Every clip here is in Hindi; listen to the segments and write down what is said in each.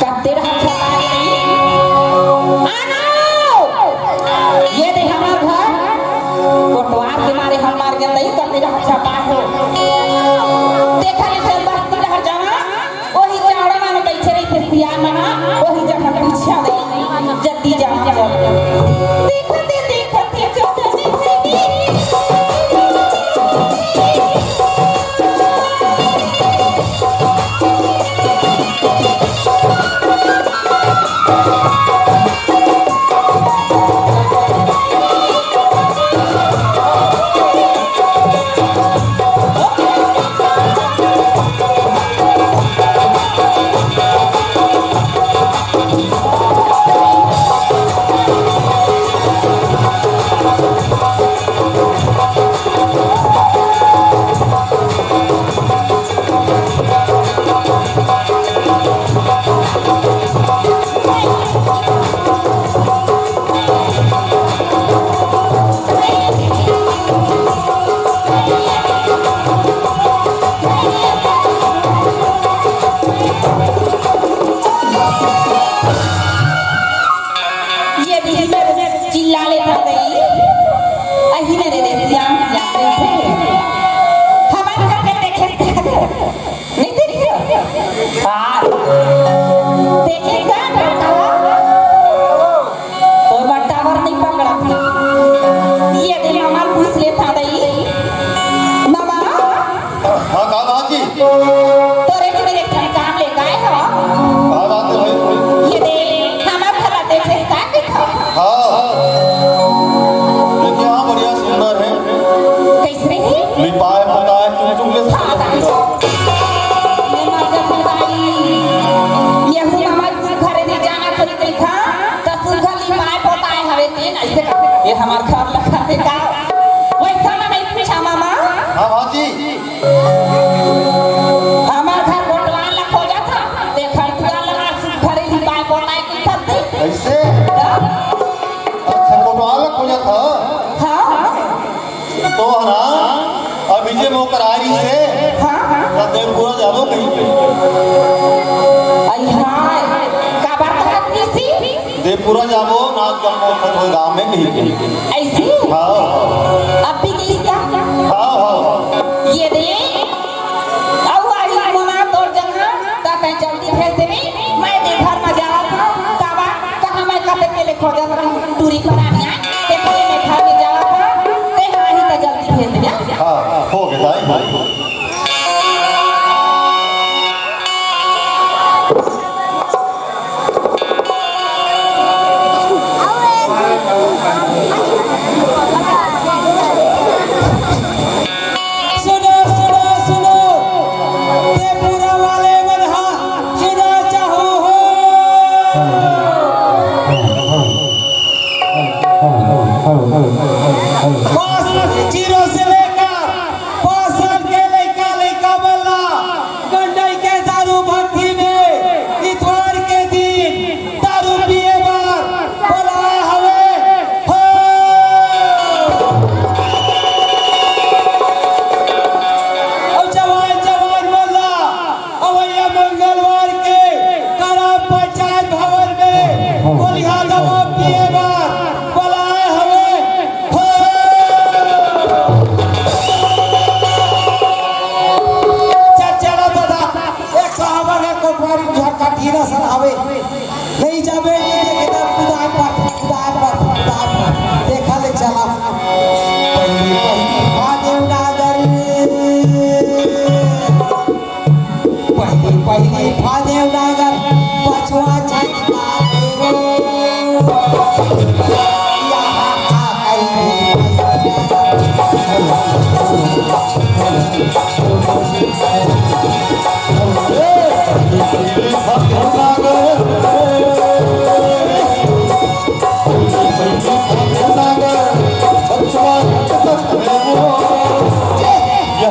करते रहा छपाई नहीं आना ये नहीं हमारा घर कोटवार के मारे हम मार के नहीं करते रहा छपा हो देखा नहीं चल बस्ती रह जाना वही चावड़ा में बैठे रही थे सियार में वही जगह पीछे नहीं जल्दी जा देखते देखते चलते ये हमार घर लखा है का वैसा ना नहीं पूछा मामा हां भाजी हमार घर कोटवान लख हो जाता देखा तुरा लगा घरे ही बाय बोलाई की थी कैसे अच्छा कोटवान लख हो जाता हां तो ना अभी जे मोकरारी से हां सदैव पूरा जाबो कहीं आई हाय का बात है किसी देवपुरा जाबो नाच जन्मो हो गांव में नहीं ऐसे हां अब भी किसका हां हां ये दे आओ आई मना तोड़ जगह ता कहीं जल्दी भेज देबी मैं दे घर में जावा था काबा कहां मैं कब के लिए खोजा दूरी पर आनी है ते कोई में घर में जावा था ते हां ही तो जल्दी भेज देबी हां हो गया भाई नहीं जाबे देखा ले चला पहली फादेव नागर पछुआ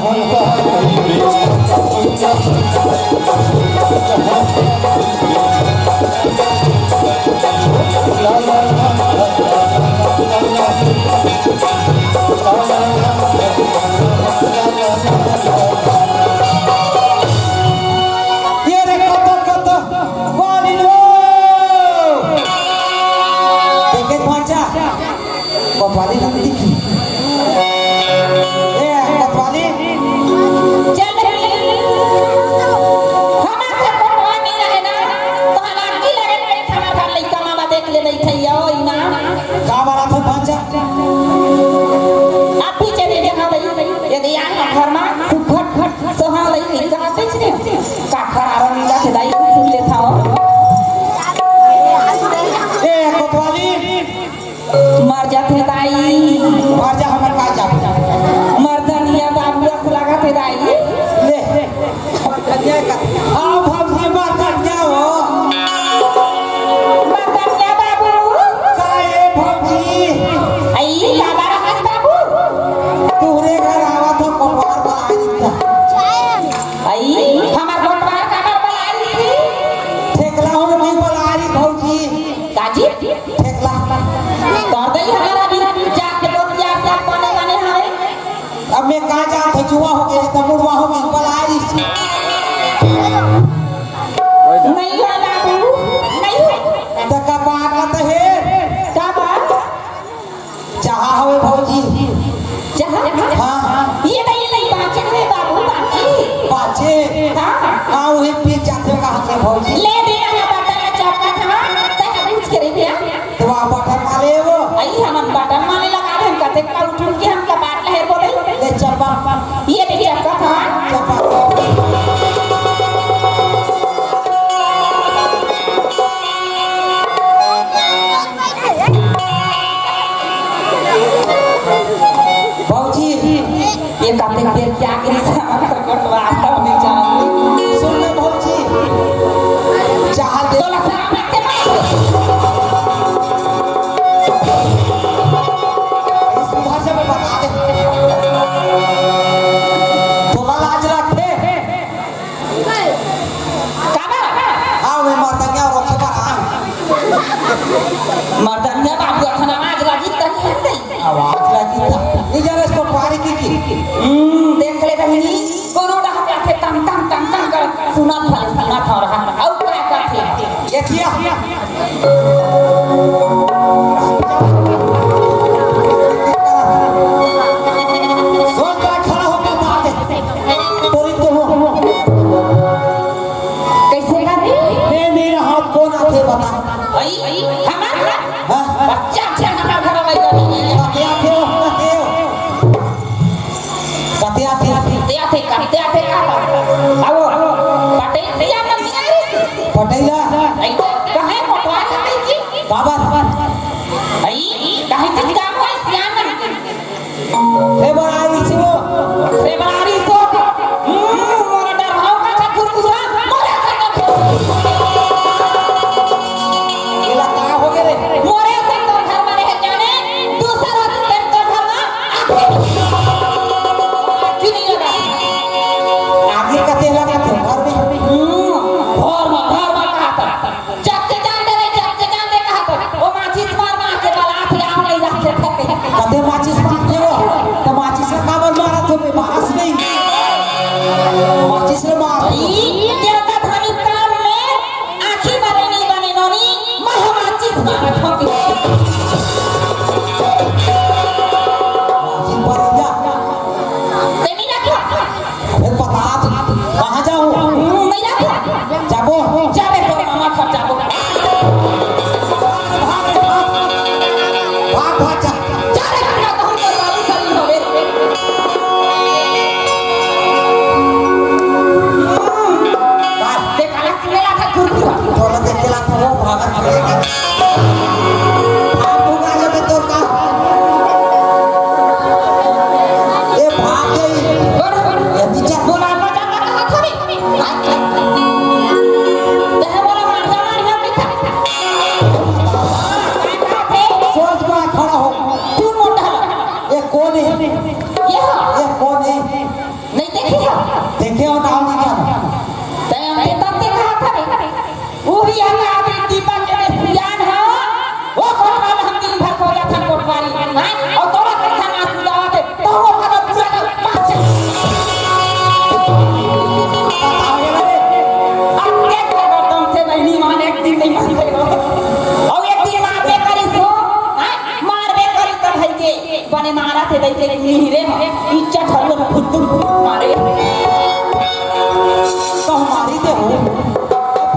यहाँ कन्या का आओ भौजी मर्दन्या हो मर्दन्या बाबू काहे भौजी आई क्या बात बाबू तूरे घर आवा तो कोटवार बनाई दिया आई हमार कोटवार का घर बनाई थी ठेकला हो नहीं बनाई भौजी काजी ठेकला कर दई हमारा भी जाके लोग जाके बने बने हवे अब मैं कहा जा खजुआ हो गया तो मुड़वा हो गई बनाई नहीं है बाबू नहीं है तो का बात मत है क्या बात जहाँ हो भौजी जहाँ हाँ ये नहीं बात है बाबू बाकी बाचे हाँ हाँ वही पीछे जाते कहाँ के भौजी ले देना है बटन चपका था तय कुछ करे दिया तो वहाँ बटन मारे वो आई हम बटन माने लगा दे हम कहते का उठ के हम का बात लहर बोले ले चप्पा ये देखिए चपका था चप्पा भौजी ये कहते के क्या करे से हमारा कोटवा नहीं जानते सुन ले भौजी चाह दे तो लफड़ा रखते नहीं सुधार से मैं बता दे थोड़ा लाज रखे काबा हाँ मैं मर्दन्या और रखे बा मर्दन्या बाबू अखना आज लगी तक नहीं आवाज लगी था नहीं जाने इसको पारी की देख ले बहनी कोनो रहा के तम तम तम तम कर सुना था रहा और क्या करते ये किया सोच का खड़ा हो बता दे तोरी तो हो कैसे कर मैं मेरा हाथ कौन आते बता आई हमारा हाँ बच्चा अच्छा हमारा घर में गई कते आते कते आते का आओ पटे दिया मन नहीं आ रही पटेला आई कहे कोटवा खाई की बाबा आई कहे जिसका कोई सियान हे बड़ा इसको से बारी तो मोरा डर भाव का ठाकुर पूरा मोरा का इला का हो गए रे मोरे से तो घर में रह जाने दूसरा दिन तो घर में क्यों नहीं लगा आगे कते लगा थे घर में घर में कहा था जब से जान दे कहा था वो माचिस मार के बालात आम नहीं रखते थे कते माचिस मारते हो तो माचिस का काबर मारा तो मैं बास नहीं माचिस ने मार देवता धनी काम में आखी बने नहीं बने नोनी मह माचिस मारा ठोकी जिन पर जा तेनी ना क्या फिर बता कहां जाऊं नहीं ना जाबो जाबे तो मामा खा जाबो भाग भाग जा जाबे ना तो हम तो बाबू सली होवे देखा ना सिनेला था कुरकुरा तोरा देख के लाख वो भागत चलेगा आप होगा जब तोर का ए भाग गई ये दीजा बोला ना जाता कहा थोड़ी देह बोला मार जा मार जा बेटा सोच में खड़ा हो तू मोटा ये कौन है ये कौन है नहीं देखी है देखे हो नाम नहीं क्या ते तब देखा था वो भी हमारा आदमी दीपक के सियान है वो कोटवा में हम दिन भर को गया था कोटवारी हां और तोरा कैसा नाच जावा थे तो वो का पूरा का पाँच अब क्या कर तुम से नहीं मान एक दिन नहीं मान गए और एक दिन मार बे करी तो मार बे करी तो भाई के बने मारा थे दैते नहीं रे इज्जत हलो ना फुद्दू मारे तो हमारी दे हो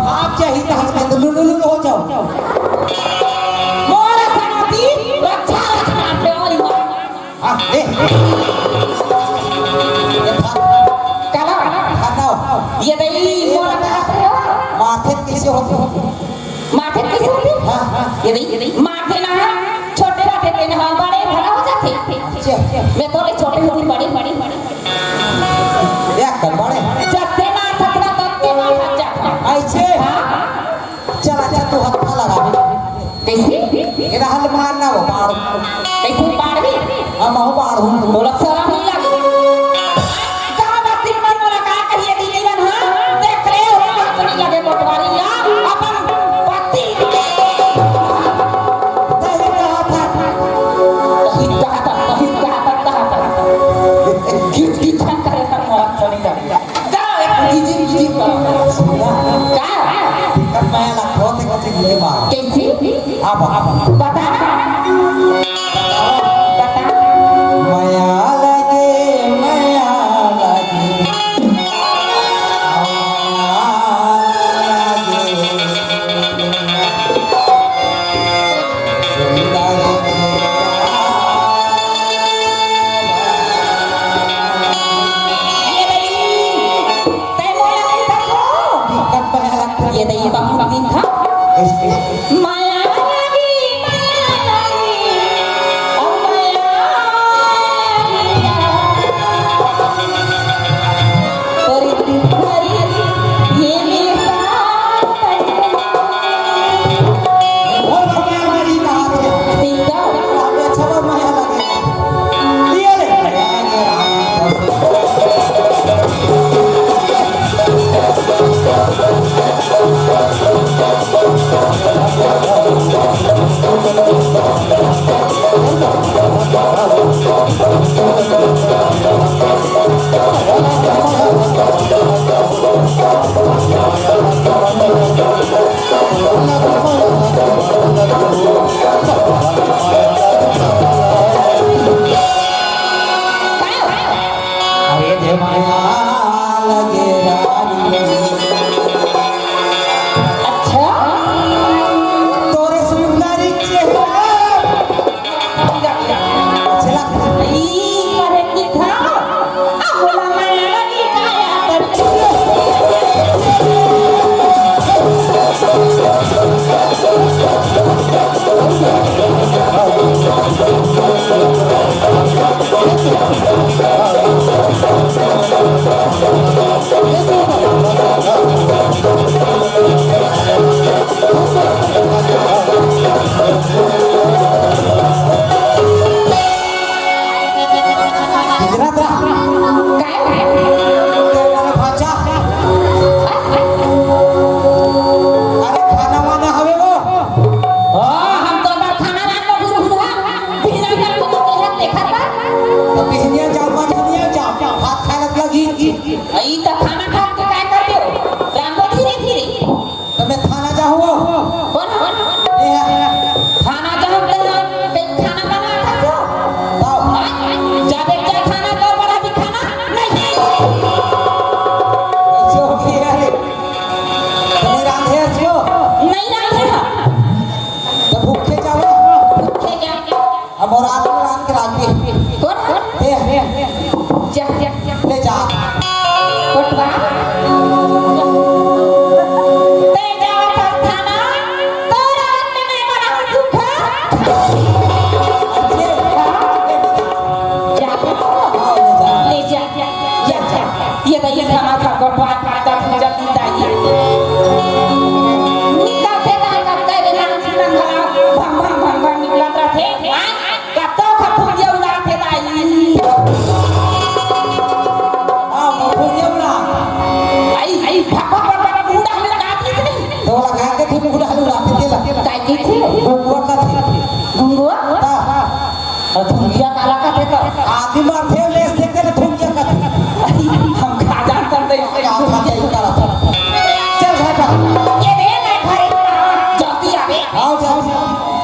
भाग चाहिए तो हंस लुलु हो जाओ मोरा सनाती रक्षा रक्षा पे और हाँ ले ये भाग कला खाओ ये दई मोरा का माथे कैसे होते हो माथे कैसे होती हाँ ये दई माथे ना छोटे रहते थे ना बड़े भला हो जाते मैं तो ले छोटे होती बड़ी बड़ी देख कर बड़े जब से ना थकना बाढ़ कैसे बाढ़ भी हम हो बाढ़ हूं बोला शर्म नहीं लगी कहां बस्ती में मोला का कहिए दी नहीं हां देख रहे हो बात नहीं लगे पटवारी या अपन पति तेरे कहा था गिट गिट करे सब मोला चली जाए जाओ एक गिट सुना का कर मैं लखोते को ले बाढ़ कैसे अब बता बता माया लगे ये नहीं तै मोला नहीं था ये नहीं बाबू दिन था माया लगी ओ माया तोरी तुम्हारी ये मेरे साथ सीधा अरे दे माया लगे अच्छा तोरे सुंदरी चेहरा चला ई करे की था बोला माया लगी काया करती गुजरात काय तेरा भाषा अरे खाना वाना हवे वो हम तो बार खाना रात को गुरु बिना कर को तो देखा था तो बिहनिया जाओ बिहनिया जाओ भात खाए लगी ई तो खाना खा के काय कर दियो रांगो धीरे धीरे तो मैं थाना जाऊँ कौन खाना जब ते खाना बना था तो जब एक जा खाना तो बड़ा भी खाना नहीं जो भी है तुम्हें रांधे जो नहीं रहे तो भूखे जाओ भूखे क्या अब और आदमी रांध के रांधे कौन ले जा ले जा कोटवा ते जाओ खाना तो रात में मैं बना सूखा जा ले जा ये तो ये खाना खा कोटवा पाता जल्दी दाई निकल से दाई का ते नाम से नंगला भंग भंग भंग भंग निकलत रहे का तो खपू जे उड़ा थे दाई हाँ भूखे ना आई भापा भापा बूढ़ा में काटी से तो लगा के फिर बुढ़ा उड़ाते थे लगे काय की थे गुंगुआ का थे गुंगुआ धुंगिया काला का थे तो आदमी मारते लेस देते ना धुंगिया का थे हम खा जान करते क्या खाते हैं करा चल घर का ये दे मैं घरे जल्दी आवे आओ जाओ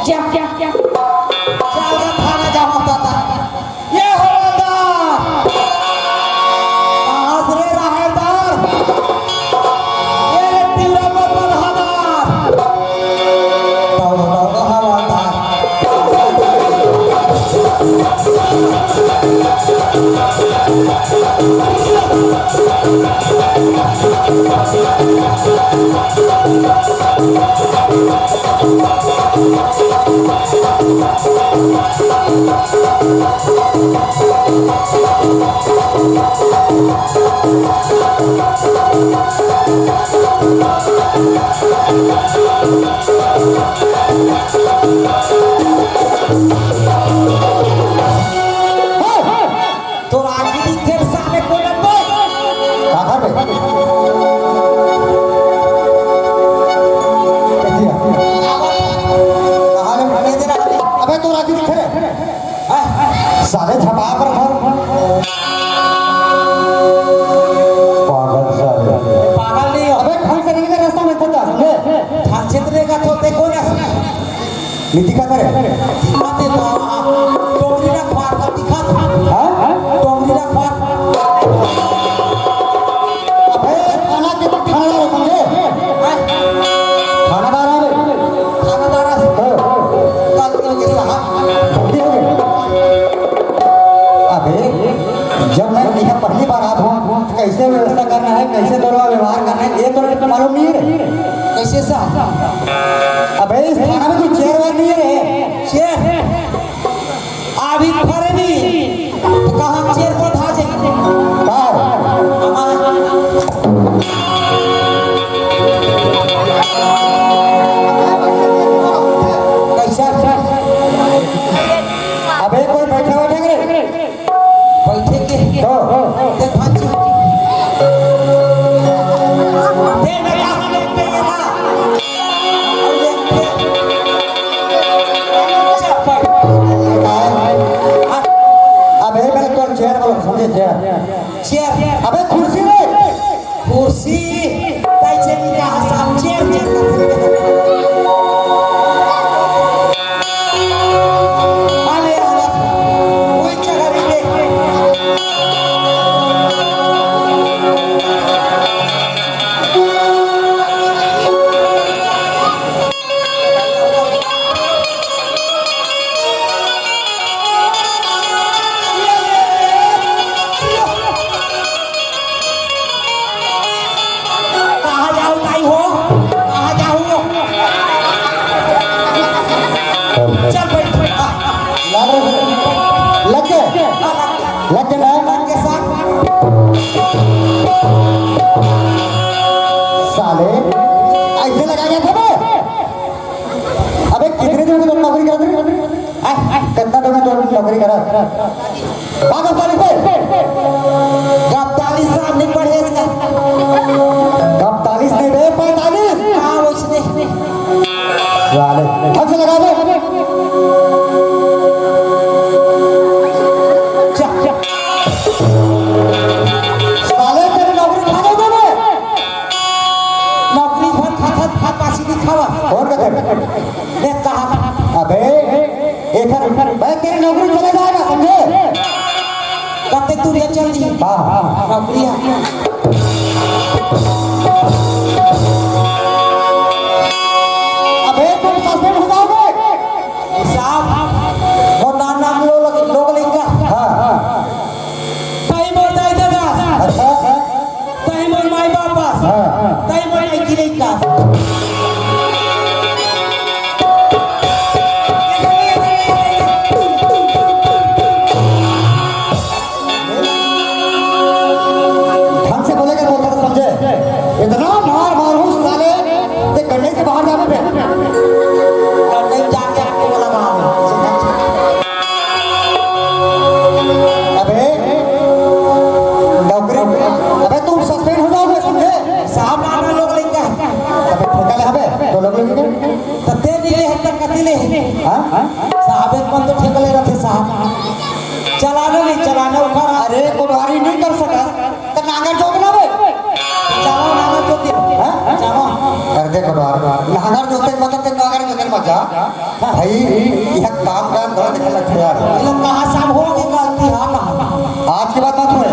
क्या क्या क्या चल का खाना जाओ पाता ये हवलदार आसरे रहेदार ये तीरा बदल हमार दौड़ हवलदार Thank you. अबे तू राजी दिख रहे साले छपा कर घर पागल साले पागल नहीं हो अबे ढंग से नहीं रास्ता में था समझे ठाक क्षेत्र का तो देखो ना नीति का करे मत तो टोकरी ना फाड़ कर दिखा हां टोकरी ना फाड़ अबे खाना के तो खाना दार समझे खाना दार है खानादार गलतियों के साथ अबे जब मैं यहाँ पहली बार आता हूँ कैसे व्यवस्था करना है कैसे दोनों व्यवहार करना है ये तो मालूम नहीं है कैसे सा अबे इस थाना में कोई चेयर वेयर नहीं है रे शेर अभी फरे नहीं तो कहाँ चेर को था जाएंगे कार कैसा अबे कोई बैठा बैठा करे बैठे के तो देख भांजी दे ना कहाँ पे ये ना और देख के चप्पल अबे मैंने तो चेयर बोला समझे चेयर चेयर अबे कुर्सी रे कुर्सी कैसे नहीं कहा साहब चेयर चेयर माने हालत कोई जगह नहीं देख कहाँ जाओ ताई हो कहाँ जाओ चल बैठ लग गए लग गए ना के साथ साले ऐसे लगा गया था बे अबे कितने दिन तुम नौकरी कर रहे कितना दिन तुम नौकरी करा पागल साले से 45 साल नहीं पढ़े इसका 45 नहीं बे 45 हाँ उसने साले ढंग से लगा दे साले तेरी नौकरी खा गई बे नौकरी भर खा पासी दिखावा और क्या देख कहा अबे एक मैं तेरी नौकरी चले जाएगा समझे कब तक तू चल दी हाँ हाँ नौकरी अबे तुम सस्पेंड हो जाओगे साहब वो नाना लोग लिखा हाँ हाँ कहीं मोर दाई दादा अच्छा कहीं मोर माई बापा हाँ हाँ कहीं मोर आई लिखा ढंग से बोलेगा बोलता तो समझे इतना मार मारू साले ते गड्ढे से बाहर जावे पे नहीं जाके आपको बोला गाँव अबे नौकरी अबे तुम सस्पेंड हो जाओगे समझे साहब नाना लोग लिखा अबे ठेका ले हबे तो लोग लेंगे तो ते दिले है तो कति ले हाँ साहब एक बंद ठेका ले रखे साहब चलाना नहीं चलाना उखाड़ा अरे कोटवारी नहीं कर सका तो नांगर जोत ना बे चलो नाना जो दे हाँ? चलो कर दे कोटवार नांगर जोते मतलब ते नांगर जोते मत जा भाई यह काम गलत दिखने लगता यार ये लोग कहाँ साहब हो गए गलती हाँ कहाँ आज के बाद मत होए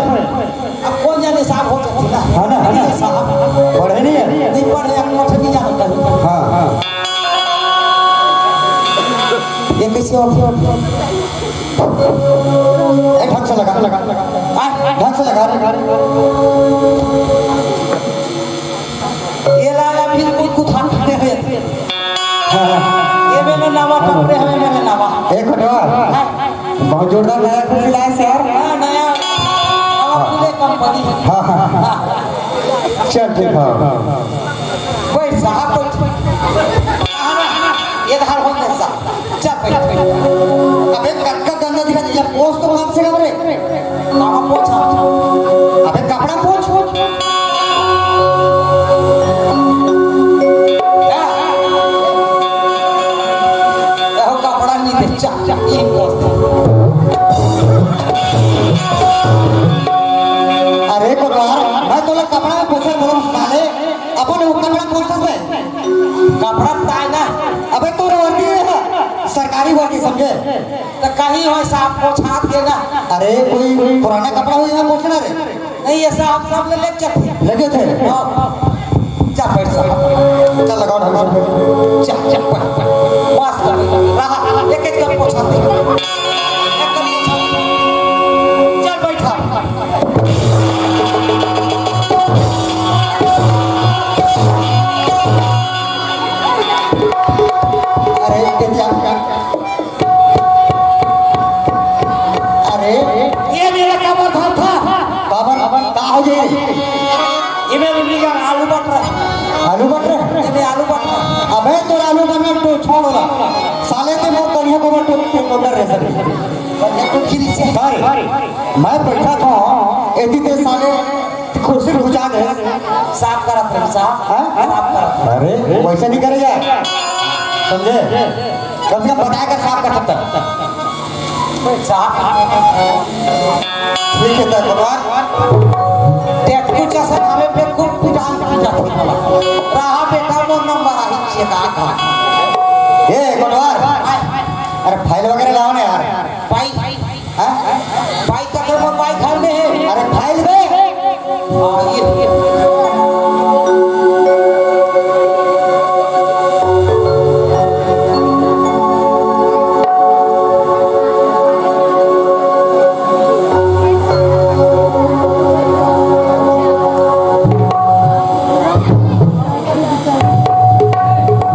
अब कौन जाने साहब हो जाती ना हाँ ना, हाँ ना। ये साहब पढ़े नहीं है नहीं पढ़े एक मोठ भी जान कर हाँ हाँ ये कैसे हो एक ढंग से लगा ढंग से लगा ये लाला फिर कुछ कुछ हाथ खड़े हुए थे ये मैंने नावा पकड़े हुए मैंने नावा एक कोटवार बहुत जोरदार नया कुर्सी लाए सर हाँ नया नावा पूरे कंपनी है हाँ हाँ हाँ चल ठीक है बैठ साहब बैठ ये धार हो गया साहब चल बैठ अबे कटका गंदा दिखा दिया पोस्ट तो कम से कम रे नावा पोछा अबे कपड़ा पोछ तो कपड़ा पोस्टर में कपड़ा ताई ना अबे तो वर्दी है सरकारी वर्दी समझे तो कहीं हो साहब को छाप देगा अरे कोई पुराना कपड़ा हो यहाँ पोस्टर है नहीं ऐसा हम सब ले लेके थे लगे थे जा बैठ साहब चल लगाओ ढंग से जा जा मस्त रहा एक एक कप को छाप दे एक कप को छाप चल बैठा अरे क्या अरे ये मेरा काबर था बाबर का हो गई ये मेरे लिगा आलू बटर आलू बटर ये आलू बटर अबे तो आलू बटर तो छोड़ोला साले के मोर कन्या को तो डर रहे सर ये तो गिरी से मैं बैठा था एदी ते साले कुर्सी घुचा दे साफ करा थे साफ हाँ? साफ करा अरे वैसे नहीं करेगा समझे कम से कम बताकर साफ कर सकता साफ ठीक है तो भगवान टेट कुछ ऐसा हमें पे खूब पिटान की जाती है रहा बेटा वो नंबर आई छे का ये कोटवार अरे फाइल वगैरह लाओ ना यार भाई हाँ? भाई का तो भाई घर में है अरे फाइल दे हाँ ये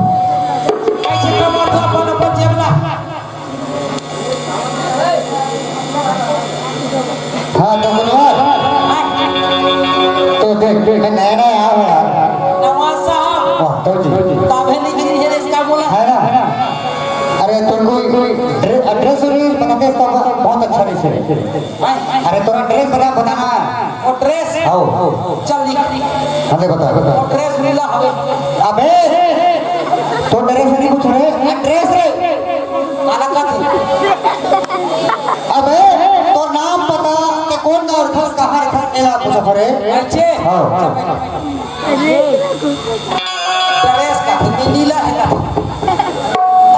कैसे कमर था अपन अपन जेबला हाँ तो कोटवार तो देख देख नया नया आया है यार नवाज साहब वाह तो जी ताबे नहीं गिरी है इसका बोला है ना अरे तुमको ड्रेस बनाते तो बहुत अच्छा नहीं है अरे तोरा ड्रेस बताना वो ड्रेस आओ चल लिख हमें बता वो बता ड्रेस मिला हवे अबे तो ड्रेस नहीं कुछ रे ड्रेस रे काला का थी अबे तो नाम पता कि कौन का और खस कहां रखा केला कुछ फरे अच्छे हाँ ड्रेस का थी नीला है का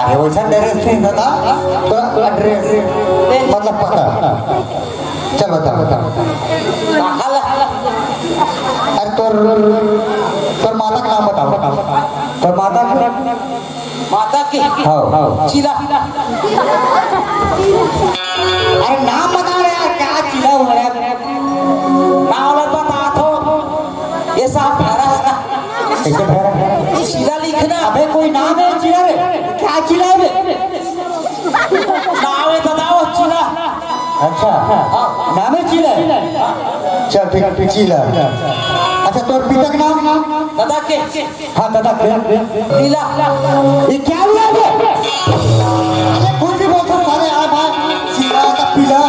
अरे वैसा ड्रेस नहीं बता तो ड्रेस मतलब पता चल बता काला अरे तोर माता का नाम बताओ तोर माता का माता की हाँ चिला अरे नाम बता रहे यार क्या चिल्ला हुआ यार नावला बता तो ये साहब भरा है कैसे भरा चिला लिखना अबे कोई नाम है चिल्ला रे क्या चिल्ला है बे? नाम है बताओ चिला अच्छा नाम है चिल्ला चल ठीक चिल्ला अच्छा तोर पिता का नाम दादा के हाँ दादा नीला ये क्या हुआ बे अरे कुछ भी बोलते सारे आ भाई चिल्ला का पीला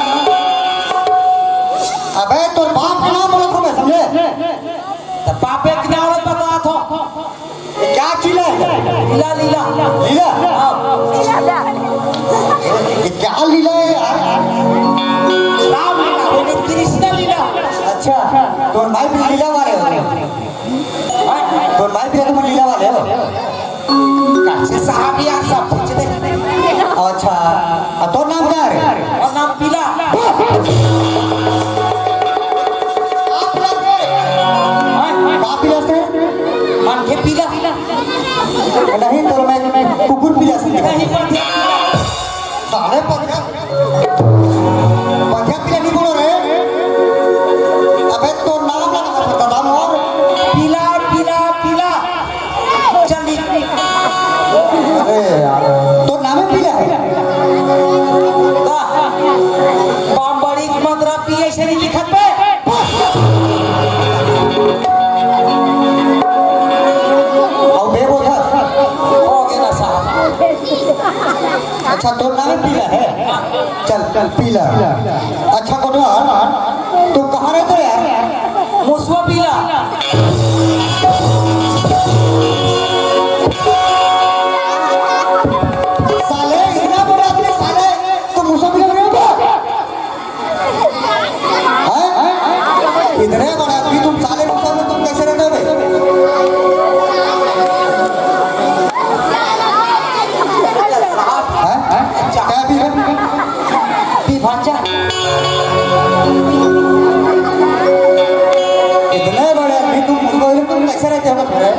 अबे तोर बाप का नाम बोलो तो मैं समझे तो पापे की नाम बता तो ये क्या चिल्ला है लीला लीला लीला हाँ ये क्या लीला है यार राम लीला वो कृष्ण लीला अच्छा तोर भाई भी लीला वाले हो तोर भाई भी तुम लीला वाले हो कैसे साहब यार सब पूछ दे अच्छा और तोर नाम क्या है और नाम पीला का पीला से मन के पीला नहीं तोर मैं कुकुर पीला से नहीं पढ़ते साले पथिया पथिया पीला नहीं बोलो रे अबे तोर नाम ना पता नाम और पीला पीला पीला चल अरे यार तोर नाम है पीला है बम बड़ी मदरा पिए से नहीं लिखत पे और बे बोला हो गया ना साहब अच्छा तोर नाम है पीला है चल चल पीला अच्छा कोटवार तू कहाँ रहते यार मुसवा पीला साले इतना बड़ा आदमी साले तो मुसा पीला रहे हो हैं इतने बड़ा आदमी तुम साले मुसा में तुम कैसे रहते हो बे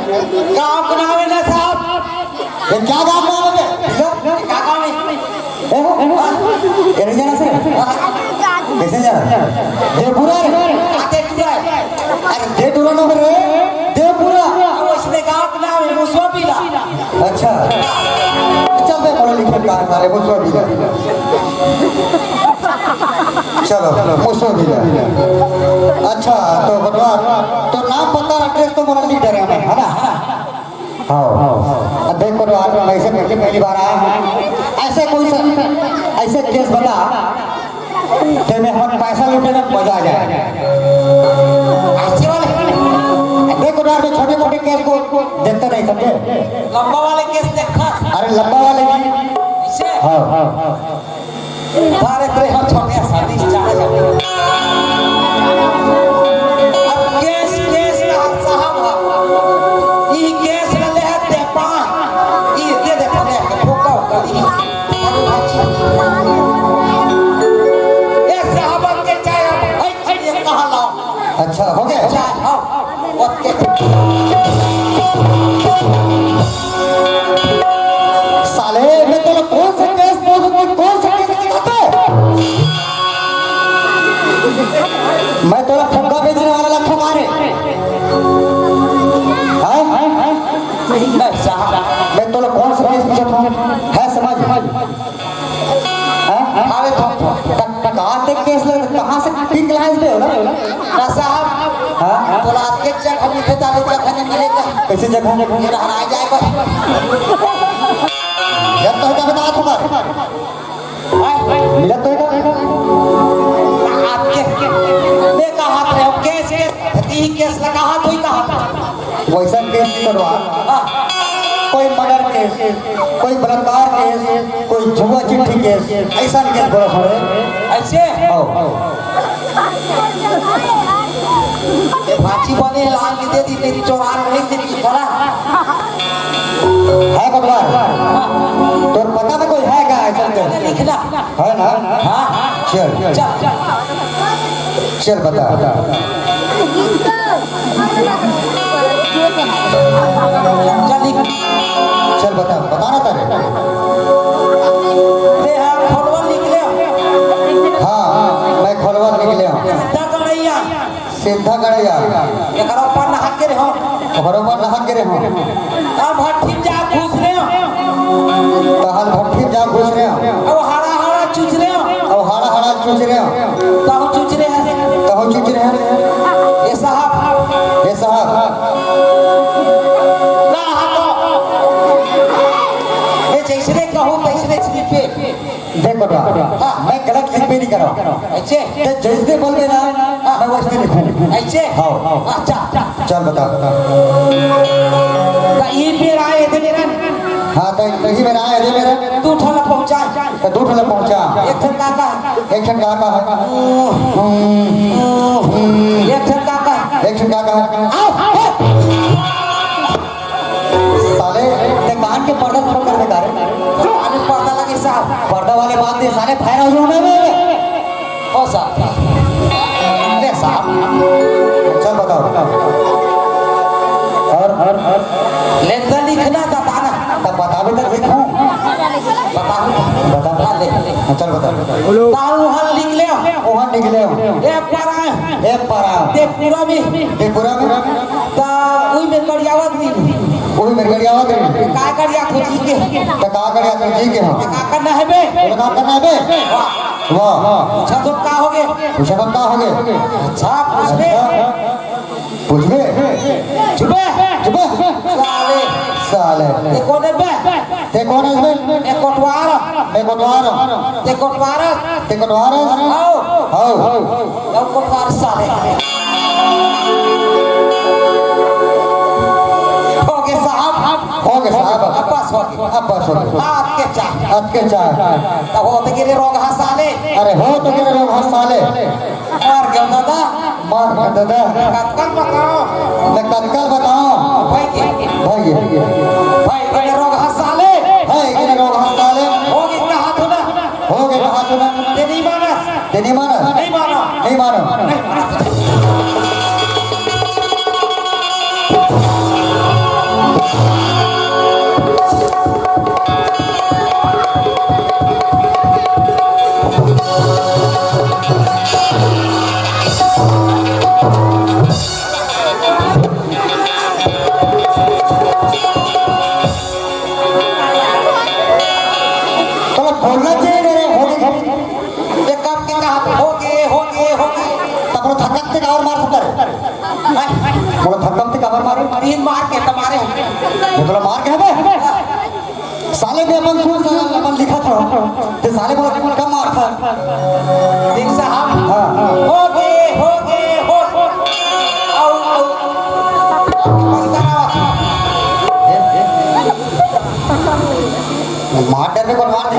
गांव का नाम है ना साहब ये क्या गाँव नाम है क्या गांव है ये नहीं जाना से कैसे जाना देवपुरा रे आते टुरा अरे देवपुरा ना रे देवपुरा उसने गांव का नाम है मुसोबीला अच्छा चल मैं पढ़ा लिखा कार मारे मुझको भी चलो मुझको भी अच्छा तो बटवा तो नाम पता एड्रेस तो मोरा लिख दे रहे हैं है ना हाँ देखो तो आज ऐसे पहली बार आया हूँ ऐसे कोई ऐसे केस बता कि मैं हम पैसा लूटे ना मजा आ जाए ऐसे वाले देखो तो मैं छोटे छोटे केस को देखते नहीं समझे लंबा वाले केस देखा अरे लंबा वाले की इसे हाँ सारे तेरे हम छोटे शादी चाहे अब केस केस का साहब ये केस ले है ते पा ये दे पले ठोका होगा ये साहब के चाहे ये कहां लाओ अच्छा हो गया चाहे हां ओके साले मैं तो कौन सा केस दिखाते मैं तो फुग्गा बेचने वाला लखा मारे नहीं साहब मैं तो कौन सा केस पूछता हूँ है समझ आवे तो कहाँ से केस लग कहाँ से ठीक लाइंस पे हो ना ना साहब हाँ बोला के जगह हम इधर ताले जगह नहीं मिलेगा कैसे जगह ये रहना जाएगा जब तो क्या बता तुम्हारे मिला तो आपके देखा हाथ रहे हो केस ही केस लगा हाथ हुई कहा वैसा केस करवा कोई मर्डर केस कोई बलात्कार केस कोई जुआ चिट्ठी केस ऐसा केस बोला थोड़े ऐसे ये भाची बने लाल की दे दी तेरी चौरान नहीं तेरी बड़ा है भगवान तो पता में कोई है क्या ऐसा केस लिखना है ना हाँ चल चल चल बता चल लिख चल बता बताना तारे ते हाँ खोलवा लिख ले हाँ मैं खोलवा निकले हूँ दगड़ैया सीधा गड़ैया एकरा ऊपर नहा के रहो बरोबर नहा गिरे हूँ अब भट्टी जा घुस रहे हो तहल भट्टी जा घुस रहे हो अब हरा हरा चुच रहे हो अब हाड़ा हाड़ा चूच रहे हो तब चुच रहे हैं तहो चूच रहे हैं ये साहब ये साहब ना हाथों ये जैसे कहूँ तैसे चीज पे देखो तो मैं गलत लिख भी नहीं कर रहा हूँ ऐसे जैसे बोल देना मैं वैसे लिखूँ ऐसे हाँ अच्छा चल बता ये पेड़ आए थे मेरा हाँ तो यही मेरा है ये मेरा तू ठोला पहुंचा तो दूर वाला पहुँचा एक ठन काका एक क्षण कहाँ का है एक ठन काका एक क्षण कहाँ का है साले ते कान के पर्दा थोड़ा कर बेकार है अरे पता लगे साहब पर्दा वाले बात दे साले फायर हो जाओ मैं हो साहब ले साहब चल बताओ और लेखना लिखना था ताना तब बता भी तक लिखूं बता बता ले चल बता ताऊ हल लिख ले वहाँ निकले हो ए परा एक पारा ते पूरा में त्रिपुरा में ता उई में कड़ियावत नहीं वही मेरे गड़िया हुआ गई का कड़िया खोजी के तो कहाँ गड़िया कर जी के हाँ का करना है बे बोले काम करना है बे वाह अच्छा तो का हो गए पूछा कब कहाँ हो गए अच्छा पूछ बे पूछ बे चुपे चुप साले साले ते कौन है बे ते कौन है इसमें ए कोटवार मैं कोटवार ते कोटवार ते कोटवार आओ आओ आओ कोटवार साले हो गए साहब हो गए साहब अब्बास हो गए अब बस हो गए आपके चाह आपके चाय तब होते गिरे रोग साले अरे हो तो मेरे लोग हर साले मार गया दादा मार खा दादा कल बताओ मैं तत्काल बताऊं भाई के भाई भाई गिरे रोग साले है इतने लोग हर साले हो गए इतना हाथ होना हो गए कहाँ सुना ते नहीं माना ते नहीं माना नहीं मानो नहीं मानो तीन मार के तुम्हारे ये तो मार के है साले के अपन सुन अपन लिखा था ते साले को कम मार था दिन साहब हां हो गए आओ मार डर में बनवा दे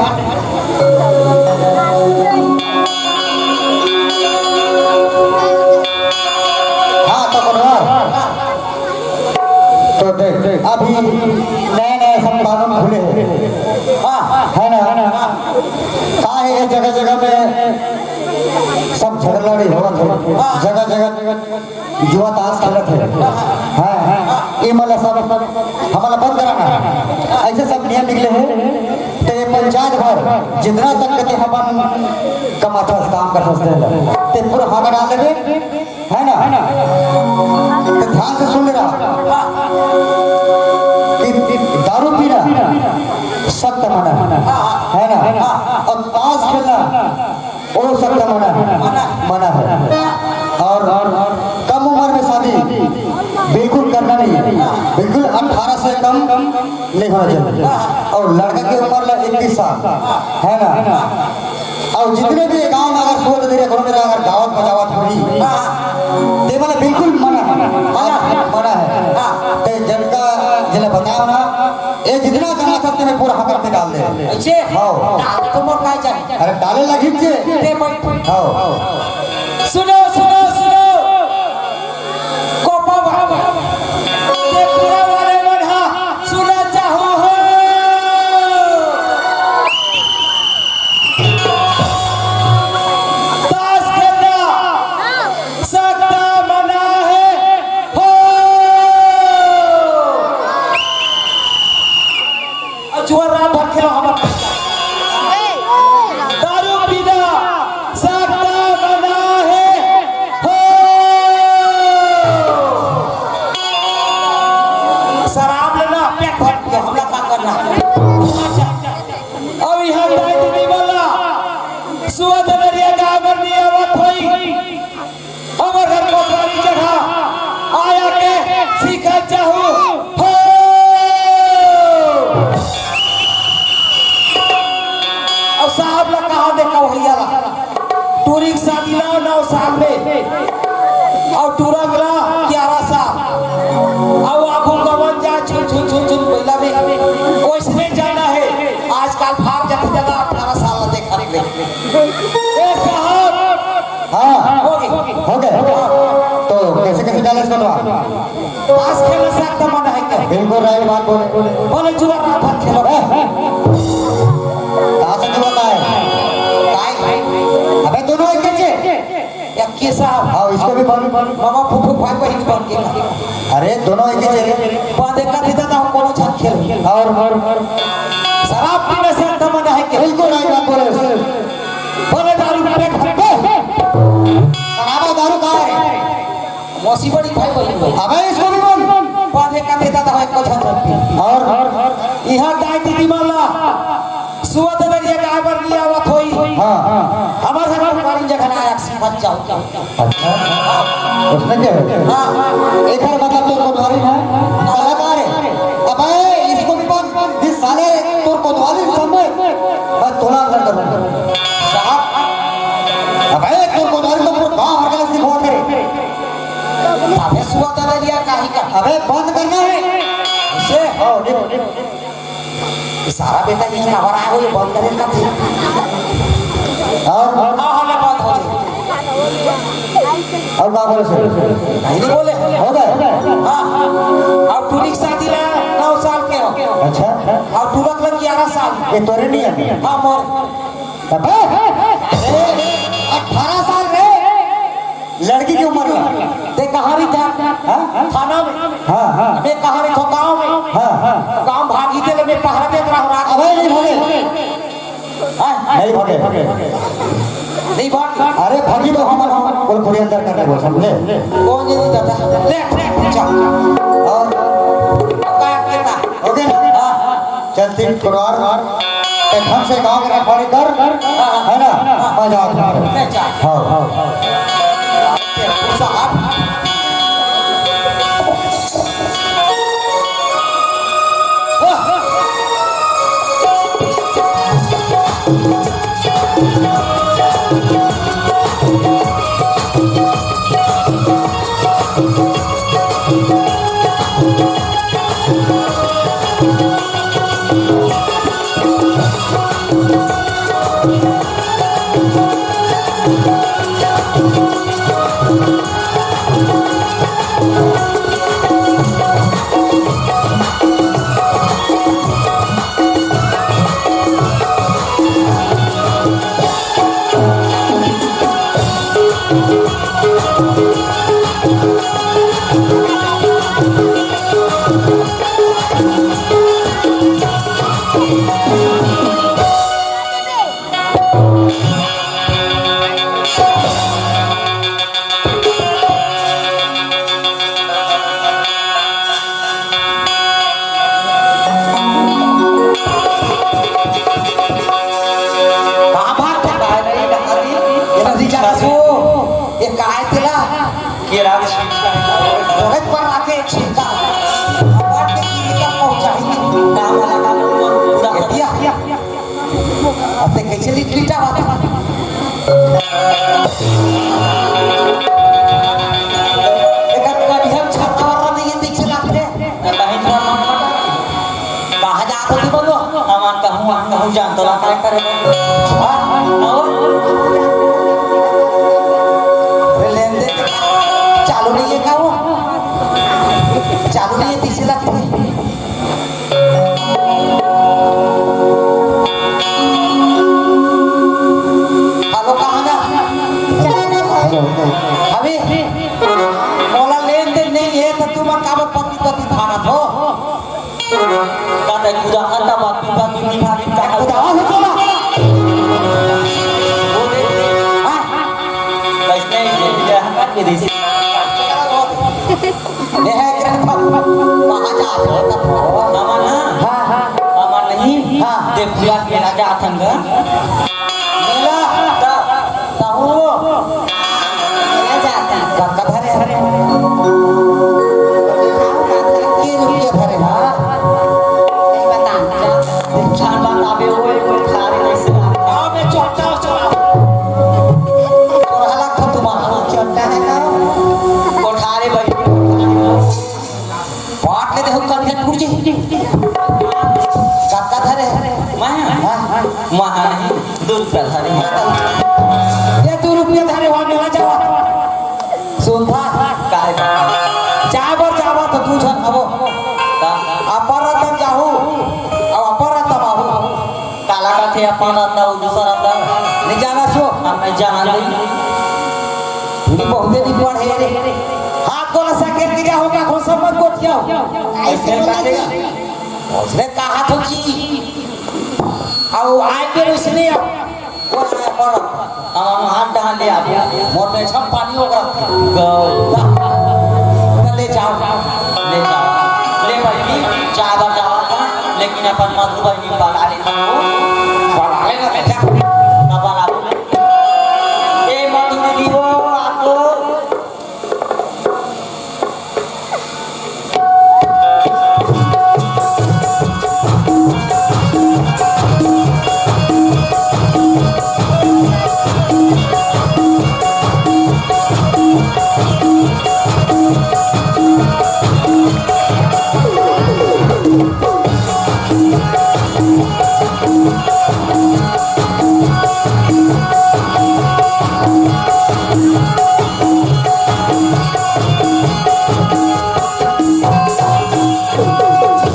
हाँ तो बनवा तो देख अभी नए नए सब कानून खुले हैं हाँ है ना कहा है ये जगह जगह में सब झगड़ाड़ी होत है जगह जगह जुआ ताश खेलत है हाँ ये मतलब सब हमारा बंद कराना ऐसे सब नियम निकले हैं तो ये पंचायत भर जितना तक के हम कमाता काम कर सकते हैं ते पूरा हाथ डाल देंगे है ना तो ध्यान से सुन लेना कि दारू पीना सख्त मना है ना और ताश खेलना वो सख्त मना है और कम उम्र में शादी बिल्कुल करना नहीं बिल्कुल 18 से कम नहीं होना चाहिए और लड़का की उम्र 21 साल है ना और जितने भी गांव में अगर सोच दे रहे घरों में अगर गावत बजावत हुई ते वाला बिल्कुल मना है ते जनका जिन्हें बताओ ना ये जितना कमा सकते हैं पूरा हक अपने डाल दे अच्छे हाँ तो मोर काय जाए अरे डाले लगी जे ते बैठ हाँ सुनो कोपा बाबा ये पूरा वाले बढ़ा सुना चाहो हो ताश खेलना सख्ता मना है हो अजवर रात भर खेलो हम दारू पीना सख्ता मना है हो शराब लेना पेट भर के हमला का करना अब यहाँ दायित्व नहीं बोला सुअद नरिया का अगर नियामत हुई हमर घर को गाड़ी चढ़ा आया के सीखा चाहू हो अब साहब लोग कहा देखा भैया तू रिक्शा दिला 9 साल में और टूरा मिला 11 साल अब आंखों का बन जा छुन पहला में वैसने जाना है आजकल भाग जाते जगह 18 साल देखा निकले ए साहब हाँ हो गए हो गए तो कैसे डाले इसको ताश खेलने से एकदम मना है क्या बिल्कुल राइट बात बोले जुआ रात भर खेलो ताश जुआ का है अबे दोनों एक जैसे या के साहब हाँ इसको भी बन मामा फूफू भाई बहन बन के अरे दोनों एक जैसे बांधे का देता था कोनो छत खेल और शराब पीने से एकदम मना है क्या बिल्कुल राइट बात बोले बोले दारू पेट भर शराबा दारू का है मौसी बड़ी भाई बहन अबे इसको भी बन बांधे का देता था एक छत और यहाँ दाई दीदी माला सुअद नरिया का अगर नियामत हुई हाँ हमारे घर गाड़ी जगह आया बच जाओ अच्छा उसमें क्या है हाँ एक और मतलब तो कोतवाली है कलाकार है अबे इसको भी बन इस साले तो कोतवाली सामने मैं तोला अंदर करूंगा साहब अबे तो कोतवाली तो पूरा गांव हर गलत सिखवा करे अबे सुअद नरिया का ही का अबे बंद करना है इसे ओ देखो सारा बेटा ये खबर आया हो ये बंद करे का थी और हाँ हमें बंद हो जाए और क्या बोले सर नहीं बोले हो गए हाँ अब तू रिक्शा दिला 9 साल के हो अच्छा और तू रख लग 11 साल ये तोरे नहीं है हाँ मोर अबे 18 साल रे लड़की की उम्र है ते कहाँ रही था हाँ थाना में हाँ हाँ मैं कहाँ रही था गाँव में हाँ गाँव भागी थे मैं पहरा देख रहा हूँ रात अबे नहीं भागे नहीं भागे नहीं भाग अरे भागी तो हम कोई खुली अंदर करने को समझे कौन ये नहीं जाता ले चल और क्या कहता ओके ना चल 3 करोड़ एक ढंग से गांव के रखवाली कर है ना मजा आता है ले चल हाँ हाँ साहब कैसे लिटा बात एकर कभी हम छाता वाला नहीं है दिख लागते कहीं थोड़ा मन मटा कहां जात होती बोलो अमान कहूं जान तो ला काय करे लेन देन चालू नहीं है का वो चालू नहीं है दिख लागते हेलो कहां ना अभी मोला लेन देन नहीं है तो तुम काबत पति पति भागत हो काटे पूजा खाता बात की भाभी का खुदा हो चला कैसे इसे दिया हमार के देसी ये है ग्रंथ कहां जा रहे हो अमान ना हां हां अमान नहीं हाँ। दे पूजा के ना जा थंगा मेला ताऊ मेला जाता का धरे हरे ये रुपया धरे हां नहीं बता छान बात आवे होए कोई खारे कैसे आ मैं चोटा चला और हलाक था तुम्हारा छोटा है ना कोठारे भाई पाट ले देखो कर के टूट का धरे मैं हां महा नहीं दूध का थारे ये 2 रुपया धरे वहां मेला जावा सुन था काय जावा तो तू छन हबो का अपरतम जाहू अब अपरतम आहू काला का थे अपन आता दूसरा आता नहीं जाना सो हम नहीं जाना नहीं ये बहुते नहीं पढ़ है रे हाथ को लसा के दिया होगा घोसा मत को क्या ऐसे काटेगा उसने कहा तो कि आओ आए के उसने वो आया पर हम हाथ डाल ले आप मोर में सब पानी होगा गौ ले जाओ ले जाओ ले भाई चाय बजावा था लेकिन अपन मधुबनी बना ले हमको बड़ा लेना बेटा ना बना ए मधुबनी हो आपको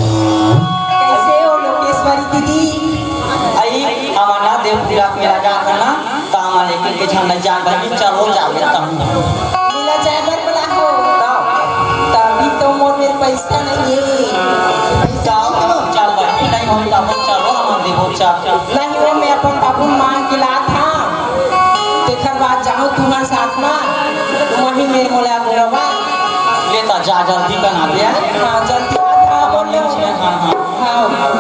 कैसे हो लोकेश्वरी दीदी आई हमारा देव पूजा मेरा जा करना काम लेके के झंडा जा भाई चलो जावे तम मिला चाय बर बना हो तभी तो मोर में पैसा नहीं है चल भाई नहीं हो तब चलो हम देवो चाप नहीं हो मैं अपन बाबू मांग के ला था तेकर बाद जाओ तुम्हारे साथ में वही मेरे मोला गुरवा लेता जा जल्दी बना दिया हाँ जल्दी आ था बोलो हाँ हाँ हाँ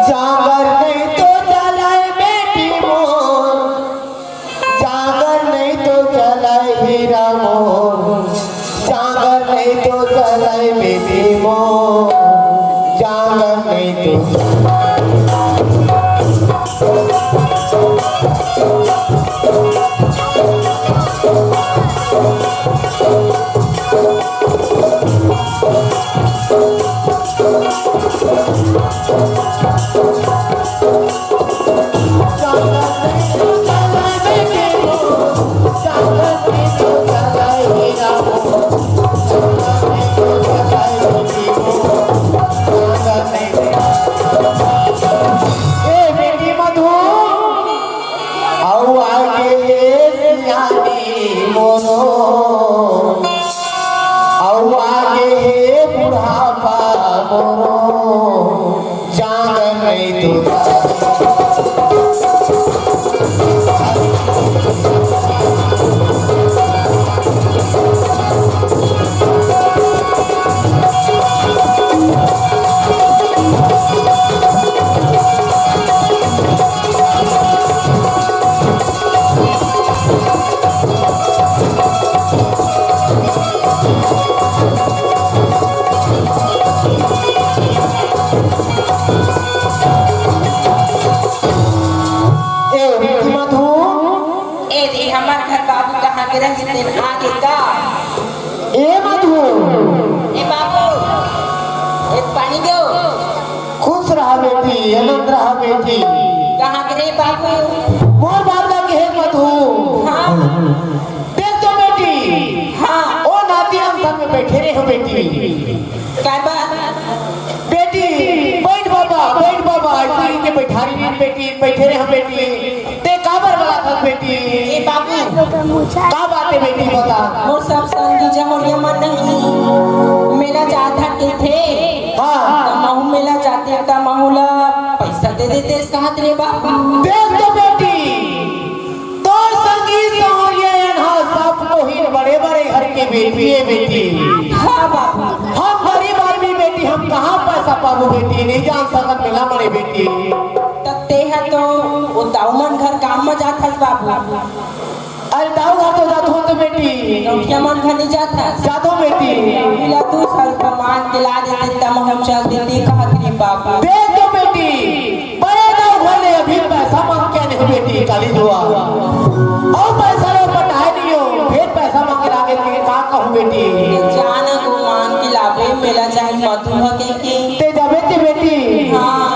जागर नहीं तो जलाए के रस्ते आगे का ए मधु ए बाबू एक पानी दो खुश रहा बेटी आनंद रहा बेटी कहाँ के रे बाबू मोर बाप का के है मधु हाँ देख तो बेटी हाँ ओ नाती हम संग में बैठे रहे हो बेटी क्या बात बेटी बैठ बाबा इसी के बैठारी नहीं बेटी बैठे रहे हो बेटी ते काबर वाला था बेटी ए बाबू का बात है बेटी बता मोर सब संगी जमोरिया मन नहीं मेला जाता के थे हाँ महू मेला जाते का महूला पैसा दे देते इसका हाथ रे बाबू देख तो बेटी तो संगीत ये यहाँ सब को ही बड़े बड़े घर के बेटी है बेटी हाँ बाबू हम गरीब आदमी बेटी हम कहाँ पैसा पाबो बेटी नहीं जान सकत मिला बड़े बेटी तकते है तो वो दाऊमन घर काम में जाता बाबू अरे दाऊ घर तो जातो तो बेटी नौकिया मन घर नहीं जाता जातो बेटी मिला तू ಸ್ವಲ್ಪ मान के ला देते तब हम चल देते कहा रे बाबू देख तो बेटी बड़े दाऊ घर ने अभी पैसा मांग के नहीं बेटी काली दुआ और पैसा लो पटाए नहीं हो फिर पैसा मांगे लागे लेके का कहूँ बेटी जाना को मान के लावे मेला चाहे मधु हके के ते जाबे ते बेटी हाँ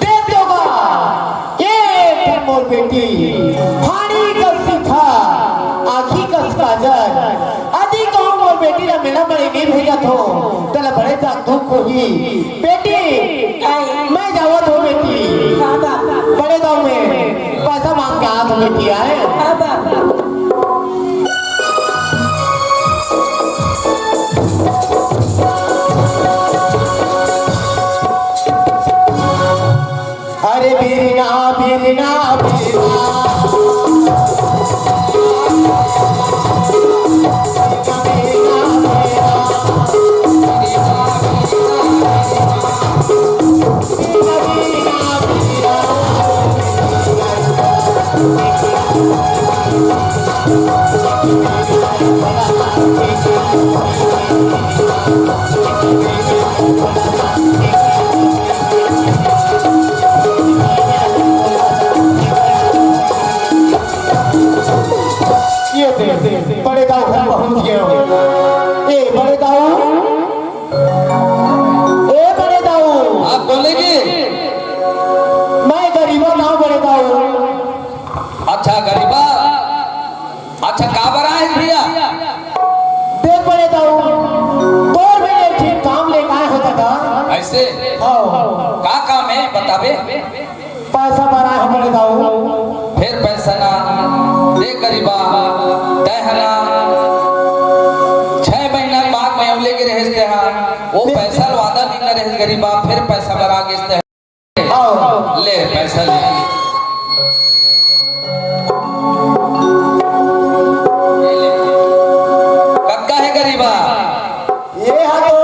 देख दोगा ये मोर बेटी फाड़ी का सीखा आखी का काजल आदि कहूँ मोर बेटी ना मेरा बड़े नहीं भेजा थो तेरा बड़े तक दुख होगी बेटी मैं जावा तो बेटी हाँ बाबू बड़े गाँव में पैसा मांग के आ तो बेटी आए हाँ बाबू अरे बीरना बीरना बड़े गाँव घर पहुंच गए हो ए बड़े गाँव ए बड़े गाँव आप बोलेंगे मैं गरीबा ना बड़े गाँव अच्छा गरीबा अच्छा का बरा है भैया देख बड़े गाँव तोर में एक ठीक काम लेकर आए होता था ऐसे हाँ का काम है बतावे पैसा भरा है बड़े गाँव फिर पैसा ना दे गरीबा दहना 6 महीना बाद में लेके रहते हैं वो पैसा वादा नहीं ना रहे गरीबा फिर पैसा बरा के आओ ले पैसा ले कब का है गरीबा ये हा तो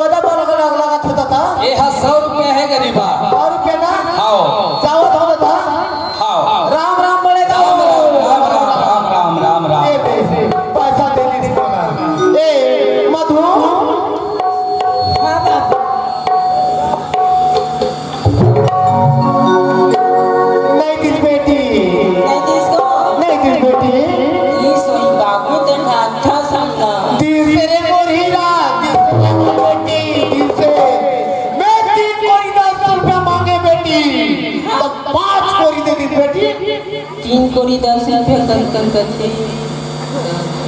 गदा पर लगा था ये है 100 रुपया है गरीबा 100 रुपया ना आओ जाओ तो था आओ राम राम बड़े राम गाँव राम राम राम राम ए पैसा दे दी ए मधु हाँ बाबू नहीं दिस बेटी नहीं दिसको नहीं दिस बेटी ये सोई बाबू ते नाथा संगा दिल से रे मोरीला दिल से बेटी दिल से मैं 3 कोई 10 रुपया मांगे बेटी तो 5 कोई दे दी बेटी 3 कोड़ी 10 रुपया कर करते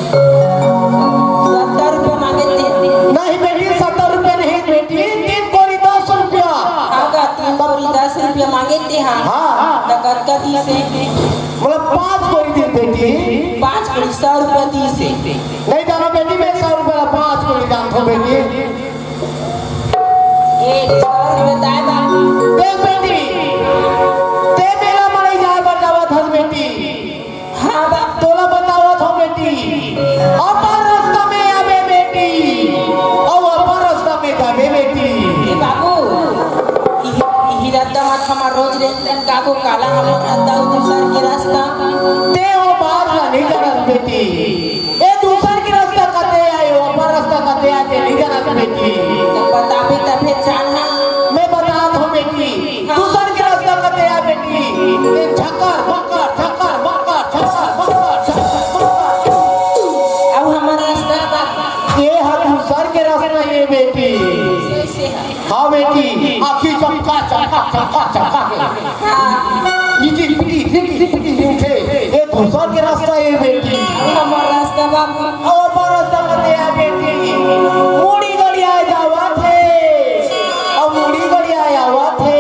70 रुपया मांगे थे नहीं बेटी 70 रुपया नहीं बेटी 3 कोई 10 रुपया आगा 3 कोड़ी 10 रुपया मांगे थे हाँ हाँ नकद का दी से मतलब 5 कोई दी बेटी 5 कोड़ी 100 रुपया दी से नहीं जाना बेटी मैं 100 रुपया 5 कोई दाम थो बेटी ये 100 रुपया दाए बाबू देख बेटी ते मेरा मरे जाए बतावा था बेटी हाँ बाबू तोला बतावा था बेटी अपर रास्ता में आवे बेटी और अपर रास्ता में जावे बेटी ए बाबू हीरा दामाद हमार रोज रेतन काको काला हमार अद्दा दूसर के रास्ता ते वो बात ना नहीं जाना बेटी ए दूसर की रास्ता कते आए अपर रास्ता कते आते नहीं जाना बेटी तो बताबे तब फिर जानना मैं बता दूं बेटी दूसर की रास्ता कते आ बेटी ए छक्कर मक्कर छक्कर मक्कर छक्कर मक्कर छक्कर मक्कर ये दूसर के रास्ता है बेटी हमार रास्ता बाबू और रास्ता करते हैं बेटी मुड़ी गड़िया जावा थे और मुड़ी गड़िया आवा थे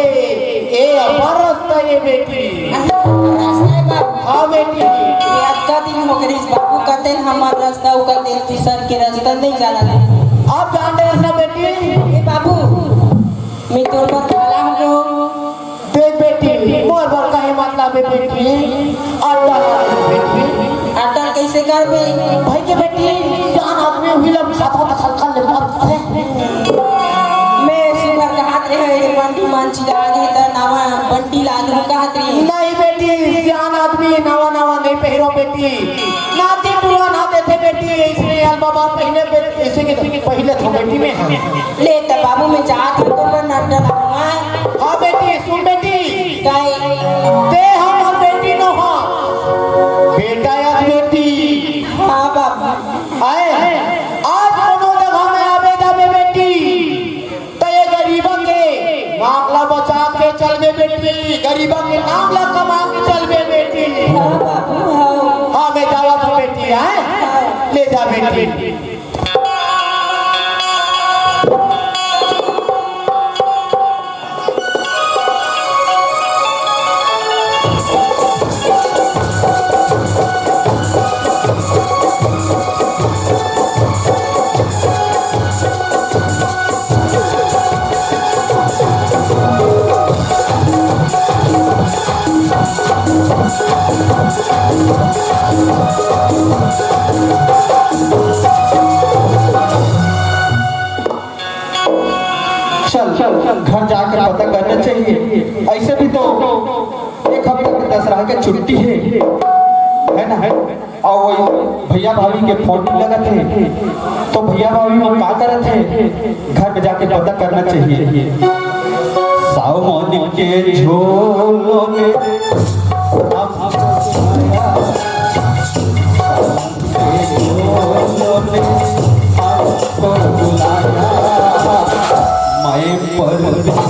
ये अपार रास्ता है बेटी रास्ता है बाबू हाँ बेटी का दिन हो गई बाबू कहते हैं हमार रास्ता उ कहते हैं दूसर के रास्ता नहीं जाना है आप जानते हैं ना बेटी ए बाबू मैं तोर पर खड़ा हूँ देख बेटी मोर बर का है मतलब है बेटी अल्लाह बेटी अटल कैसे कर बे भाई के बेटी जान आदमी हुई लग खाता था खल ले मत मैं सुगर का हाथ रहे बंटी मांची लागे त नावा बंटी लागे का हाथ रही नहीं बेटी जान आदमी नवा नवा नहीं पहरो बेटी नाती पुरान हाथे थे बेटी इसलिए अल बाबा पहले ऐसे के पहले तो बेटी में है ले त बाबू मैं चाहत हूं तो पर नाटक लाऊंगा हां बेटी सुन बेटी काय ते हम बेटी न हो बेटा या बेटी हां बाबू आए आज कोनो जगह में आवे जावे बेटी तो ये गरीबा के मामला बचा के चल बे बेटी गरीबा के नाम ला कमा के चल बे बेटी हां बाबू हां हाँ मैं जावा तो बेटी है ले जा बेटी चल घर जाकर पता करना चाहिए ऐसे भी तो एक हफ्ते में दशहरा के छुट्टी है ना और वही भैया भाभी के फोन लगा थे तो भैया भाभी वो क्या कर रहे थे घर में जाके पता करना चाहिए सावन के झोलों में मैं परदेसी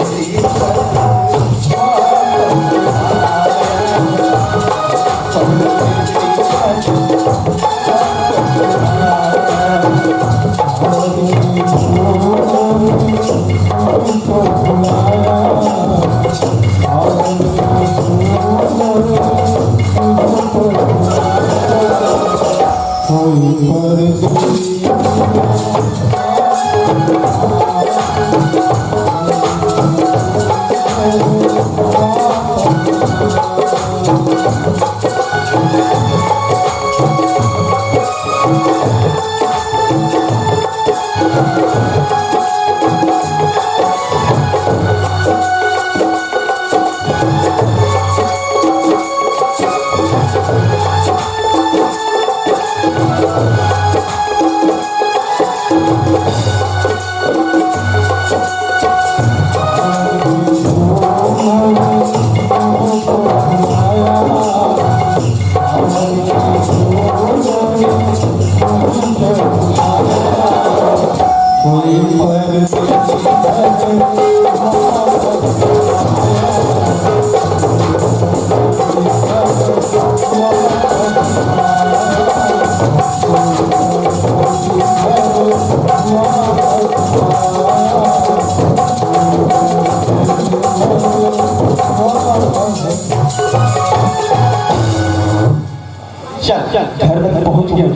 चल घर तक पहुंच गया।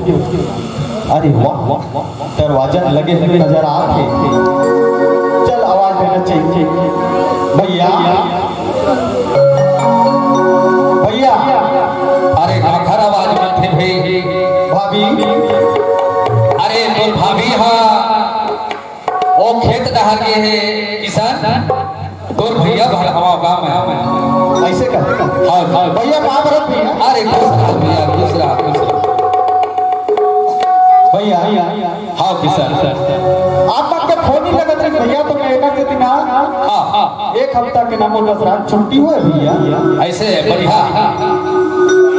अरे वाह दरवाजा लगे हुए नजर आ रहे। चल आवाज देना चाहिए। भैया भैया, अरे घर आवाज में थे भाई। भाभी, अरे बोल भाभी, हाँ वो खेत डहर के है किसान तोर भैया हवा गाँव में ऐसे कर हाँ हाँ भैया कहाँ पर भैया? अरे भैया दूसरा भैया हाँ किसान आप के फोन ही लगत रहे भैया। तो मैं एक दिन हाँ हाँ एक हफ्ता के नाम दसरा छुट्टी हुए भैया। ऐसे बढ़िया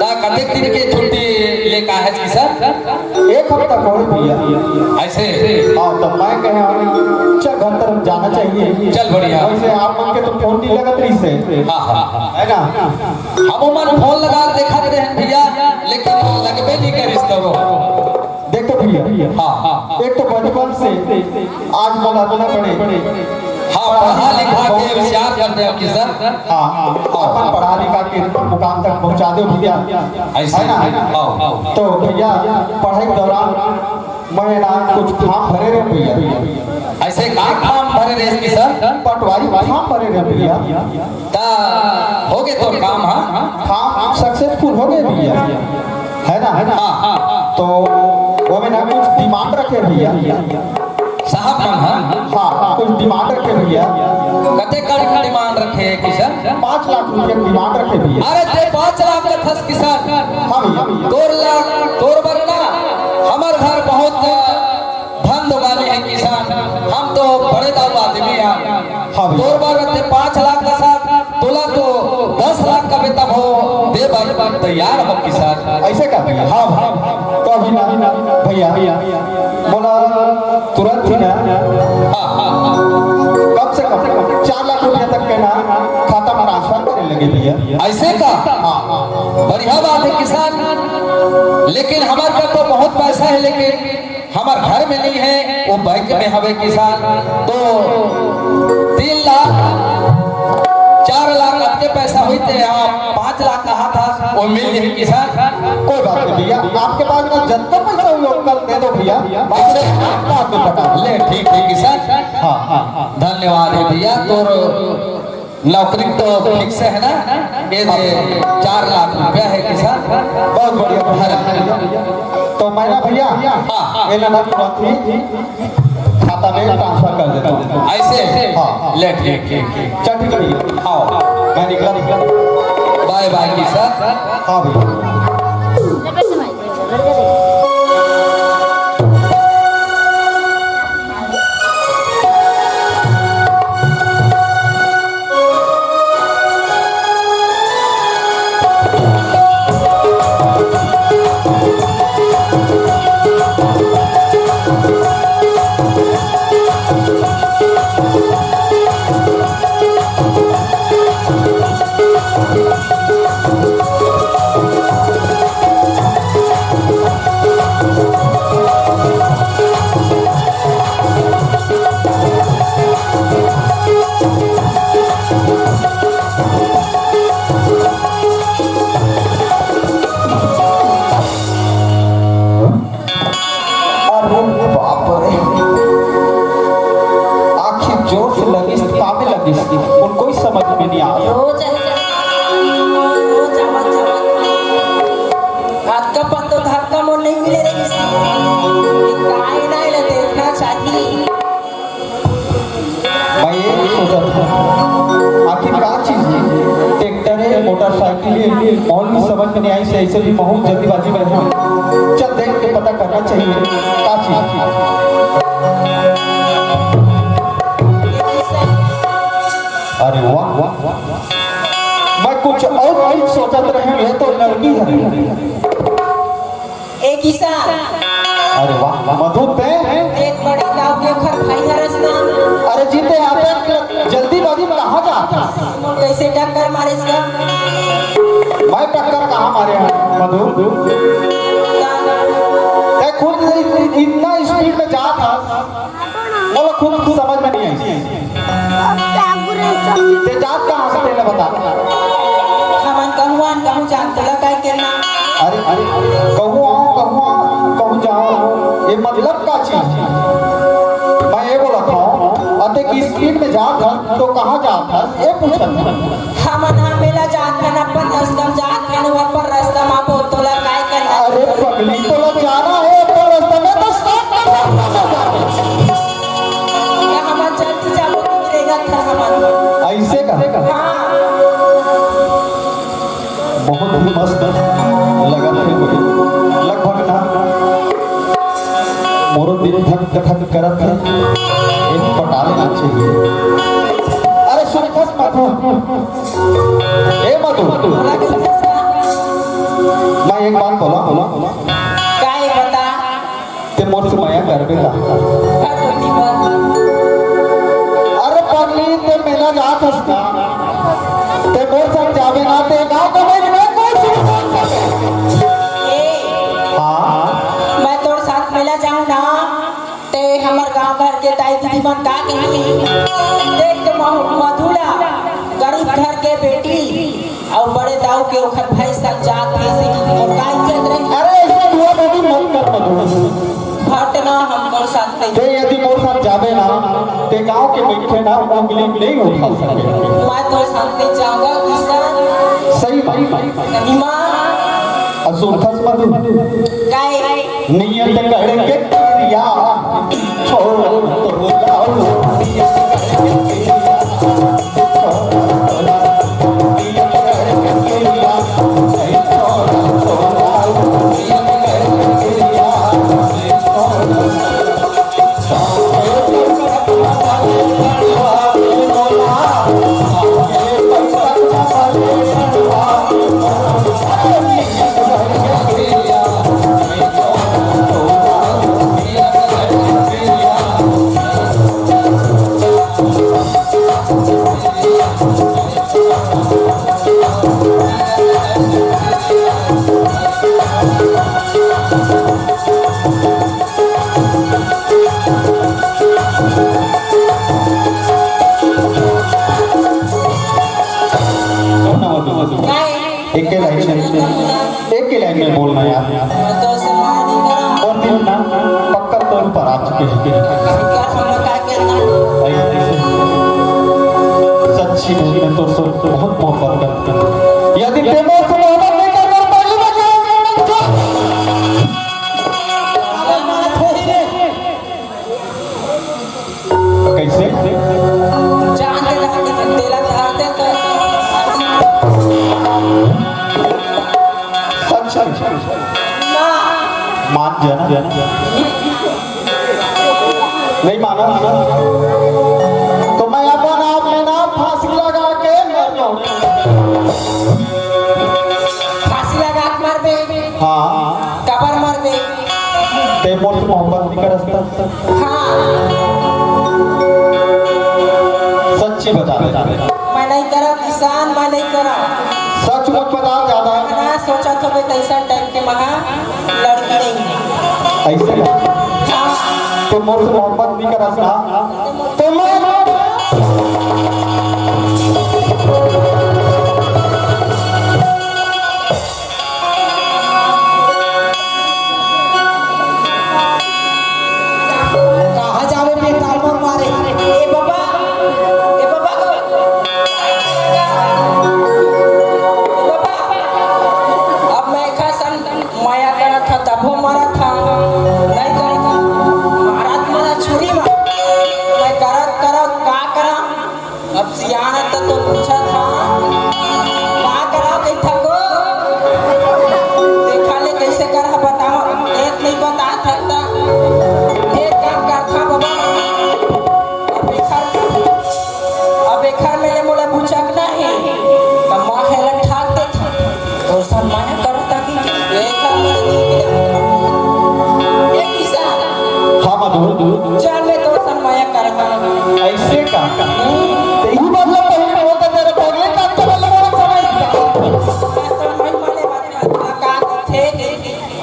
ता कतेक दिन के छुट्टी ले का है किसान? एक हफ्ता कोई भैया ऐसे हाँ तो मैं कहे चल घर तरफ जाना चाहिए। चल बढ़िया। वैसे आप मन के तो फोन नहीं लगत रही से हाँ हाँ हाँ है ना। हम मन फोन लगा के देखा रहे हैं भैया, लेकिन लगबे नहीं के रिश्ते देखो भैया हाँ हाँ एक तो बचपन से आज बुलाना पड़े। हाँ पढ़ा लिखा के विचार करते हैं किसान। हाँ अपन पढ़ा लिखा के मुकाम तक पहुंचा दो भैया ऐसे है ना। हाँ तो भैया पढ़ाई के दौरान मैं ना कुछ फॉर्म भरे रहे भैया। ऐसे का काम भरे रहे किसान? पटवारी फॉर्म भरे रहे भैया। ता हो गए तो काम? हाँ फॉर्म सक्सेसफुल हो गए भैया है ना। हाँ हाँ तो वो में ना कुछ डिमांड रखे भैया साहब मन हाँ कुछ डिमांड रखे भैया। कते का डिमांड रखे किसान? 5 लाख रुपए डिमांड रखे भैया। अरे ते 5 लाख का थस किसान। हाँ भैया 2 लाख तोर बरना हमार घर बहुत धन दुगानी है किसान, हम तो बड़े दाऊ आदमी हैं। हाँ भैया। तोर बार ते 5 लाख का साथ तोला तो 10 लाख का वेतन हो दे बार तैयार हो किसान। ऐसे का भैया हाँ तो अभी ना भैया बोला तुरंत ही ना हाँ हाँ कम से कम 4 लाख रुपया तक के ना खाता में ट्रांसफर करने लगे भैया। ऐसे का बढ़िया बात है किसान, लेकिन हमारे का तो बहुत पैसा है, लेकिन हमारे घर में नहीं है, वो बैंक में हवे किसान। तो 3 लाख 4 लाख के पैसा हुई थे, 5 लाख कहा था वो मिल गई किसान। कोई बात नहीं भैया आपके पास में जितना पैसा हुआ कल दे दो भैया बाद में बता ले ठीक है किसान। हाँ हाँ धन्यवाद है भैया। तो नौकरी तो फिक्स है ना, ये 4 लाख रुपया है किसान। बहुत बढ़िया। तो मैं ना भैया हाँ। ये ना तुरंत ही खाता में ट्रांसफर कर देता हूँ। ऐसे हाँ। ले ठीक ठीक चल ठीक है भैया आओ मैं निकला बाय बाय किसान। हाँ भैया उनको ही समझ में नहीं आ रहा। रोज हाथ का पत्तो धक्का मोड़ नहीं मिले रे किसी काय नहीं ले देखना चाहिए। मैं ये सोचा था आखिर क्या चीज है ट्रैक्टर है मोटरसाइकिल है और भी समझ में नहीं आई से ऐसे भी बहुत जल्दीबाजी में है। चल देख के पता करना चाहिए क्या चीज है। अरे वाह मैं कुछ और नहीं सोचत रही है तो लड़की है। एक किसान अरे वाह मधु पे एक बड़ी गांव के घर भाई हरसना अरे जीते आप जल्दीबाजी में कहाँ जाता कैसे टक्कर मारे इसका? मैं टक्कर कहाँ मारे हैं मधु खुद इतना स्पीड में जा था बोलो खुद समझ में नहीं आई ते जात कहाँ से पहले बता। हमन कहूँ जानते लगा के ना अरे कहूँ जाओ ये मतलब का चीज मैं ये बोला था अते की स्पीड में जा था तो कहाँ जा था ये पूछा हमन हमेला जात में अपन रास्ता जात में वहाँ पर रास्ता में आप तो लगा करना। अरे पगली तो लग जाना है तो रास्ते में तो स्टॉप हमन जल्दी जाओ निकलेगा था हमन ऐसे का हाँ बहुत ही मस्त लगा है मुझे लगभग ना मोरो दिन धक करत है एक पटा लेना चाहिए। अरे सुन बस मधु ए मधु मैं एक बात बोला बेटा का कोई बात अरे पगली ते मेला जात हसना ते मोर संग जावे ना ते गांव के में कोई चीज ए हां मैं तोर साथ मेला जाऊं ना ते हमर गांव घर के दाई दीदी मन का कही देख तो मधुला गरीब घर के बेटी और बड़े दाऊ के ओखर भाई सब जात है से और का इज्जत रही अरे ऐसे हुआ बेटी मत कर मधु घटना हमको साथ कही ते यदि मोर साथ जावे ना ते गांव के बैठे ना उंगली नहीं उठा सके मैं तो साथ में जाऊंगा किसान सही बात नहीं मां असुरथस मधु काय नियत करके क्रिया छोड़ तो लाओ नियत करके एक के लाइन में बोलना यार मैं तो सम्मान नहीं करा और दिन ना पक्का तौर पर आ चुके हैं क्या हम का कहना सच्ची मैं तो बहुत मोहब्बत करता हूँ यदि ते मोहब्बत नहीं कर पहली कैसे जान के रहा कि तेला धारते तो अच्छा ना मान जाना नहीं माना तो मैं अपन आप में ना फांसी लगा के मर जाऊं फांसी लगा के मर बे हाँ कबर मर बे ते मोर मोहब्बत नहीं करता हाँ सच्ची बता मैं नहीं करा किसान मैं नहीं करा सच मत बता ज्यादा मैं सोचा था भाई कैसा टाइप के महा लड़की नहीं है ऐसे हाँ तो मोर से मोहब्बत नहीं करता तो मैं कहाँ जावे पे तालमोर मारे ए बाबा ए बाबा अब मैं खासन माया करा था तबो मारा था नहीं करा था महाराज मेरा छुरी मार मैं करा का करा अब सियाना तो पूछा था का करा कहीं था को देखा ले कैसे करा बताओ एक नहीं बता सकता एक काम कर था बाबा अब एक घर में मोला बुचक नहीं तो माँ हेला ठाक दे था और सम्मान करता कि एक घर में एक किसा हाँ मधु चल ले तो सम्मान करता ऐसे का यही मतलब पहले होता तेरे पगले का तो मतलब समझ तो मैं माने बात का थे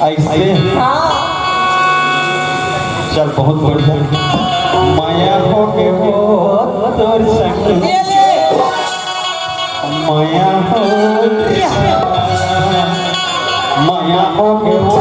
ऐसे हाँ चल बहुत बढ़िया माया हो के हो तोर संग ये ले माया हो के संग, माया हो के हो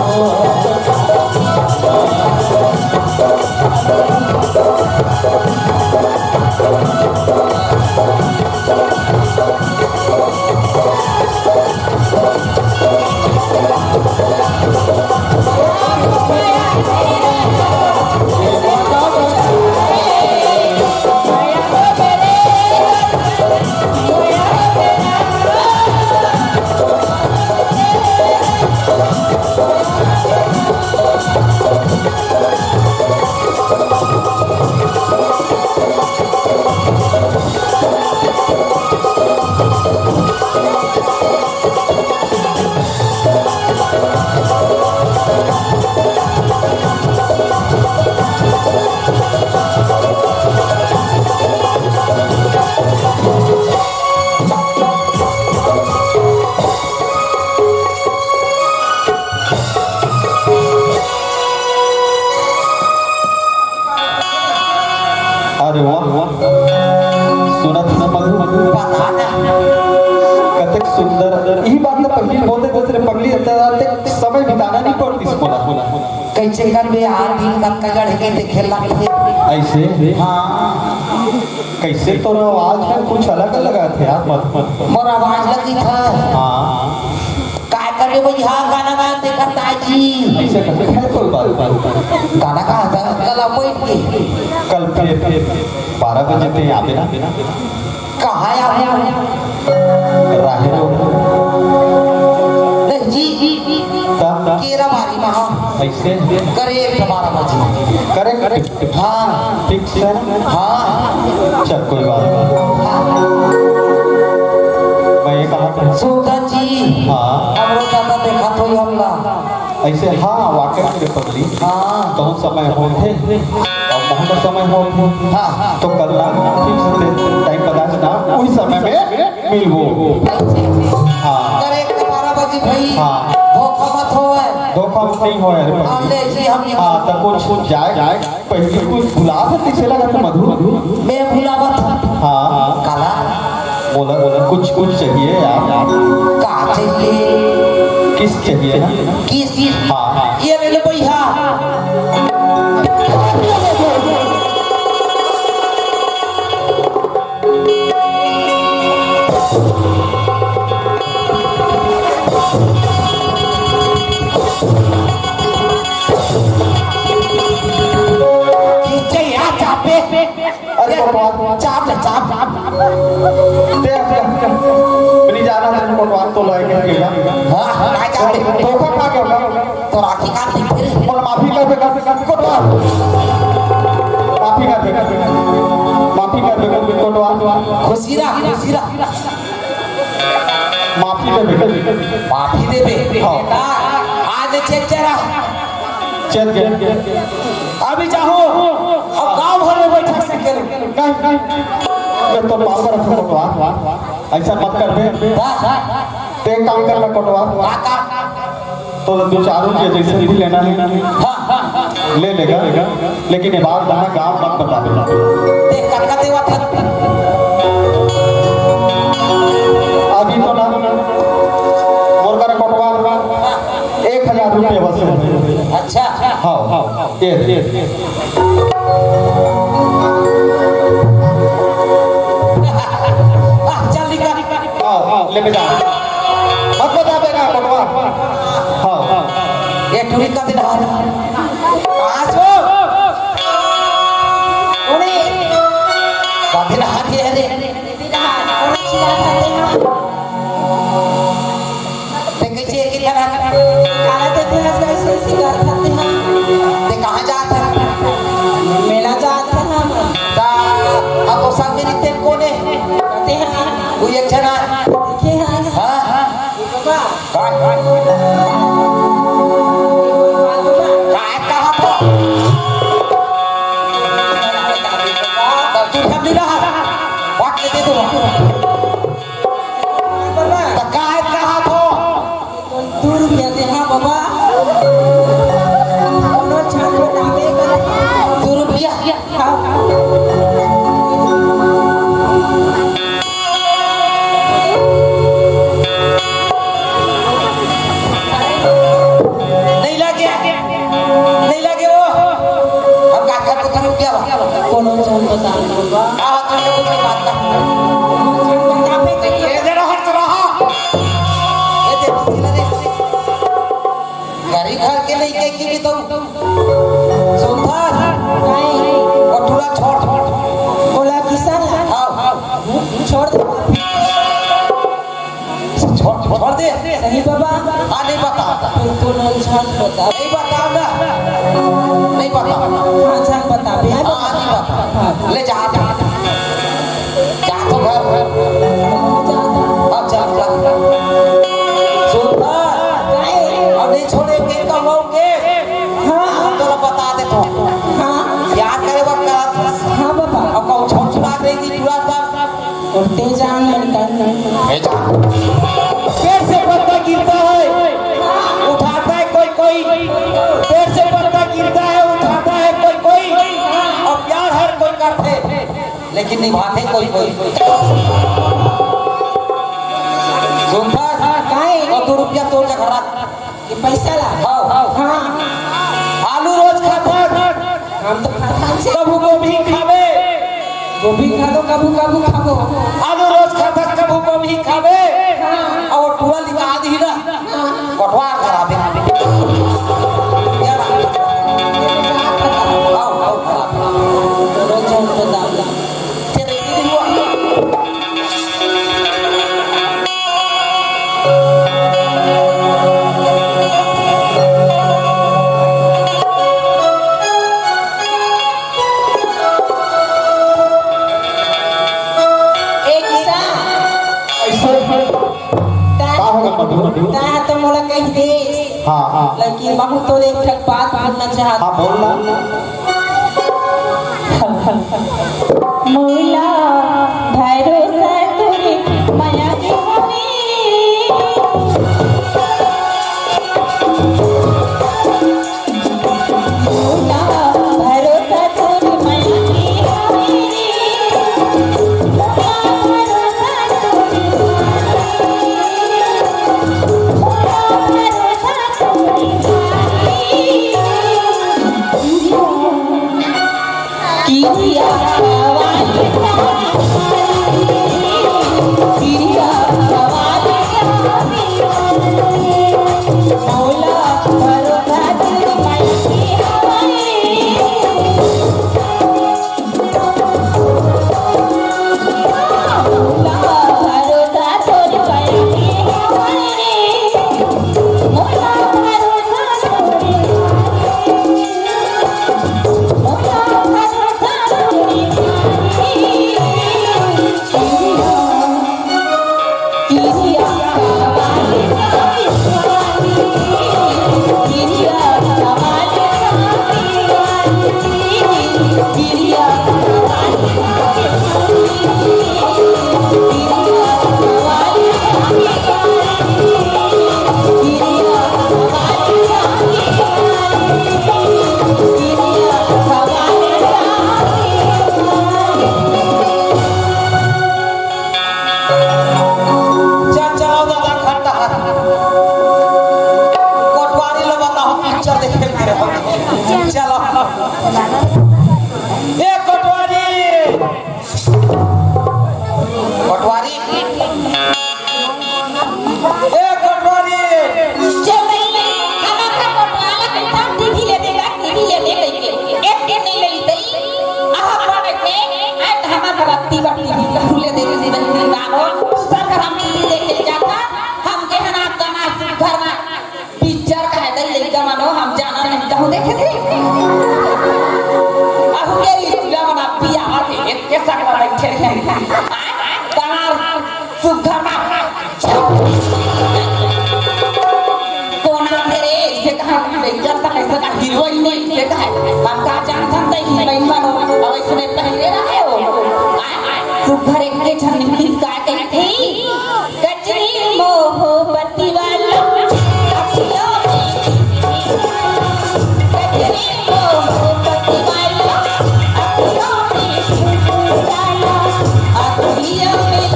Yeah. तेरे समय बिताना नहीं पड़ती बोला कैसे कर बे आर दिन का कजड़ के देखे लगते ऐसे हाँ कैसे तो आवाज में कुछ अलग अलग थे यार मत मोर आवाज लगी था हाँ काय करे भैया गाना गाते करता है जी ऐसे करके है कोई बात गाना गाता कल बैठ के कल फिर 12 बजे थे यहाँ पे ना कहाँ आया राहे नहीं जी केरा मारी महा ऐसे करे 12 बजे करे करे हाँ ठीक है हाँ चल कोई बात नहीं मैं ये कहा था सुल्तान जी हाँ हमरो दादा देखा तो हमला ऐसे हाँ वाकई में पगली हाँ तो समय होते और बहुत समय होते हाँ तो कल टाइम बता ना उस समय में मिलवो हाँ करे 12 बजे भाई हाँ। धोखा मत होवे धोखा नहीं हो यार हाँ ले जी हम हाँ तो कुछ जाए पहले कुछ भुला सकती से लगा था मधु मैं भुलावा था हाँ काला बोला बोला कुछ कुछ चाहिए यार का चाहिए किस चाहिए ना किस हाँ हाँ ये ले लो भैया अरे चाप ले चाप नहीं जाना था कोटवार तो लगे हाँ काय चाप ले धोखा खा गया तो राखी काट दी फिर बोला माफी कर कोटवार माफी कर कोटवार खुशी रहा माफी दे माफी देबे हाँ। बेटा आज चेक चरा चल गया अभी जाओ अब गांव भर में बैठक से करो नहीं मैं तो माफ कर कोटवार ऐसा मत कर बे ते काम कर मैं कोटवार काका तो दो चारों के जैसे भी लेना है हाँ ले लेगा लेकिन ये बात जहाँ गाँव मत बता देना देख काका देवा था अभी तो ना मुर्गा कोटवार 1000 रुपये बस अच्छा हाँ हाँ ये चल निकल हाँ लेके जा मत बता देगा कोटवार हाँ ये टूरी का दिन हार आज हो उन्हें बाधिन हाथी है रे ते कैसे की तरह ते कहाँ जात है मेला जाते हैं हम ता अब तो सब मेरी तेल कोने कहते हैं वो एक जना देखे हैं हाँ बाबा काय कहाँ था तब तू हम नहीं रहा वाट दे दो बाबा तो काय कहाँ था 2 रुपया दे हाँ बाबा कोनो छान बतावे कर 2 रुपया हाँ नहीं लगे वो हम का कर तो रुपया कोनो छान बता बाबा आ तो कुछ बात कर बतावे करिए ये दे हट रहा ये दे किला दे गाड़ी घर के नहीं के की भी तो सुनथार नहीं कटुरा छोड़ बोला किसान आओ छोड़ दे छोड़ दे सही बाबा हाँ नहीं बता फिर कोनो छान बता नहीं बता ना नहीं बता हाँ छान बतावे हाँ नहीं बता ले जा जा तो घर अब चल सुनथार अब नहीं छोड़ेंगे कमाओगे हम तो बता दे तो याद करे वक्त हाँ बाबा अब कौन छोड़ छुड़ा देगी पूरा बाप उल्टे जान निकाल पेड़ से पत्ता गिरता है उठाता है कोई पेड़ से पत्ता गिरता है उठाता है कोई और प्यार हर कोई करते लेकिन निभाते कोई सुनता काहे? और 2 रुपया तो जगह ये पैसा ला हाँ हाँ आलू रोज खाता हम तो खाता से कबू गोभी खावे गोभी खा दो कबू कबू खाबो आलू रोज खाता कबू गोभी खावे और टुआ लिखा दी ना कटवा खराबे यार आओ खराब रोज हम तो दाम तेरे दीदी हुआ एक सा ता तो मोला कह दे हाँ लेकिन बाबू तो एक ठक बात बोलना चाहता हाँ बोलना मोला भरोसा तोरे माया के हवे मोला भरोसा तोरे माया के हवे मोला भरोसा तोरे मोला भरोसा तोरे किया वाली किया वाली मौला भरोसा तेरी माई की हमारे मौला भरोसा तेरी माई की हमारे मौला भरोसा तेरी मौला भरोसा तेरी किया वाली किया वाली किया चलाओ दादा खट्टा कोटवारी लो बताओ पिक्चर देखे मेरे चलो ए कोटवारी कोटवारी ए कोटवारी चल नहीं हमारा कोटवाला के साथ टीवी ले देगा टीवी ले दे के एक के नहीं ले ली आहा पड़े के आज हमारा राती बाटी टीवी ले दे के जीवन गानो दूसरा घर हम टीवी देखे जाता हम के हना गाना घर में पिक्चर का है ले गानो हम जाना नहीं जाओ देखे थे अब के इस्लाम बना पिया और एक के साथ बैठे हैं गाना सुघर में कोना तेरे से कहा पिक्चर तक ऐसा का हीरोइन नहीं से कहा हम का जानता नहीं हीरोइन बनो अब इसने पहले रहे हो सुघर एक के छन निकल का कहते कचरी मोहब्बती वाला कचरी मोहब्बती वाला अखियों में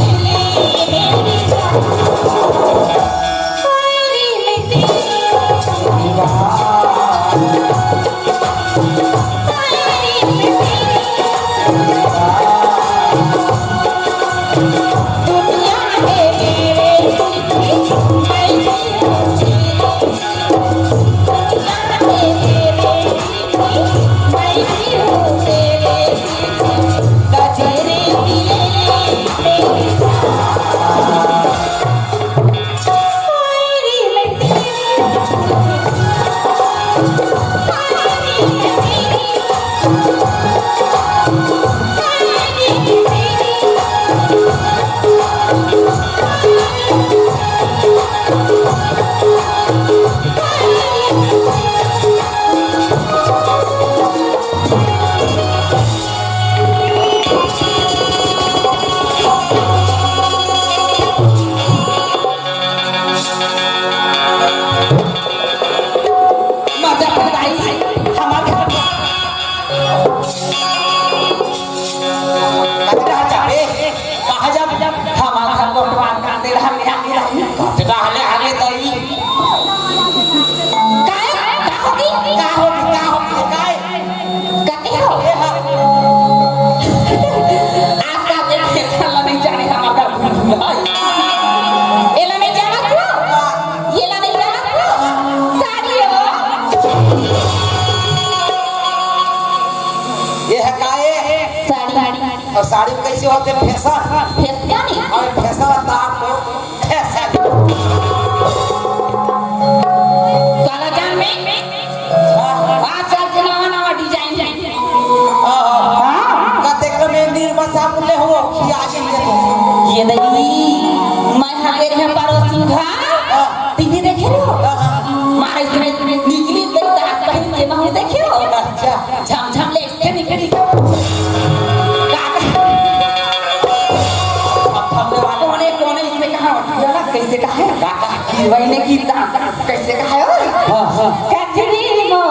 और साड़ी कैसे होते फैशन फेसिया नहीं और फैशन तार को फैशन काला जान में आजकल के नवा नवा डिजाइन है का देख में निर्मसा मूल्य हो कि आगे ये दई मैं हगे है पड़ोसी घर टीवी देखे हो मारे इसमें निकली दई दास बहन में महू देखे हो झम झम ले इसके निकली कोने कोने इसमें कहा यार कैसे कहा है काका की वही ने की कैसे कहा है हां कचरी मो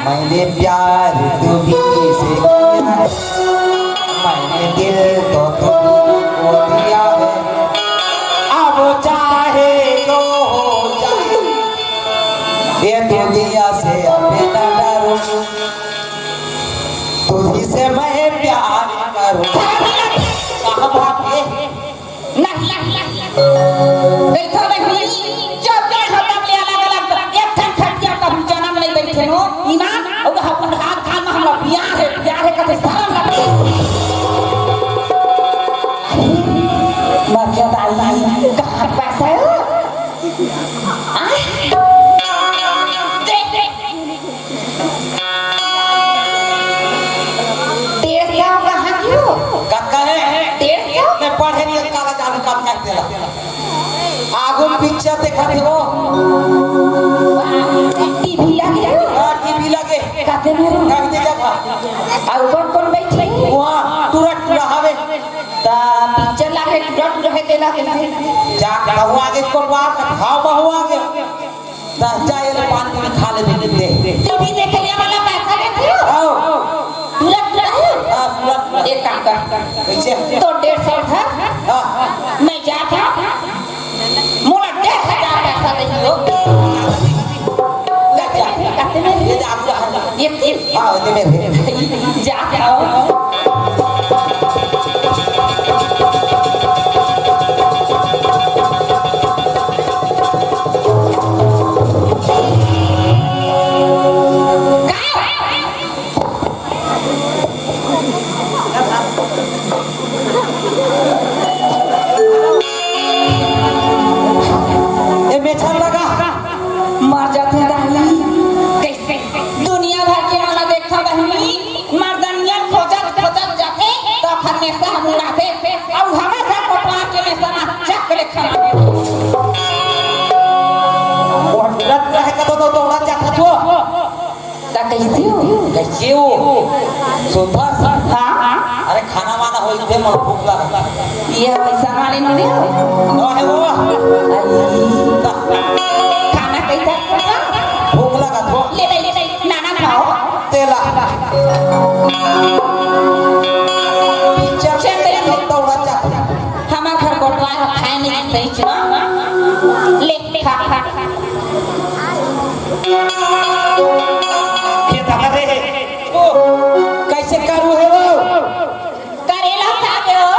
मैंने प्यार तुम्हीं से किया है मैंने दिल तो तुम्हीं को दिया है अब चाहे जो हो जाए ये दुनिया से अब न डरो तुझी से मैं प्यार करूं कहाँ भागे नहीं देखो नहीं जब भी हम तब ले अलग एक ठन खटिया का जन्म नहीं बैठे नो ईमान और हम हाथ खान में हमरा प्यार है कते सारा लगते मर गया दाई कहां पैसा है देख देर क्या कहां क्यों कक्का है देर क्या मैं पढ़े नहीं काला जादू काम करते रहा आगो पिक्चर देखा थे वो टीवी लगे टीवी लगे काते मेरे कागजे जगह और कौन बैठे वहाँ तुरंत रहावे ता पिक्चर लागे तुरंत रहे देला के जा कहूँ आगे कोटवार का भाव बहु आगे दस जाए ले पानी में खा ले दे टीवी देखे ले वाला पैसा देते हो आओ तुरंत रहे तुरंत एक काम कर कैसे तो 150 था मैं जाता मोला 10,000 पैसा दे दो लग जा कहते में ये आप ये हाँ ये मेरे जा जाओ ये मेछन लगा मर जाते दाई कैसे दुनिया भर के वाला देखा बहनी मर्दनिया खोजत खोजत जाते तो हमेशा हम उड़ाते और हमेशा कोटवा के में सना चक ले खा वो तुरंत रहे का तो उड़ा जाता तो ता कैसे हो कैसे हो सोफा हां अरे खाना वाना हो इतने मन भूख लगा ये पैसा वाले नहीं हो ना है वो खाना कैसा भूख लगा तो ले नाना खाओ तेला पिक्चर से तेरे तो उड़ा जाता हमार घर कोटवा खाए नहीं सही छ ले खा खेता करे ओ कैसे करू है वो करेला खाते हो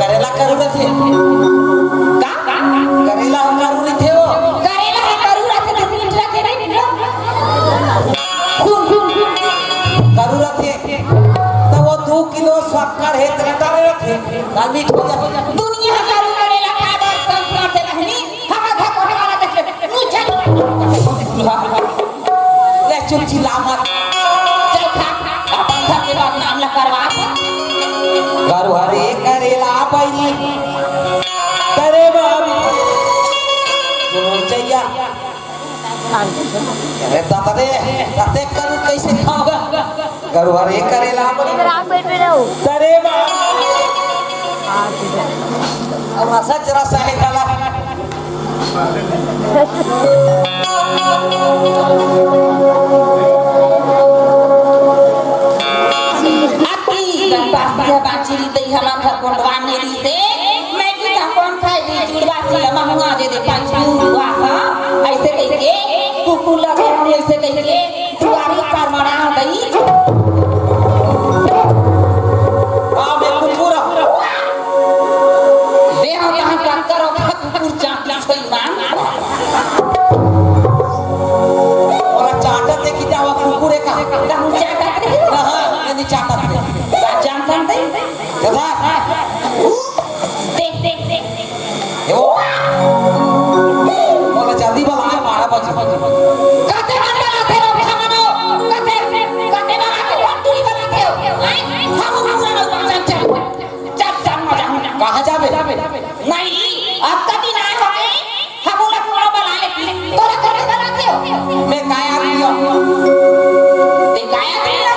करेला करू थे का करेला करू थे वो करेला है करू रखे तो मीठ रखे नहीं मीठ करू थे तो वो 2 किलो शक्कर है तो करे थे लाल मीठ हो जा दुनिया करू करेला खा बात संस्कार से रहनी हम घर कोटे वाला देख ले मीठा ले चुपची लामा चल खा अपन घर के बाद नाम ला करवा करू हरे करेला बैली करे बाबी सुनो चैया अरे दादा रे ताते करू कैसे खाओगा करू हरे करेला बैली करे बाबी अब सच रसा है काला अति गणपासिया बाचीरी दई हमार घर कोटवा नेरी से मैं की का कौन खाए दी जुड़वा सी महंगा दे दे 5 हुआ था ऐसे कह के कुकु लगे हम ऐसे कह के दुआरी पर मरा दई हां मैं कुकुरा कते मन बनाते हो हमनो कते कते बनाते हो पूरी बनाते हो हम पूरा लोग चल चल मजा कहाँ जाबे नहीं अब कभी ना होगे हम लोग पूरा बना लेते तोरा करे बनाते हो मैं काया दियो ते गाया दिया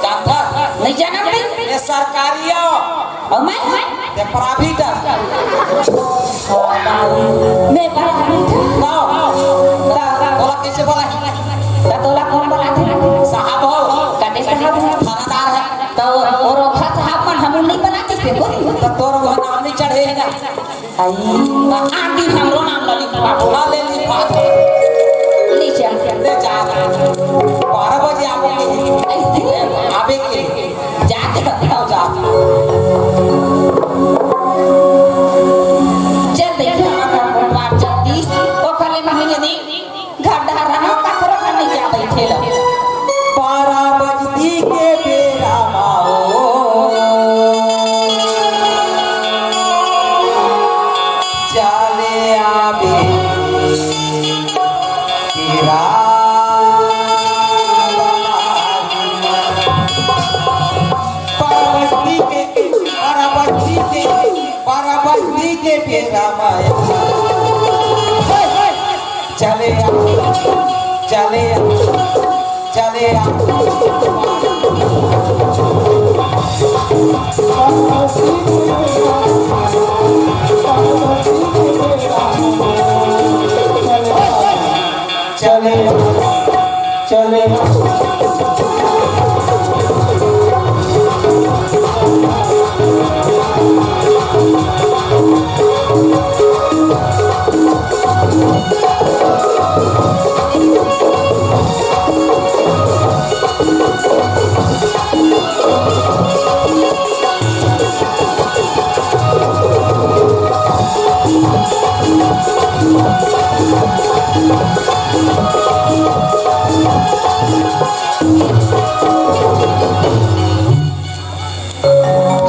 जानता नहीं जाना भाई ये सरकारी हो और मैं ये प्राइवेट मैं बड़ा ना बोला कैसे बोला तोला कौन बनाते साहब हो कते साहब थानादार है तो और साहब मन हम नहीं बनाते थे तो तोर वो नाम नहीं चढ़े है ना आई आंटी हमरो नाम लली बाबू ना ले ली बात नीचे ले जा 12 बजे आवे के जाते आओ जा चल देखिए हमारा बात जल्दी ओ कले महीने दी घर डहरा ना ककरो का नहीं जा बैठे लो 12 बजती के बेरा माओ चले आवे तेरा बस्ती के बेरा माया चले चले चले चले चले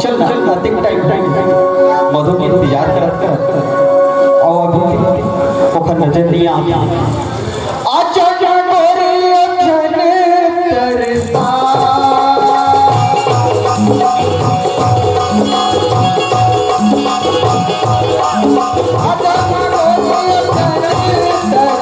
चल अधिक टाइम मधु के इंतजार करत और अभी ओखर नजर नहीं आ आजा गोरे अखन तरसा आजा गोरे अखन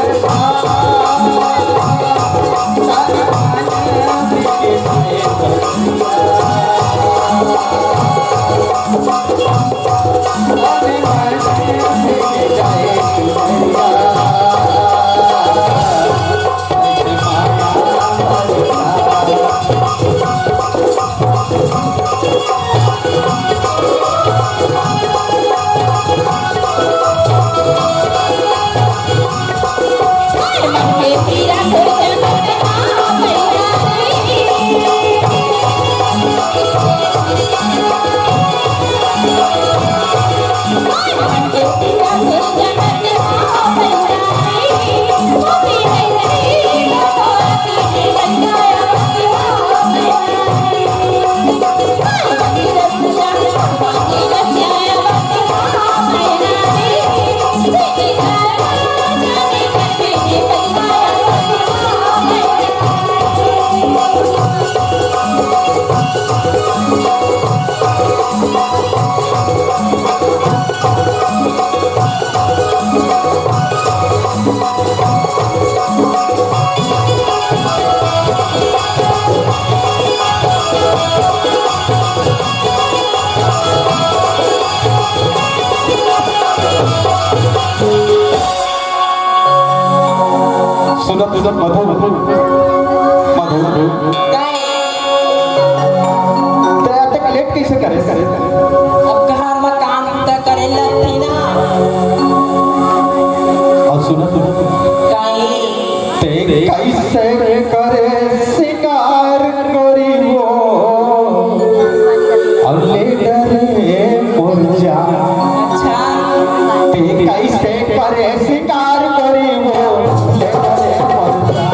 सुनत मधु मधु तक लेट कैसे करे अब घर में काम तो करे लगती ना और सुनत ते कैसे करे शिकार करी वो और ले डरे मोर जा अच्छा ते कैसे करे शिकार करी वो ले डरे मोर जा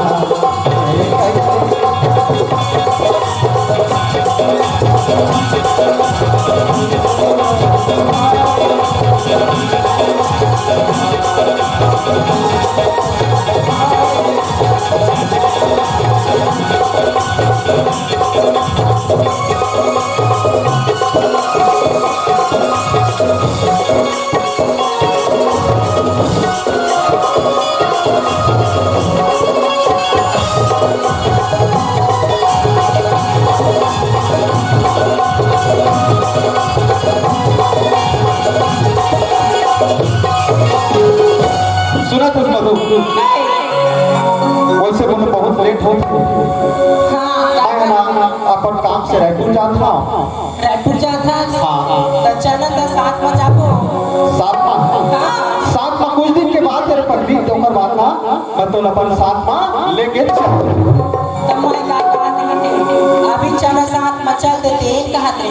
सुना तो मधु वैसे मुझे बहुत लेट हो मैं ना अपन काम से रायपुर जाता हूँ रायपुर जाता हाँ। तो चलो तो साथ में जाबो साथ में कुछ दिन के बाद तेरे पत्नी दोपहर बाद ना मैं तो अपन साथ में लेके चल तो मैं का कहते हटे अभी चलो साथ में चल देते एक कहते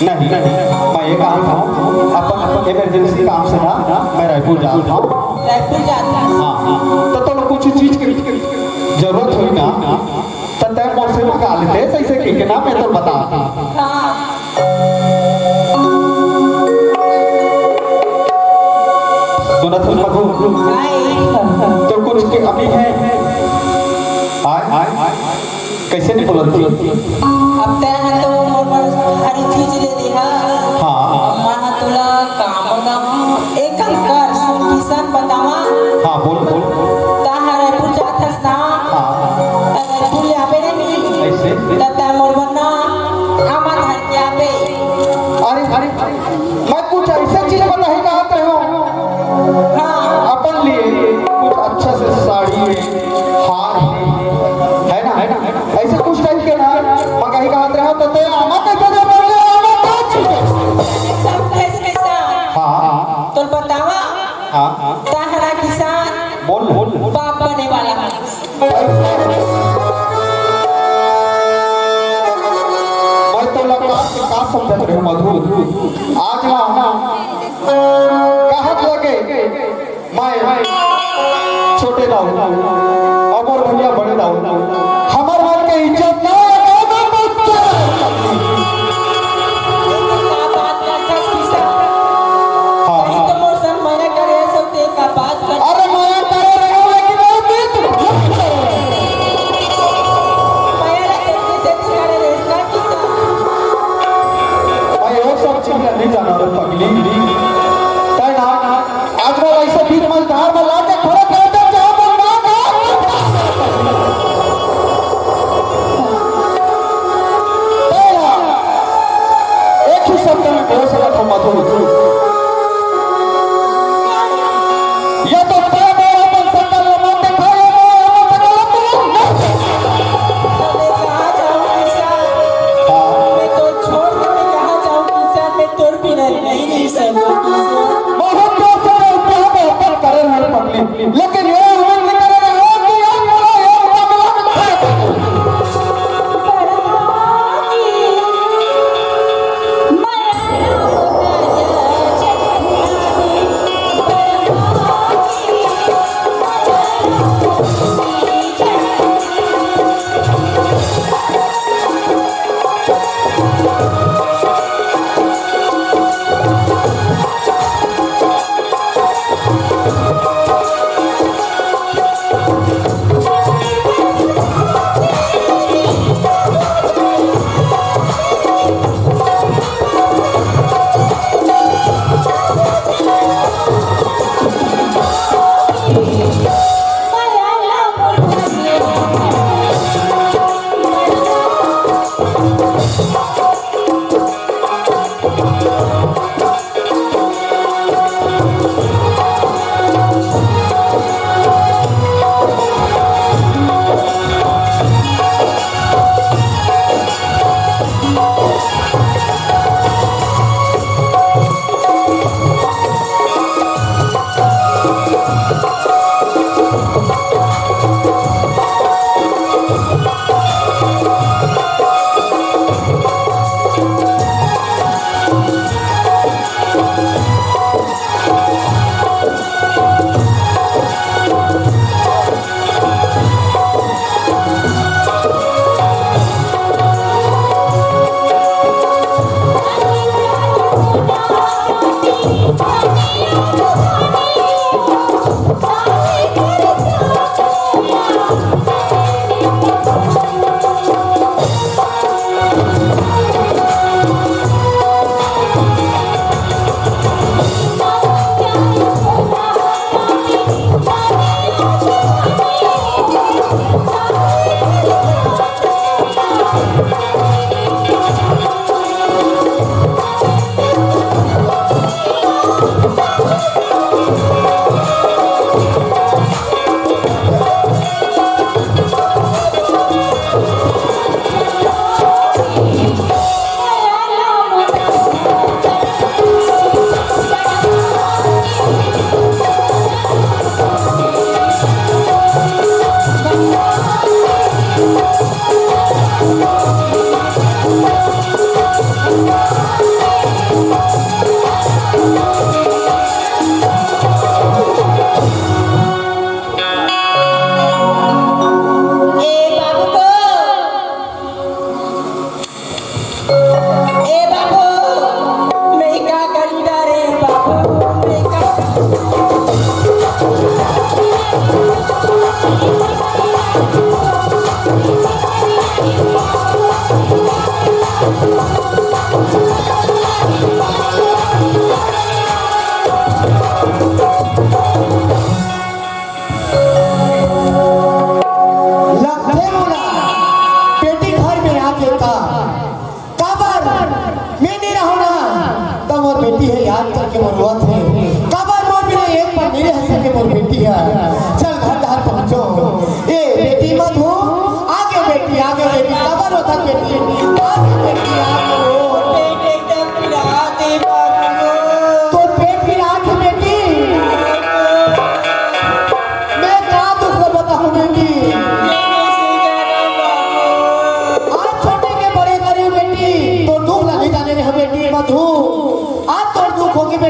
नहीं मैं ये काम हूँ अपन इमरजेंसी काम से ना मैं रायपुर जाता हूँ रायपुर जाता हाँ तो कुछ चीज की जरूरत हुई ना तो तय मुझसे मंगा लेते ऐसे कह ना मैं तो बता हाँ सुना सुन मधु तो कुछ की कमी है आय कैसे नहीं बोलती अब ते हैं तो मोर हरी चीज ले दी है हाँ महा तुला काम नाम एक कर किसान बतावा हाँ बोल ता रायपुर जाथस ना हाँ रायपुर ले आबे नहीं ऐसे ता मोर बना आमा धार के आबे अरे मैं कुछ ऐसा चीज बताही कहते हो हाँ अपन लिए कुछ अच्छा से साड़ी हार है ना ऐसे कुछ टाइप के ना मैं कहीं कहते हो तो ते आमा के जगह पर ले आमा तो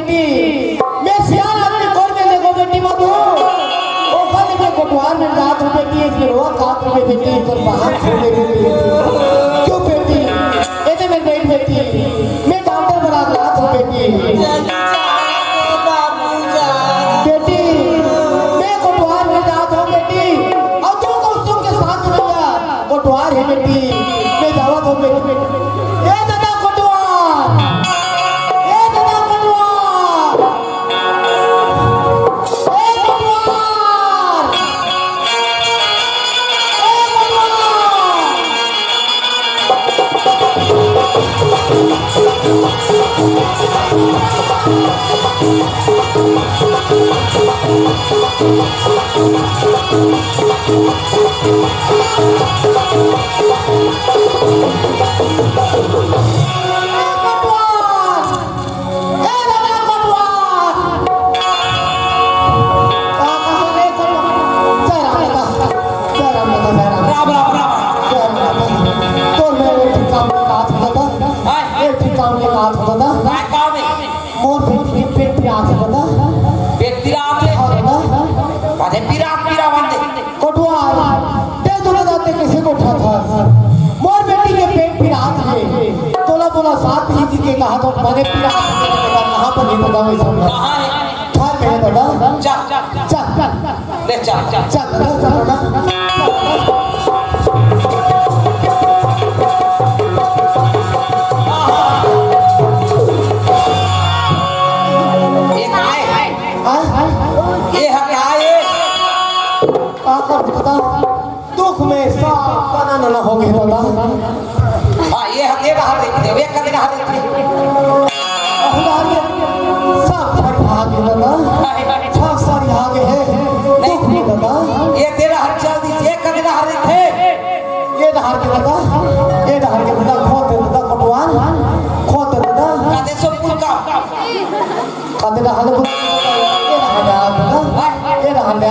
बेटी मैं सियार आदमी कोर में देखो बेटी मधु ओ कल के कोटवार में रात हो बेटी एक रोआ काट में बेटी पर बाहर छोड़ दे बेटी क्यों बेटी ये मेरी बेटी बेटी मैं डॉक्टर बना रात हो बेटी बेटी मैं कोटवार में रात हो बेटी और जो दोस्तों के साथ भैया कोटवार है बेटी मैं दावत हो बेटी ए दादा कोटवार ए दादा कोटवार ए कोटवार राम राम राम तो मैं एक काम में बात होता था एक काम में बात होता था काय काम है मोर बेटी के पेट पे आके बता व्यक्ति रात है और बता बाधे पीरा बंदे कोटवार दे दोनों दाते किसी को उठा था मोर बेटी के पेट पे हाथ है तोला बोला साथ ही के कहा तो मैंने पीरा कहां पर नहीं बता वैसा कहां है घर में है दादा जा चल ले जा चल दादा ये काय है हां ये है काय है आकर बता दुख में सब पना न हो गए दादा हां ये है देगा हर देख दे एक देगा हर देख खुदा के सब घर भाग गए दादा सब सारी आगे है दुख में दादा ये तेरा हर चल दी एक देगा हर देख है ये डहार के दादा खो दे दादा कोटवान खो दे दादा कादे सब कुल का कादे डहार को ये डहार ले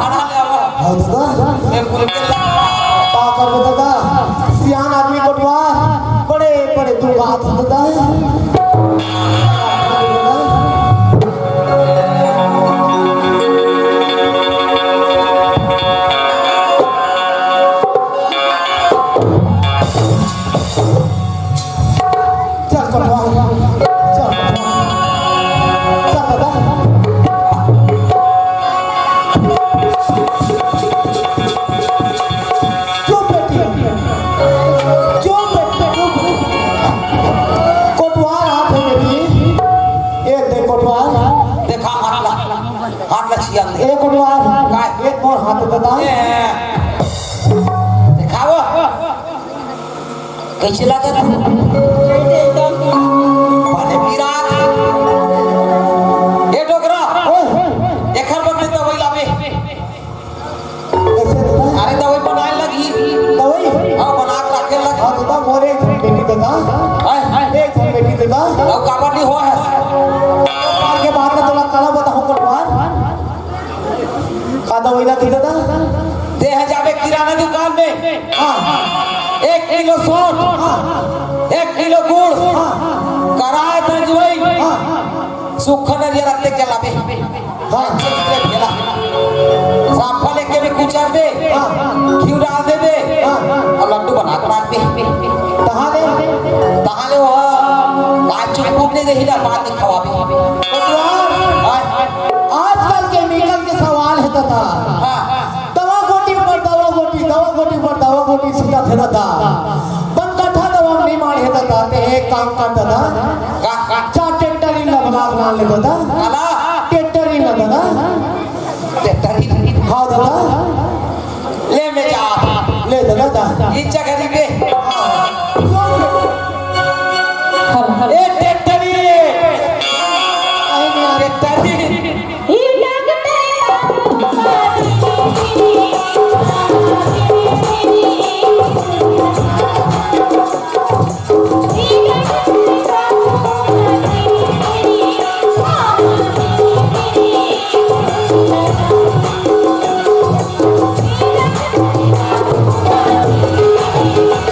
आड़ा ले आवा हां दादा मैं कुल के लगा पा कर दादा सियान आदमी कोटवान बड़े बड़े दुख हाथ दादा चल कोटवान चल दादा चुप बेटी चुप बेटी कोटवार हाथ है बेटी एक दे कोटवार देखा हाथ लछिया दे एक कोटवार एक मोर हाथ दादा दिखाओ कैसे लगा बाधे पीरा ये डोगरा एखर बदले दवाई लावे कैसे दादा अरे दवाई बनाए लगी दवाई हां बना के रखे लगी हां दादा मोरे बेटी दादा एक बेटी दादा अब कबड्डी हो है पार के बाद में तोला काला बताओ कोटवार का दवाई लगी दादा दे है जावे किराना दुकान में हां 1 किलो सोन 1 किलो गुड़ कराए तंजवई सुखन ये रखते के लावे हां खेला साफा लेके भी कुचर दे घी डाल दे दे और लड्डू बना के रख दे कहां दे ताले वो आज चुप ने दे हिला बात खवावे कोटवार आजकल केमिकल के सवाल है दादा दवा गोटी पर दवा गोटी सीधा थे दादा बनकठा दवा नहीं मार है दादा ते एक काम कर दादा का चा ट्रैक्टर ही लगा बना ले दादा काला ट्रैक्टर ही लगा दादा ते तरी हाँ दादा ले में जा ले दादा ई जगह पे हर ए टेटरी टेटरी Thank you.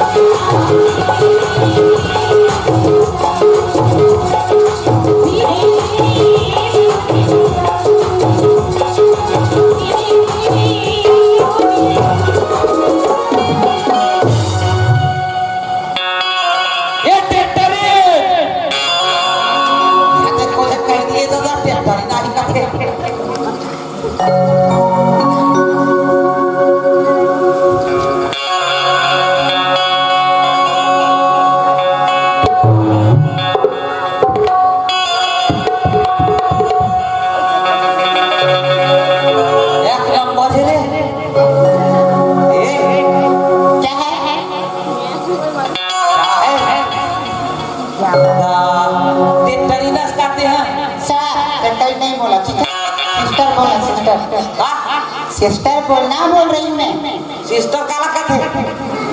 सिस्टर बोला सिस्टर हाँ सिस्टर बोलना बोल रही हूँ मैं सिस्टर काला कहते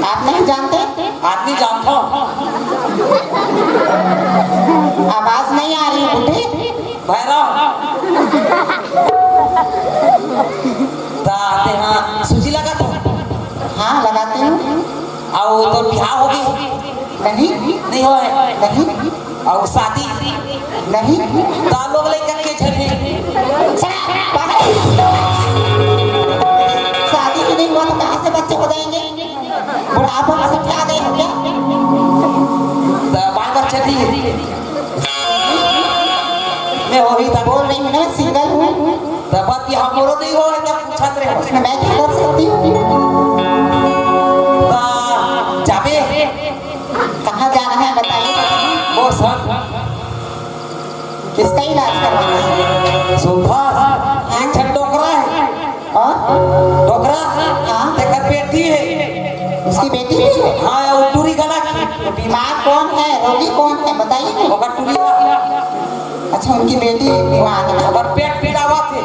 आप नहीं जानते आदमी जानता हूँ आवाज नहीं आ रही बुढ़े भैरव ताते हाँ सूजी लगा तो हाँ लगाती हूँ और तो बिहार हो गई नहीं नहीं हो नहीं और शादी नहीं ता लोग लेकर के चले शादी भी नहीं हुआ तो कहाँ से बच्चे हो जाएंगे बुढ़ापा में सब आ गए हो क्या बाल बच्चे थी मैं हो रही था बोल रही हूँ ना मैं सिंगल हूँ तब बात यहाँ मोरो नहीं हो जब पूछा रहे उसमें मैं क्या कर सकती हूँ जाबे कहाँ जाना है बताइए वो सब किसका इलाज करवाना है सुभाष एक छठ टोकरा है और टोकरा हाँ। तेकर बेटी है उसकी बेटी भी है हाँ वो टूरी गला की बीमार कौन है रोगी कौन है बताइए ओकर टूरी अच्छा उनकी बेटी बीमार है ओकर पेट पीड़ावा थे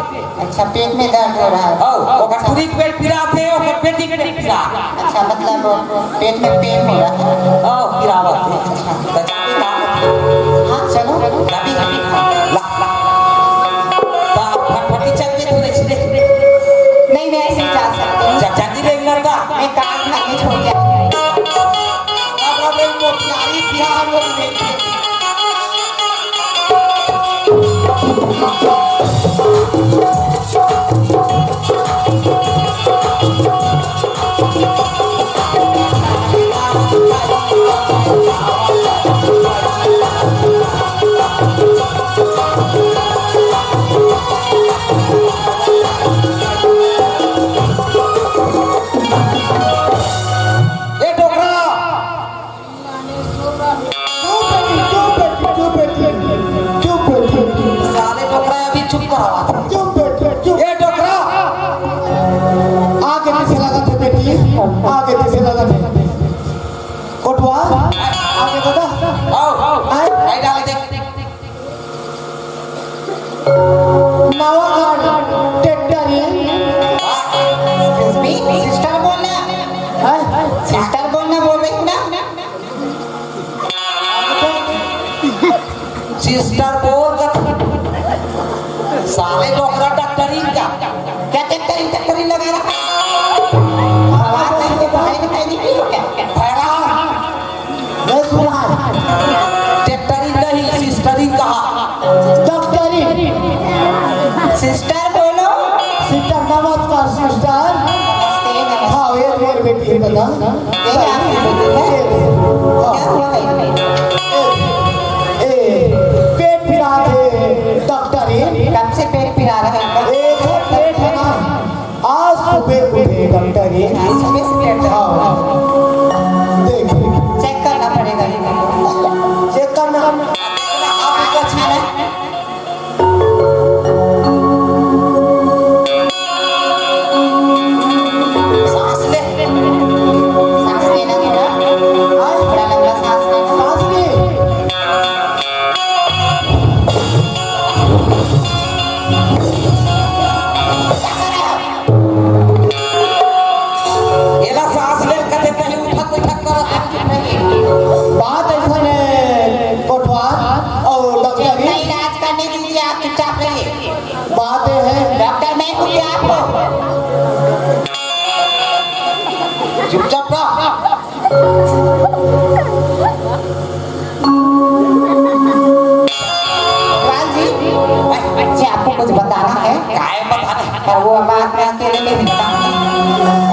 अच्छा पेट में दर्द हो रहा है औ ओकर टूरी के पेट पीड़ा थे ओकर बेटी के पेट पीड़ा अच्छा मतलब पेट में पेन हो रहा है औ पीड़ावा थे अच्छा तो जाबे काम हाँ चलो जाबे ला ला ता फटफटी चल के तू नहीं छिड़े नहीं मैं ऐसे ही जा सकती हूँ चाची रे लड़का मैं काम खाने छोड़ के आई। अब रे मोतियारी बिहार में देखे ये टोकरा साले टोकरा अभी चुप करावा था ये टोकरा आगे पीछे लगा थे बेटी आगे पीछे लगा थे कोटवा आगे बता आओ आई डाल दे नवा कार्ड टेक्टर है सिस्टर बोलना सिस्टर बोलना बोल रही हूँ ना सिस्टर बोल साले टोकरा डॉक्टरी का क्या टक्करी लगा रहा आवाज नहीं तो भाई दिखाई नहीं रही हो क्या भैरा मैं सुना टेक्टरी नहीं सिस्टरी कहा डॉक्टरी सिस्टर बोलो सिस्टर नमस्कार सिस्टर नमस्ते नमस्ते हाँ ये मेरी बेटी है दादा ये आपकी बेटी है क्या हुआ है पेट फिरा थे डॉक्टरी कब से पेट पिरा रहा है एक है पेट है ना आज सुबह उठे डॉक्टरी आज सुबह से पेट दर्द हो रहा है। देख चेक करना पड़ेगा ये चेक करना आपको अच्छा है सांस ले सांस लेना थोड़ा लंबा सांस लेना सांस ले एला सांस ले कते पहले उठक उठक कर बात ऐसा है कोटवार और अपना डॉक्टरी इलाज करने दीजिए आप चुपचाप रहिए बात है डॉक्टर मैं हूँ क्या आपको चुपचाप रह लाल जी आपको कुछ बताना है काय बताने पर वो बात मैं अकेले में भी बताऊंगी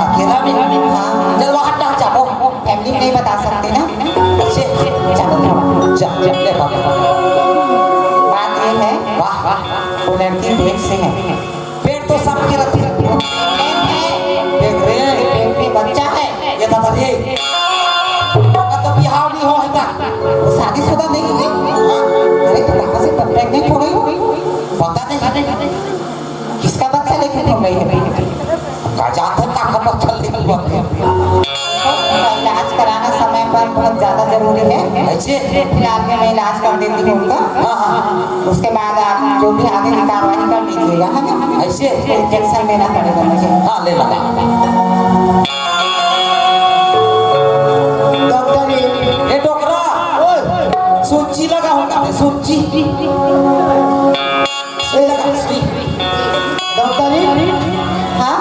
अकेला में हाँ चल वहां हटा जाओ फैमिली में नहीं बता सकते ना अच्छे चलो थोड़ा जा जा ले बाबा बात ये है वाह वाह वो लड़की पेट से है पेट तो सबके रखी देख रहे हैं पेट में बच्चा है ये दादा रे का तो बिहाव नहीं हो है वो शादीशुदा नहीं है अरे तो कहाँ से प्रेग्नेंट हो गई पता नहीं किसका बच्चा लेके घूम रही है का जानते का खबर चल रही है इलाज कराना समय पर बहुत ज्यादा जरूरी है। ऐसे फिलहाल में मैं इलाज कर देती हूँ उनका। हाँ हाँ उसके बाद आप जो भी आगे की कार्रवाई कर लीजिएगा, है ना? ऐसे इंजेक्शन लेना पड़ेगा मुझे। हाँ ले लगा डॉक्टर ये डोकरा सूची लगा होगा सूची लगा सुई डॉक्टर हाँ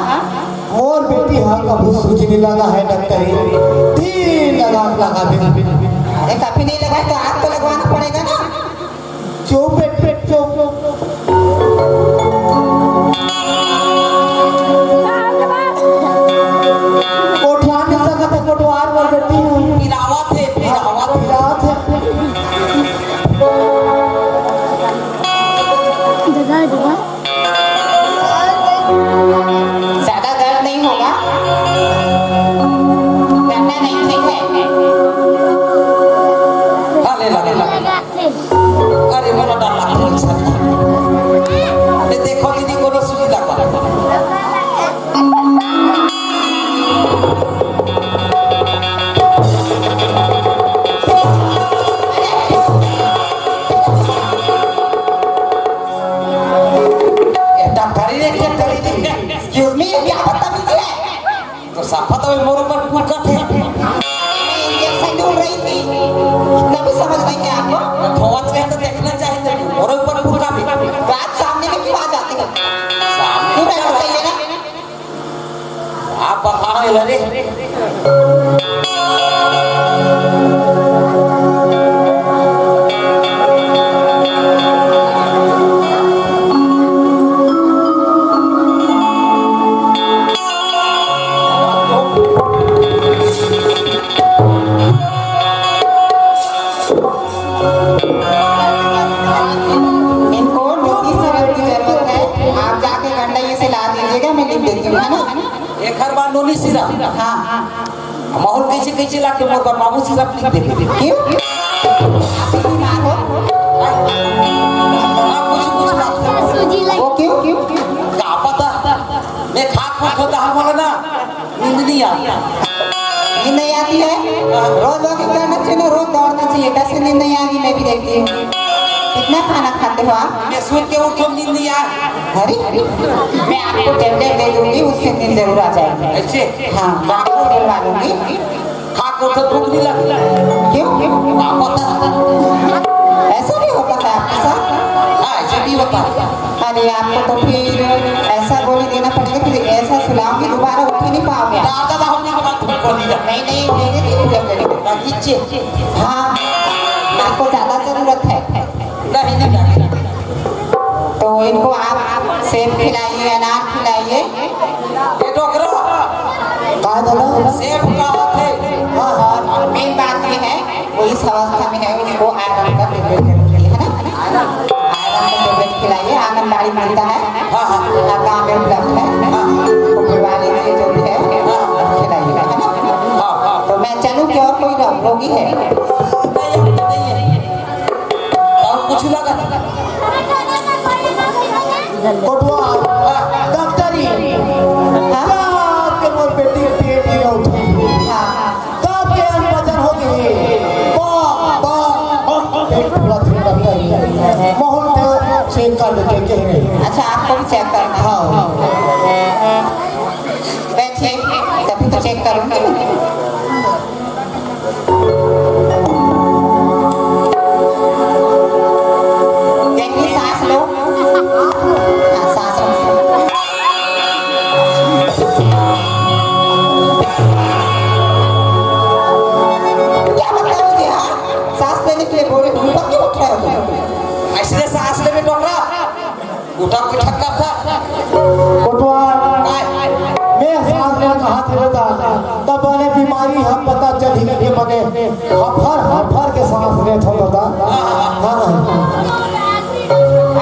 मोर बेटी हाँ कभी सूझने लगा है डॉक्टर 3 लगा दे। अरे कभी नहीं लगा तो हाथ तो लगवाना पड़ेगा ना। चुप बेटी चुप। कोठियान नहीं सकता कोटवार पर बेटी हूँ पिलावत है रात है। ज्यादा दर्द नहीं होगा, डरना नहीं, ठीक है? हाँ ले लगा अरे बोला डर लगता है ये देखो दीदी को सुई लगा Excuse me, क्या बदतमीजी है? तो साफा तो मोर ऊपर पूछा थे मैं इंजेक्शन ढूंढ रही थी, इतना भी समझ नहीं है आपको? धोवत रहे तो देखना चाहिए था मोर ऊपर पूछा भी बात सामने में क्यों आ जाती है? सामने क्यों रहना चाहिए ना? आप बताओ रे इनको नोटिस की जरूरत है, आप जाके गंडई से ला दीजिएगा, मैं लिख देती हूँ, है ना? एक हर बार नोनी सिरा हाँ माहौल कैसे कैसे लाके मोर पर बाबू सिर्फ लिख देते क्यों? आप बीमार हो? आप कुछ बात वो क्यों क्यों? क्या पता मैं खाक खाक होता हम बोला ना नींद नहीं आई नींद नहीं आती है? रोज वॉकिंग करना चाहिए ना, रोज दौड़ना चाहिए। कैसे नींद नहीं आएगी मैं भी देखती हूँ। कितना खाना खाते हो आप? मैं सोच के उठो नींद नहीं आई अरे मैं आपको टेबलेट दे दूंगी, उससे नींद जरूर आ जाएगी। ऐसे हाँ डॉक्टर से दिलवा दूंगी। खाक उठो भूख नहीं लगी क्यों क्यों? क्या पता ऐसा भी होता है आपके साथ? हाँ ऐसे भी होता है अरे आपको तो फिर ऐसा गोली देना पड़ेगा, फिर ऐसा सुलाऊंगी दोबारा उठ ही नहीं पाओगे आप। दादा दा हमने बात को नहीं जाना नहीं नहीं मेरे लिए टेबलेट। नीचे हाँ आपको ज्यादा जरूरत है नहीं नहीं तो इनको आप सेब खिलाइए, अनार खिलाइए। ये डोकरा कहा दादा सेब का हाथ है और मेन बात ये है वो इस अवस्था में है, उसको आयरन का टेबलेट जरूरी है ना? आयरन का टेबलेट खिलाइए, आंगनबाड़ी मिलता है, हाँ हाँ हर गाँव में उपलब्ध है, तो बुलवा लीजिए जो भी है खिलाइएगा, है ना? हाँ हाँ तो मैं चलूँ कि और कोई रोगी है? नहीं है और कुछ लगा कोटवार डॉक्टरी हाँ के मोर बेटी पेट में उठी हाँ कब के वजन हो गई पेट पूरा थी डॉक्टर मोहन को चेक कर देते कहीं अच्छा आपको भी चेक करना है? हाँ बैठिए तभी तो चेक करूँगी। गहरी सांस लो। हाँ सांस लो। क्या बताओ मुझे? हाँ सांस लेने के लिए बोले ऊपर क्यों उठ रहे हो? ऐसे सांस ले में डोकरा उठा के ठक्का था कोटवार मैं सांस ले कहा थे रहता तब वाले बीमारी हम पता चल ही के मने हफर के सांस ले थो बता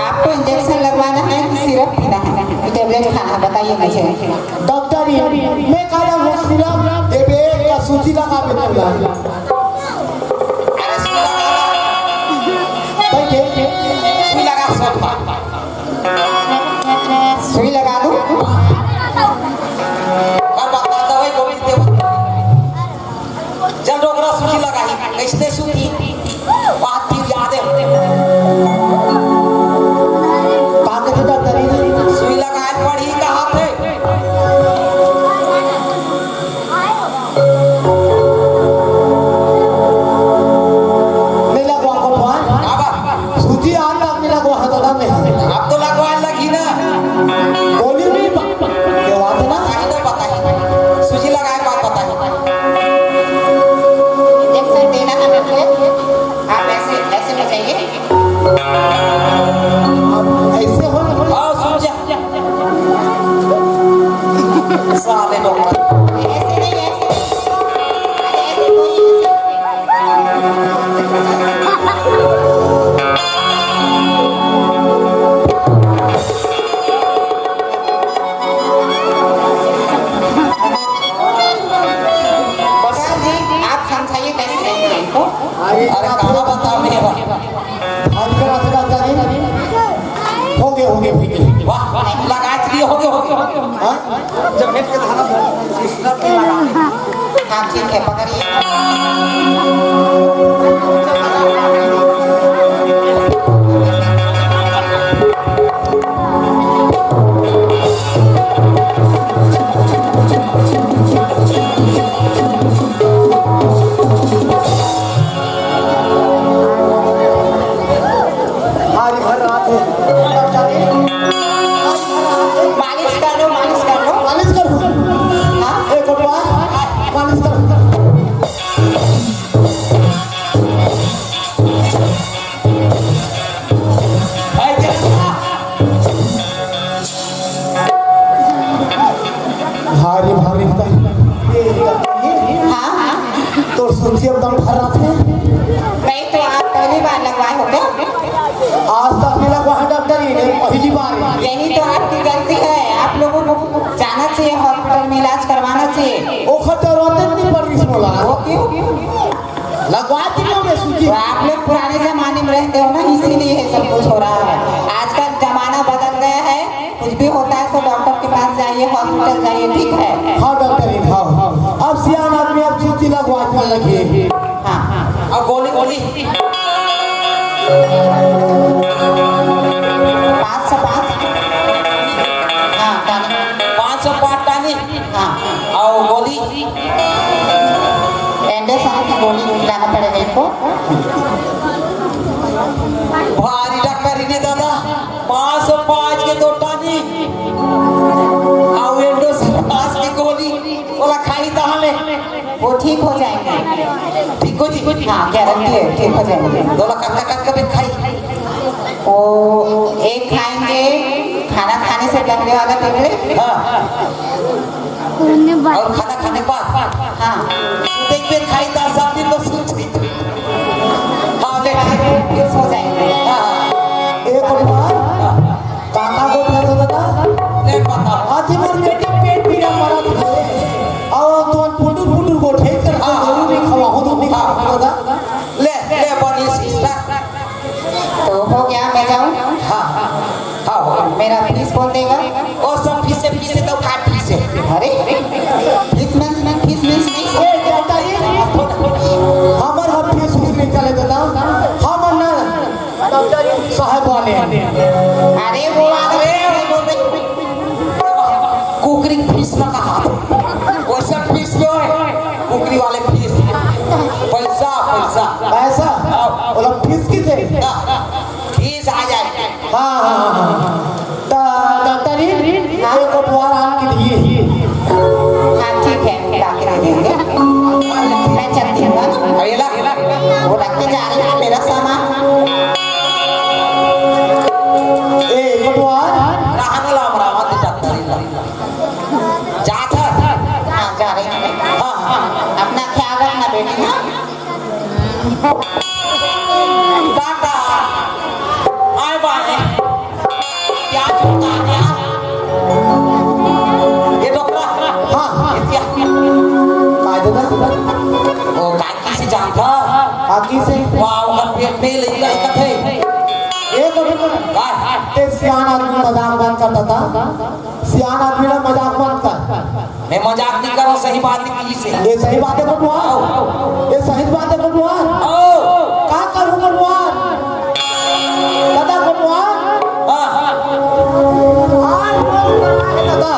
आपको इंजेक्शन लगवाना है कि सिरप पीना है? टेबलेट खाना है, बताइए मुझे। डॉक्टर मैं कह रहा हूँ सिर्फ देवे का सूची लगा के चल अरे सुई लगा बैठे सुई लगा सोफा सुई लगा दूं? और बता दवाई गोली दे चल डोकरा सुई लगा ही कैसे भारी अरे कहाँ बता मेरा भारी करा से दादाजी हो गए वाह लगा दिए हो गए हाँ जब भेट के धारा सिस्टर पे लगा हाँ ठीक है पकड़िए भारी भर रात है दादाजी मालिश कर लो मालिश कर हाँ ए कोटवा मालिश कर भारी भारी हाँ तो सोचिए एकदम भर रात है नहीं तो आप पहली बार लगवाए हो क्या आज तक नहीं लगवा है डॉक्टर ही ने पहली बार है। यही तो आपकी गलती है आप लोगों को जाना चाहिए हॉस्पिटल में इलाज करवाना चाहिए वो खतर होते नहीं पर इस बोला वो क्यों लगवा दियो मैं सूची तो आप लोग पुराने जमाने में रहते हो ना इसीलिए ये सब कुछ हो रहा है आजकल जमाना बदल गया है कुछ भी होता है तो डॉक्टर के पास जाइए हॉस्पिटल जाइए ठीक है हाँ डॉक्टर ही हाँ अब सियान आदमी अब सूची लगवा कर लगे हाँ अब गोली 505 हाँ टानी 505 टानी हाँ और गोली एंडेसन की गोली लाना पड़ेगा इनको भारी डॉक्टर ने दादा 505 के 2 टानी और एंडोसल्फास की गोली बोला खाई दहले वो ठीक हो जाएंगे ठीक हो जी हाँ गारंटी है ठीक हो जाएंगे बोला कक्का कक्का भी खाई वो एक खाएंगे खाना खाने से पहले वाला टेबलेट हाँ और खाना खाने के बाद हाँ देख पे खाई था सब दिन तो सुनती हाँ देख फिक्स हो जाएंगे हाँ एक बार काका को ठहर दादा नहीं पता हाथी मोर बेटे पेट पीड़ा मरा थी और तो पुटुर को ठेक कर जरूरी खवा हो तो नहीं खा दादा ले बनी सिस्टर तो हो गया मैं जाऊँ हाँ हाँ हो गया। मेरा फीस कौन देगा और सब फीसे तो काट फीसे अरे फीस में नहीं ए दादा जी हमर हम फीस उसने चले दादा हम ना डॉक्टर साहब वाले अरे वो कुकरी फीस ना कहा वो सब फीस लो है कुकरी वाले फीस पैसा पैसा बोला फीस कितने फीस आ जाए हाँ डॉक्टर जी एक कोटवार आन के लिए हाँ ठीक है लाके दे देंगे मैं चलती हूँ ना अकेला वो रख के जा रही है मेरा सामान ए कोटवार रहने ला हमारा मत डॉक्टर जाता हाँ जा रही हूँ मैं। हाँ हाँ अपना ख्याल रखना बेटी हाँ टाटा आए बाने क्या चुका दिया ये डॉक्टर हाँ क्या काय दादा वो काकी से जानता काकी से वाह वो पेट में ले गया कथे एक कोटवार काय ते सियान आदमी मजाक बंद करता था सियान आदमी ना मजाक बंद कर मैं मजाक नहीं करो सही बात की से ये सही बात है कोटवार ये सही बात है कोटवार ओ का करूं कोटवार दादा कोटवार हाँ आज दादा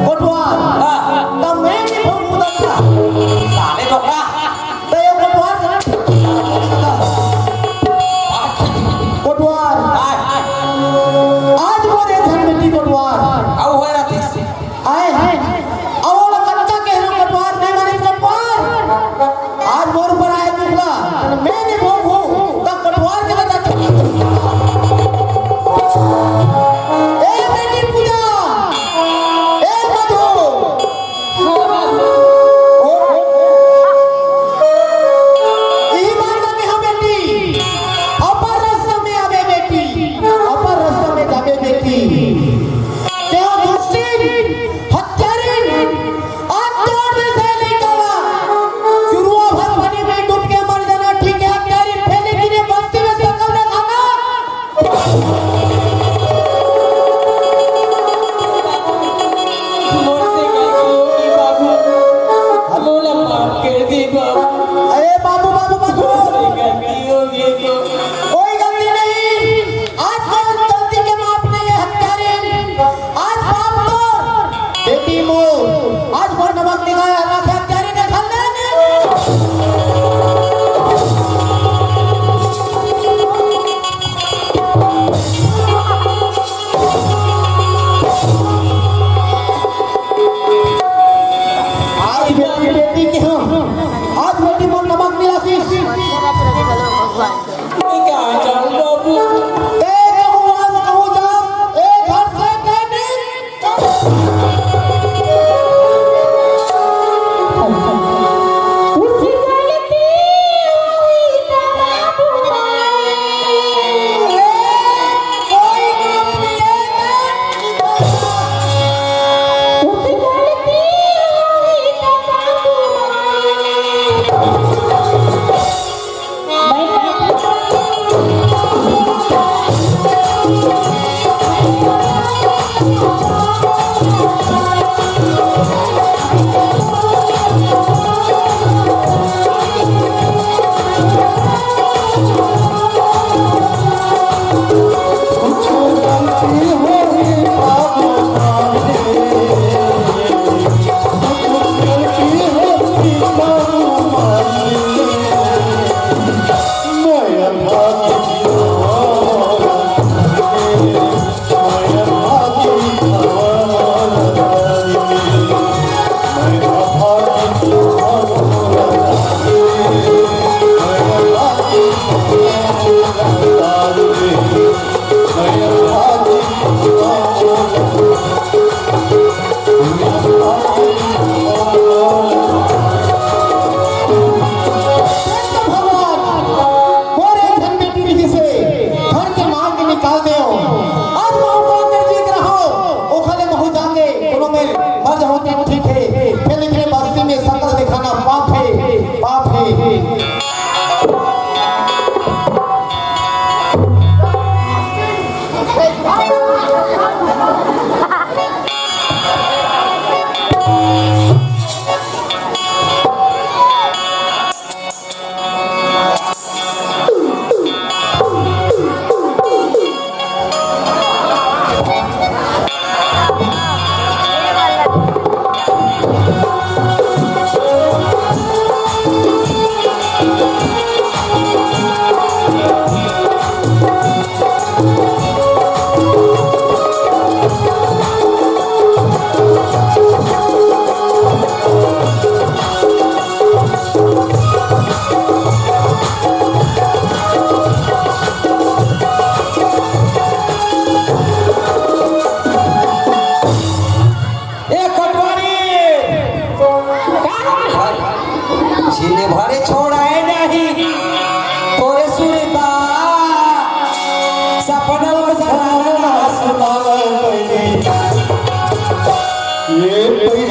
कोटवार हाँ तब मैं नहीं भूल दादा साले डॉक्टर तो ये कोटवार कोटवार आज बोले धन मिट्टी कोटवार अब हो रहा थी आए और कच्चा कह रहा कोटवार नहीं माने कोटवार माफ कर दी बाबू, अरे बाबू बाबू बाबू गलती हो गई तो कोई गलती नहीं। आज कौन गलती के माफ नहीं है हत्यारे। आज बाप तो बेटी मोर आज वो नमक निगाह रखे हत्यारे ने खाने आज बेटी बेटी की हूँ। आज बेटी मोर नमक नहीं रखी। मैं कहाँ जाऊँ बाबू, ए कहूँ आज कहूँ जाओ ए घर से कहने कोई माफ नहीं सीने भरे छोड़ाए नहीं तोरे सुरता सपनों में सरारा सुनावे ये कोई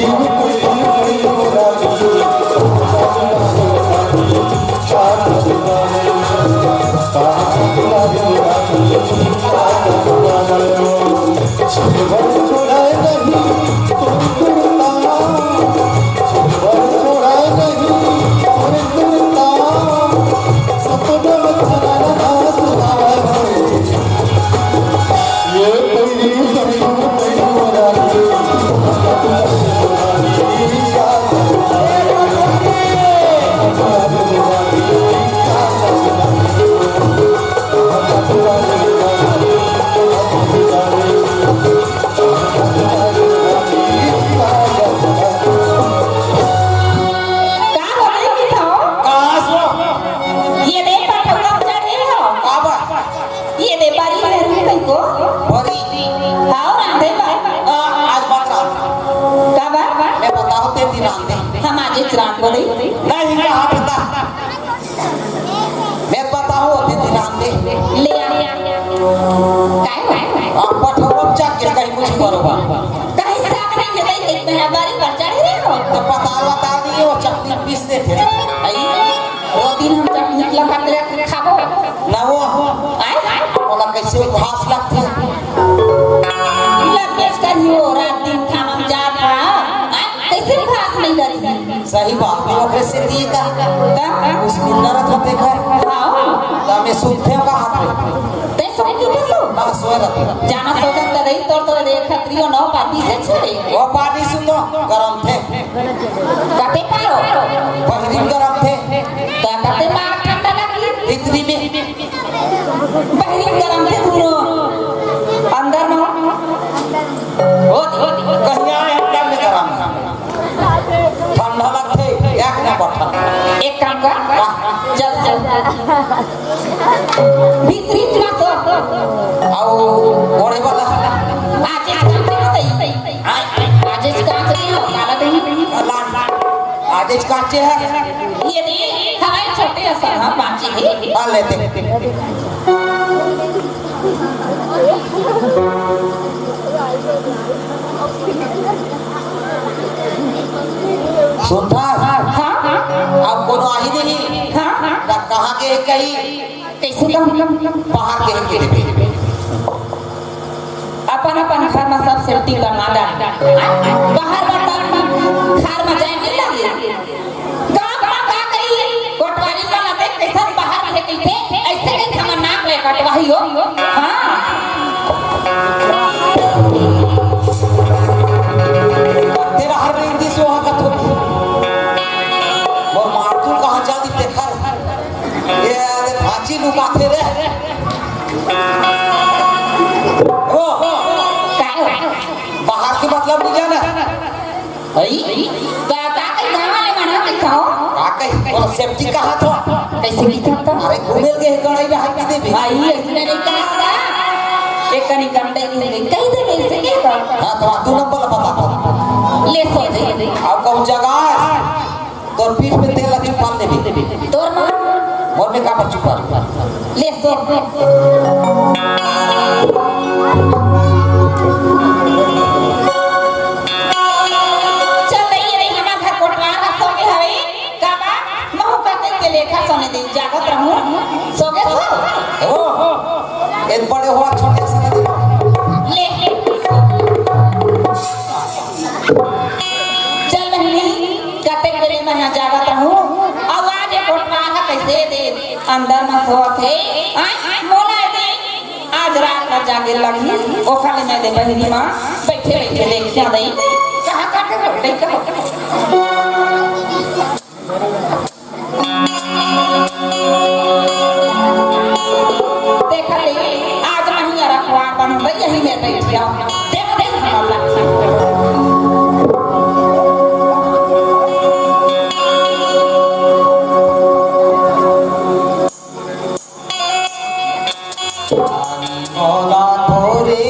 नहीं कहा पता मैं पता हो ले आप पठोरम चक के कहीं कुछ करोगा कहीं साफ नहीं है देख में हमारी पर चढ़ रहे हो तो बता दिए वो चटनी पीस देते आई वो दिन हम चटनी लगा के खाबो ना वो आए बोला कैसे घास लगती लग बेच कर हो रात दिन खाना जा रहा कैसे घास नहीं लगी सही बात है ओकरे से दी का उस मिलरत होते घर ता में सुनते का हाथ में ते सोई की ते सो ना सोरत जाना सोचत त रही तोर देख खत्रियो नौ पार्टी से छे वो पार्टी सुनो गरम थे कते पारो बहरीन गरम थे ता कते मार ठंडा लगी इतनी में बहरी गरम थे दूरो अंदर में होती कहिया एकदम में गरम ठंडा लगते एक ना बैठा एक काम कर जल जल भीतरी क्लास आओ ओरे वाला आज कांच नहीं हो काला नहीं लान आज काचे है ये नहीं हमारे छोटे असर हम बांची ही आ लेते सुनता हाँ अब कोनो आई नहीं हाँ ना कहाँ के कहीं कैसे कम बाहर के देवे अपन अपन घर में सब सेफ्टी करना डाल बाहर बता घर में जाए नहीं लगे गांव में का कही कोटवारी वाला देख कैसे बाहर रहे कैसे ऐसे नहीं हम नाक ले कटवाही हो हां तेरा हर हिंदी से वहाँ का थोड़ी और मारतू कहाँ जा दी देखा ये आदे भाची लुकाते रे ओ बाहर के मतलब नहीं जाना आई का कहीं वाले मना दिखाओ कहीं और सेफ्टी कहाँ था कैसे दिखाता अरे घूमे के गड़ाई में हाथ दे भी आई ऐसे नहीं कहा एक कनी कंडे कहीं दे कैसे के हाँ तो तू नंबर बता ले सो दे अब कौन जगह तो पीठ में तेल छुपा दे तोर मार मोर में का छुपा ले सो चल नहीं रे हमार घर कोटवार हसो के हवे काबा महु कहते के लेखा सोने दे जागत रहूं सोगे सो ओ एक बड़े हुआ छोटे से ले चल नहीं कहते करे मैं यहाँ जागत रहूं आवाज कोटवार कैसे दे अंदर में सोत है मोला दे आज रात का जागे लगी ओ खाली मैं दे बहनी मां बैठे बैठे लेखिया दई कहां काटे बैठे कहां देख ले आज नहीं रखवा बन यही में बैठिया देख देख हमारा मोला थोरे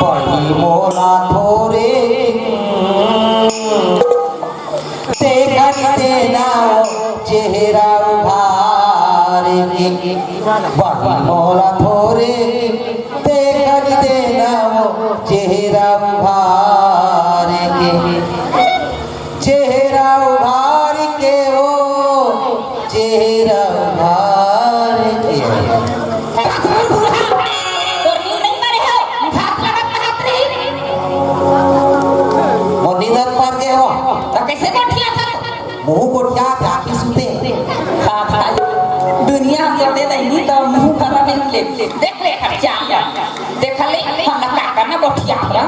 बड़ी मोला थोरे देखत देना चेहरा उभार के बड़ी मोला थोरे देखत देना चेहरा उभार के चेहरा उभार के हो चेहरा उभार के तोर नींद नहीं मारे हो घास लगत हाथ रही मोर नींद मार के हो तो कैसे बैठिया था मुंह कोठिया जाके सुते दुनिया से दे दही तो मुंह खराब नहीं ले देख ले खर्चा देख ले हम ना का करना बैठिया हमरा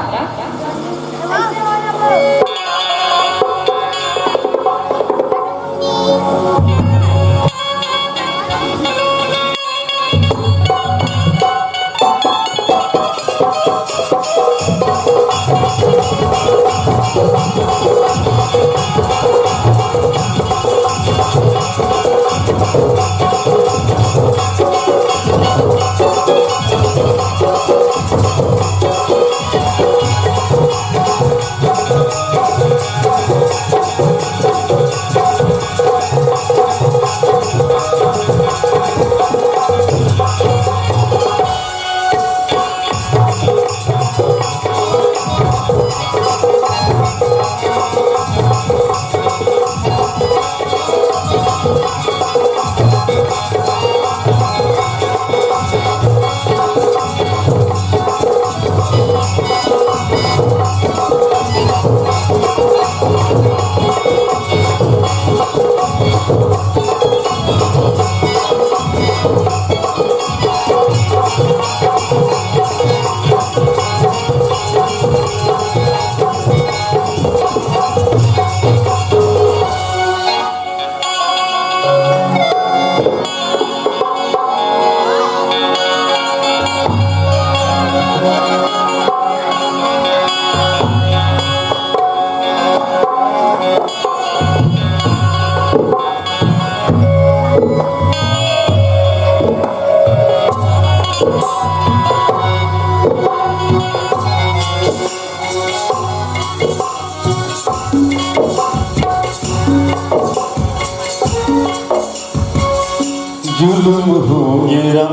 जुलुम हो गया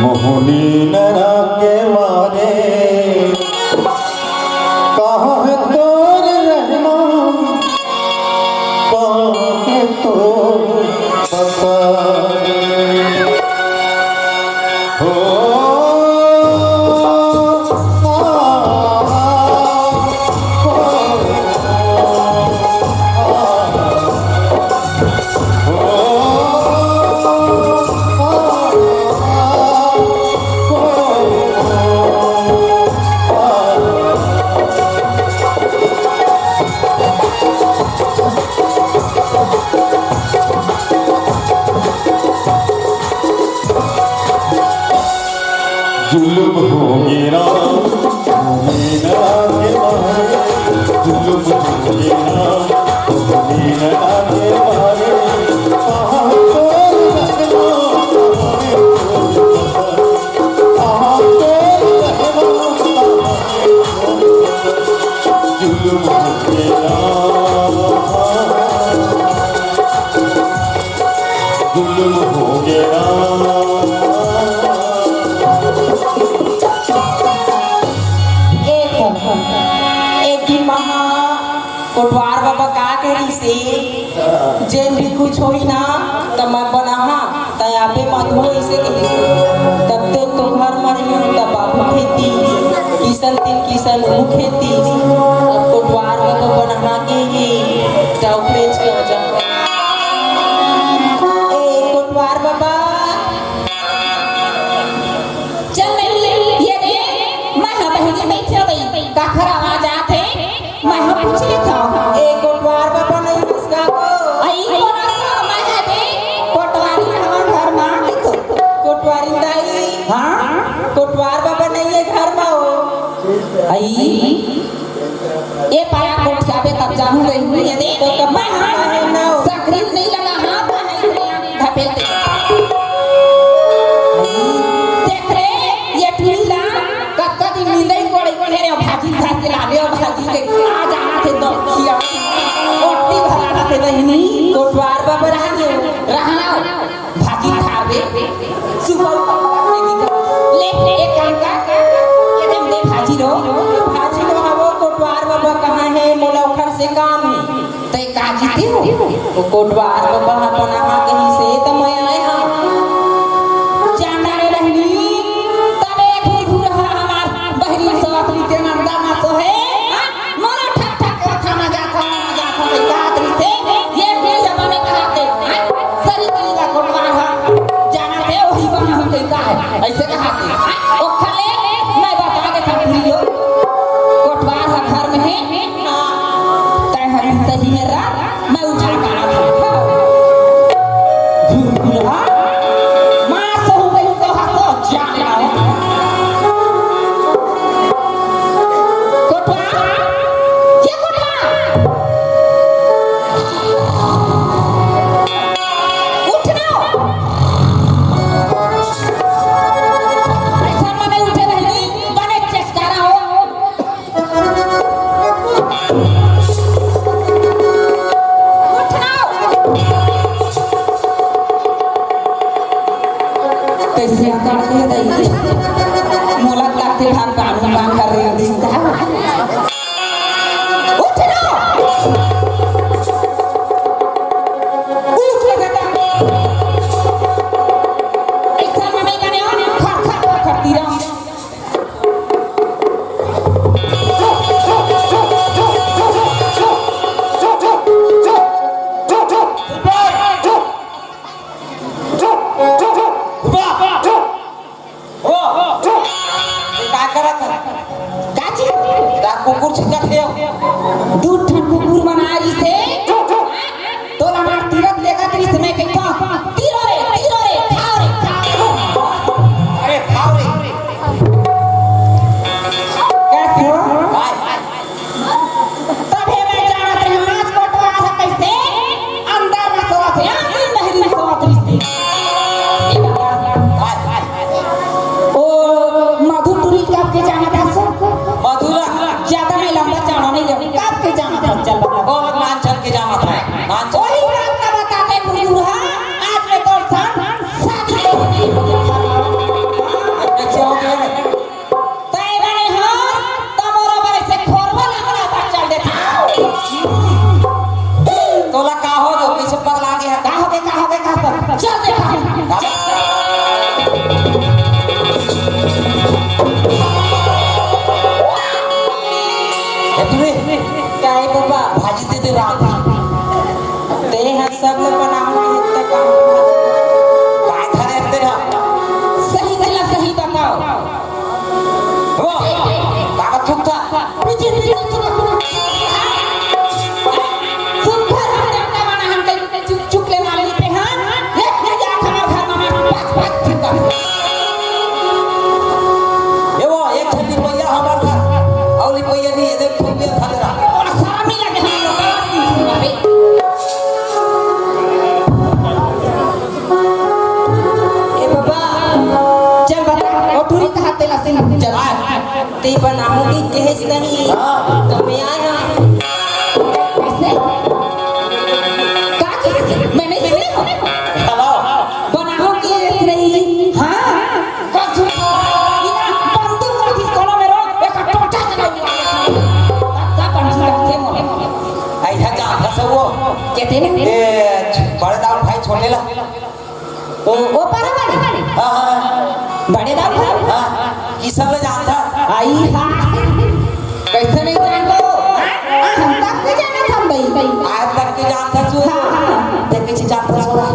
मोहनी नरा के मारे कहाँ है तोर रहना कहाँ है तोर पता जुल्म हो गया मीना के मारे जुल्म हो गया मीना के मारे कहाँ तोर रहना कहाँ तोर रहना जुल्म हो गया जुल्म हो गया एक दिन महा कोटवार बाबा का करी से जेन भी कुछ होई ना तब मैं बनाहा तया पे मधु ऐसे कही तब ते तो घर मरी तब बाबू खेती किसन तीन किसन वो खेती अब कोटवार बाबा बनाहा के ये जाओ फ्रेंच के वजह ए कोटवार बाबा चल ये दे मैं हम बहनी बैठ गई काखर आवाज आते मैं हम पूछ ले था ए कोटवार बाबा नहीं इसका को आई कोना सा मैं है दे कोटवारी हवा घर मां तो कोटवारी दाई हां कोटवार बाबा नहीं है घर में हो आई ये पाया कोट जाबे तब जानू रही हुई है दे तो कब मैं हां ना हो सक्रिय नहीं लगा हां है धपेलते देख रे ये ठुला कत्ता दिन नींदई कोड़े कोड़े रे भाजी भाजी लावे और भाजी के आ जाना थे दो खिया ओटी भराना थे बहनी कोटवार बाबा रहियो रहना भाजी खावे सुबह ले एक काम का एकदम दे भाजी रो भाजी लो हवो कोटवार बाबा कहाँ है मोला उखर से काम है ते काजी थे हो तो कोटवार बाबा अपन आहा कहीं से तो मैं आए हाँ जाना रे बहनी तबे घूर घूर हमार बहनी सवात रीते नंदा मा सो है मोला ठक ठक थाना जाता ते कातरी से ये भी जमाने कहते सरी कलीला कोटवार जाना थे वही बना हम के का है ऐसे कहते ओ खले मैं बता के था भूलियो कोटवार घर में है तय हरी सही मेरा मैं उठा का था घूर घूर मां सो गई तो हसो जाने आओ कोटवार ये कोटवार उठना ऐसा में उठे रहनी बने चेष्टारा हो उठना कैसे आकर के दई मोला लगते भाग कानून बांध कर रहे दिसता उठना उठ ले बेटा ऐसा में गाने खा खा करती रहो का करत काची का कुकुर छिका थे दूध ठन कुकुर बनाई से तोला मार तीरथ लेगा तेरी समय के पा तीरो रे खाओ रे अरे खाओ रे कैसे हो भाई तबे मैं जानत रही आज कोटवा था कैसे अंदर में सोवा थे अंदर नहीं में सोवा थे भाई ओ मधु ताकत थुकता पीछे सुखर हम जाता माना हम चुक ले वाले पे हां एक जा हमार घर में पाँच चुका ये वो एक छल्ली पैया हमार घर औली पैया नहीं ये देख फुल खाले रहा और सामी लगे हम लोग अबे ए बाबा चल बता ओटूरी कहाते ला सिंह चल ते बनाऊंगी जहेज नहीं तो मैं आया कैसे का कैसे मैं नहीं सुनी हूं हेलो बनाऊंगी एक नहीं हां कछु इना बंदूक रखी कोला मेरो एक टोटा चलाऊंगी का बंदूक रखे मोरे आई था जा कैसे वो कहते हैं ए बड़े दाऊ भाई छोड़ने ला ओ पारा वाली हां हां बड़े दाऊ हां किसन ले जानता आई हां कैसे नहीं जानते हो हम तक नहीं जाना था भाई आज तक की जानता तू ते किसी जानता छोड़ा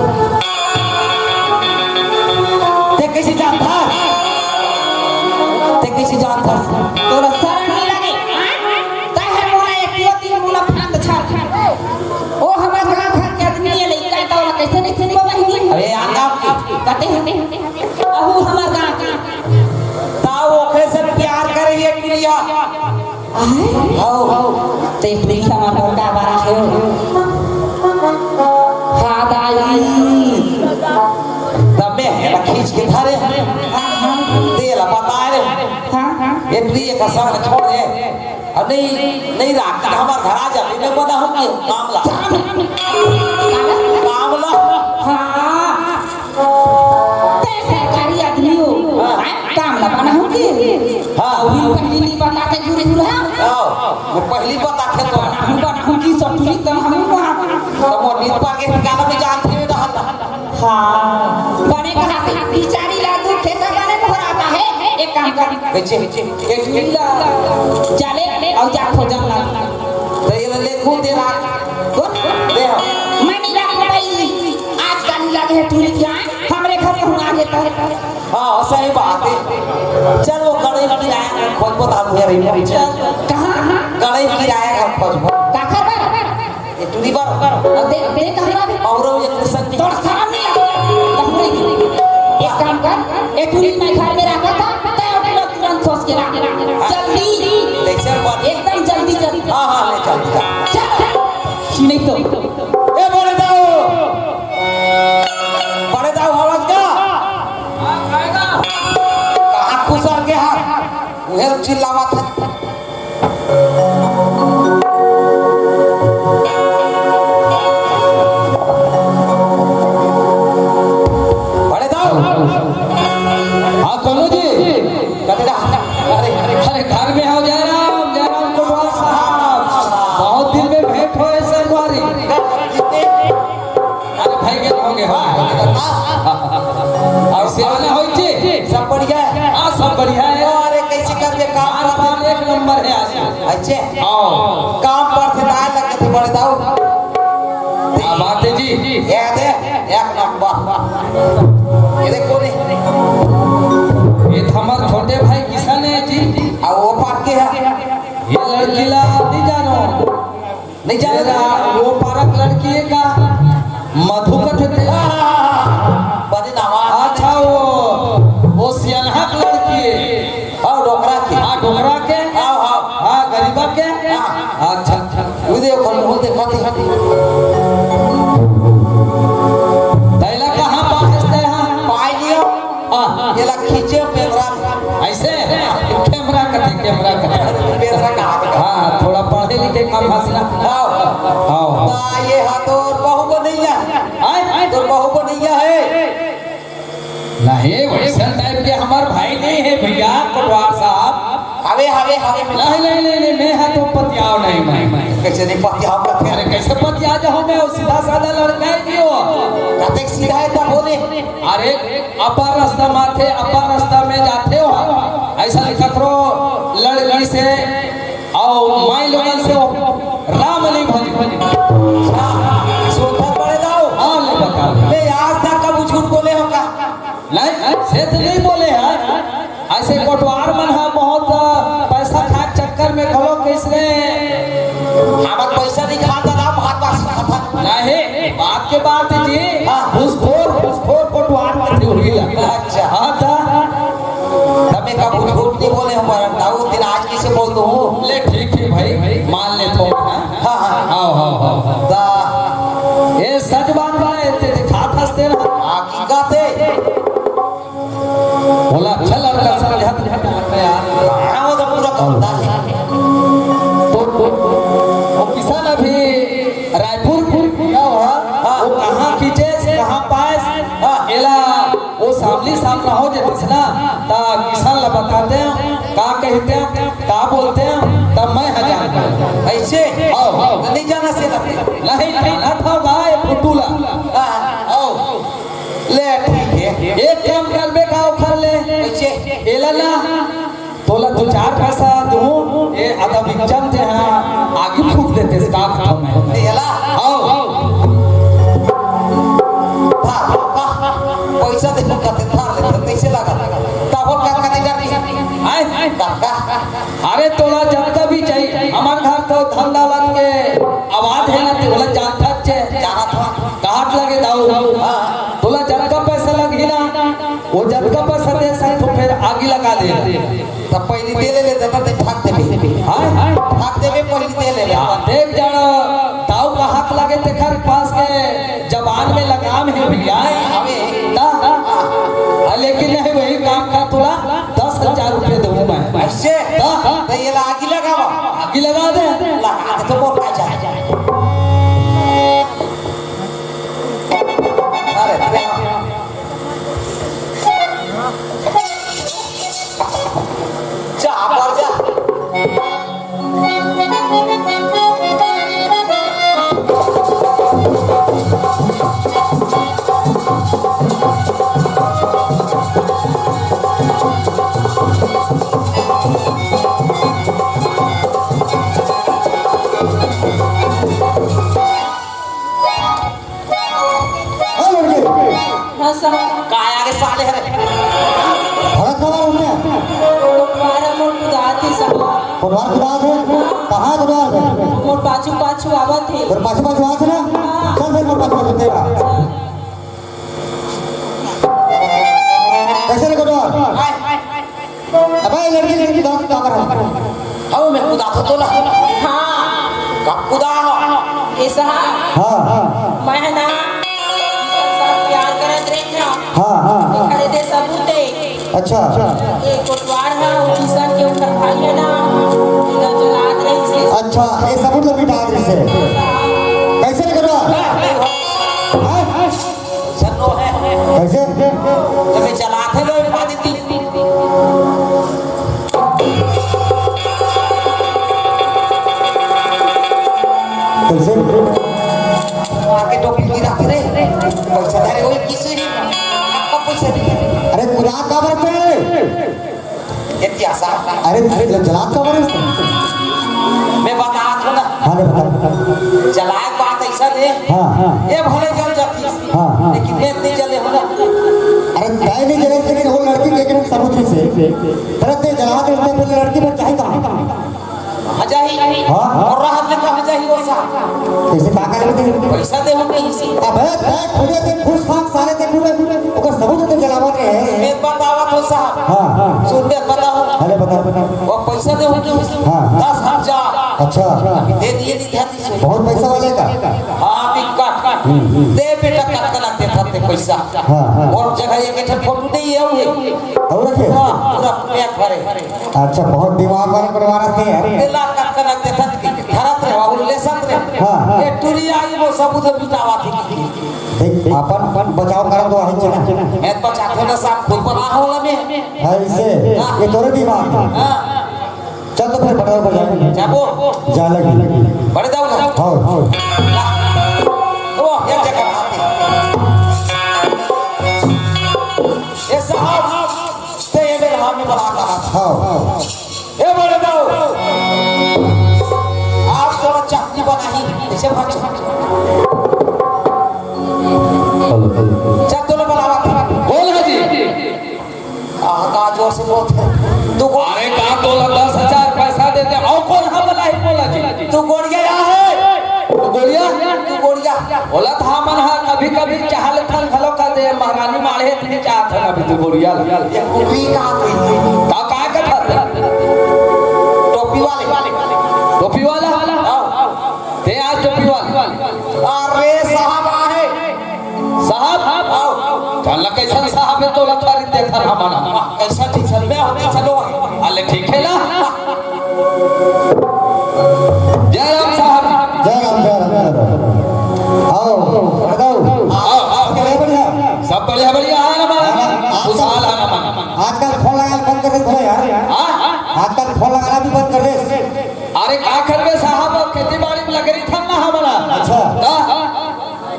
ते किसी जानता तोरा शरण नहीं लगे काहे मोला एक किलो तीन मोला फांद छाड़ ओ हमार घर के आदमी है लइका तो कैसे नहीं सुनी बहिनी अरे आगा कहते हैं अहू हमार गांव का ताऊ ओखे से प्यार करिए क्रिया आओ ते प्लीज हमार घर का बारा है हां दाई तबे है खींच के धारे दे ला बता रे ये प्रिय का संग छोड़ दे अब नहीं राख हमार घर आ जा मैं बता हूं कि मामला हां ते सरकारी आदमी हो काम लगाना हो कि हां अभी पहली नहीं बताते जुरे जुरे हां आओ मैं पहली बता थे तो हम बनाऊं की सटुली तम हम वहां तब वो नींद पाके गाना में जान थी रहता हां बने कहा थे बिचारी लादू खेता बने को आता है एक काम कर बेचे एक मिला चले और जा खोजन ला तो ये ले खूब दे रहा कौन दे मैं नहीं लगा भाई आज काली लगे है टूरी क्या हमरे घर में हुआ आगे तो हां सही बात है चल वो गणेश किराया खोज बता दे रही चल कहां गणेश किराया खोज का कर ये टूरी बार और दे कहां भी और ये कृष्ण की तोड़ सामने एक काम कर ए टूरी मैं घर में रखा था तय तुरंत सोच के रख जल्दी देखिए बात एकदम जल्दी जल्दी हां हां ले चल चल नहीं तो ए बड़े दाऊ आवाज का कहां खुसर के हाथ उहे चिल्लावा था बड़े दाऊ हां कौन जी कतेरा अरे घर में आओ जयराम कोटवाल साहब बहुत दिन में भेंट हो ऐसे हमारी अरे भाई के होंगे हां और सेवाना होई छी सब बढ़िया हां सब बढ़िया है अरे कैसे कर दे काम एक नंबर है आज अच्छे आओ काम पर से ना लगे थे बड़े दाऊ बात है जी ये दे एक नंबर ये देखो नहीं ये हमार छोटे भाई किसान है जी और वो पार के है ये लड़की ला नहीं जानो वो पारक लड़की है का मधुकट थे बड़ी नामा अच्छा वो सियानहक लड़की है और डोकरा के हां डोकरा के हां हां हां गरीबा के अच्छा वो देखो वो देखो दैला कहां पाहसते हैं पाई लियो ये ला खींचे कैमरा ऐसे कैमरा कते कैमरा हां थोड़ा पढ़े लिखे काम हासिल आओ आओ ये हां तो बहू को नहीं है तो बहू को नहीं है नहीं वैसा टाइप के हमार भाई नहीं है भैया कोटवार साहब हवे नहीं मैं हां तो पतियाओ नहीं मैं कैसे नहीं पतियाओ करते अरे कैसे पतिया जाओ मैं सीधा साधा लड़का है जियो कते सीधा है तो बोले अरे अपर रास्ता माथे अपर रास्ता में जाते हो ऐसा ककरो लड़की से आओ माई लोगन से राम नहीं भज सोता पड़े जाओ हां ले बता मैं आज तक कब झूठ बोले हो का नहीं से तो नहीं बोले हैं ऐसे कोटवार मन है बहुत में खलो किसने हमार पैसा नहीं खाता ना भात बासी खाता नहीं बात के बात है जी हाँ। घूसखोर कोटवार में हुई अच्छा। हाँ था तमे का झूठ नहीं बोले हमारा दाऊ दिन आज कैसे बोल दो ले ठीक है भाई मान ले तो हाँ हाँ हाँ दा ये सच बात है ते खात हंसते ना आकी गाते बोला अच्छा लड़का समझ हाथ यार हाँ वो तो पूरा कमदा है तो वो किसान अभी रायपुर क्या हुआ हाँ। वो कहाँ खींचे कहाँ पास हाँ। एला वो सामने सामना हो जाती ना ता किसान ला बताते हैं का कहते हैं का बोलते हैं तब मैं हजार ऐसे आओ नहीं जाना से लगते नहीं खाना था भाई फुटूला आओ ले ठीक है एक काम कर बे का उखर ले ऐसे एला ना तोला दो चार पैसा दूं ये आधा बिकजम थे हाँ आगे फूक देते इसका खत्म है देला आओ पैसा दे कहते था ले कैसे लगा तब का का नहीं जाती आए काका अरे तोला जब का भी चाहिए हमार घर तो धन दौलत के आवाज है ना तोला जानता छे जाना था काट लगे दाऊ तोला जब का पैसा लगी ना वो जब का पैसा दे सक तो फिर आगे लगा दे तब पहले दे ले देता ते भाग देबे हां भाग देबे पहले दे ले देख जाना दाऊ का हाथ लगे ते घर पास के जबान में लगाम है भैया ना लेकिन नहीं वही काम का तोला 10,000 रुपए दूं मैं ऐसे तो ये आगे लगावा आगे लगा दे लगा दे तो बोल का जाए अरे जा पर जा हाँ साहब काय आगे साले है भरत सवार हमने कोटवार मोर बुदाती साहब कोटवार की बात है कहाँ कोटवार है मोर पाछू पाछू आवत है फिर पास बात है ना चल फिर पास तेरा कैसे रे कोटवार अबे लड़की लड़की दांत काबर है हां मैं खुदा तो ना हाँ कब खुदा हो ये साहब हाँ मैं है ना सब प्यार करत रही ना हाँ खरीदे सबूते अच्छा ये कोटवार है वो किसान के ऊपर भाई है ना इधर जलात रही से अच्छा ये सबूत लगी बात से कैसे रे कोटवार सन्नो है कैसे जब मैं चलाते लो बात दी कैसे आके टोपी गिराते रे पैसा धरे कोई किसी नहीं आपका पैसा नहीं अरे गुलाब का बरत है इतिहास अरे जलाब का बरत मैं बता दूं ना हाँ रे बता जलाए बात ऐसा दे हाँ ये भले जल जाती हाँ। लेकिन मैं नहीं जले हो ना अरे गाय नहीं जले लेकिन वो लड़की लेकिन समुद्र से तरत दे जला दे फिर लड़की में चाहे कहाँ हजाही हाँ। और राहत में कहा जाही वो सा कैसे पागल है तेरे पैसा दे हम कहीं से अबे तय खुदे ते फूस फाक सारे ते पूरे ओकर सबूत ते जलावत है मैं बतावा तो साहब हाँ सुन दे बताओ अरे बता वो पैसा दे हम कहीं से हाँ। 10,000 अच्छा दे दिए नहीं ध्यान से बहुत पैसा वाले का हाँ भी काट दे बेटा काट कर दे थाते पैसा हाँ। और जगह एक एक फोटो नहीं है वो और रखे हाँ पूरा पैक भरे अच्छा बहुत दिमाग वाला करवा रहे हैं दे लाख काट कर दे थाते धरत रे और ले सकत रे हाँ। ये टूरी आई वो सबूत बिटावा थी देख अपन बचाव कर दो है चना मैं बचा के ना साहब खुद बना होला में ऐसे ये तोरे दिमाग हां चल तो फिर पटाव पर जाएंगे जाबो जा लगी बड़े जाओ ना हाँ ओ ये जगह ये साहब ते ये मेरे हाथ में बना कर हाँ ए बड़े जाओ आप तो चटनी बनाई इसे भाग चल तो बनावा बोल हाजी का जोर से बोलते तू को अरे का तो 10,000 पैसा देते आओ को बुढ़िया ये कुपी का कोई ता का था टोपी वाले टोपी वाला ते आज टोपी वाला अरे साहब आहे साहब चल कैसा साहब है तो लखा देखा हमारा कैसा ठीक चल में होते चलो अले ठीक है ना जय राम साहब जय राम जय राम आओ बताओ आओ क्या बढ़िया सब बढ़िया बढ़िया है हमारा खुशहाल है हमारा आजकल फोन लगाना बंद कर दे थोड़ा यार हाँ आजकल फोन लगाना भी बंद कर दे अरे का करबे साहब खेती बाड़ी में लग रही था ना हमारा अच्छा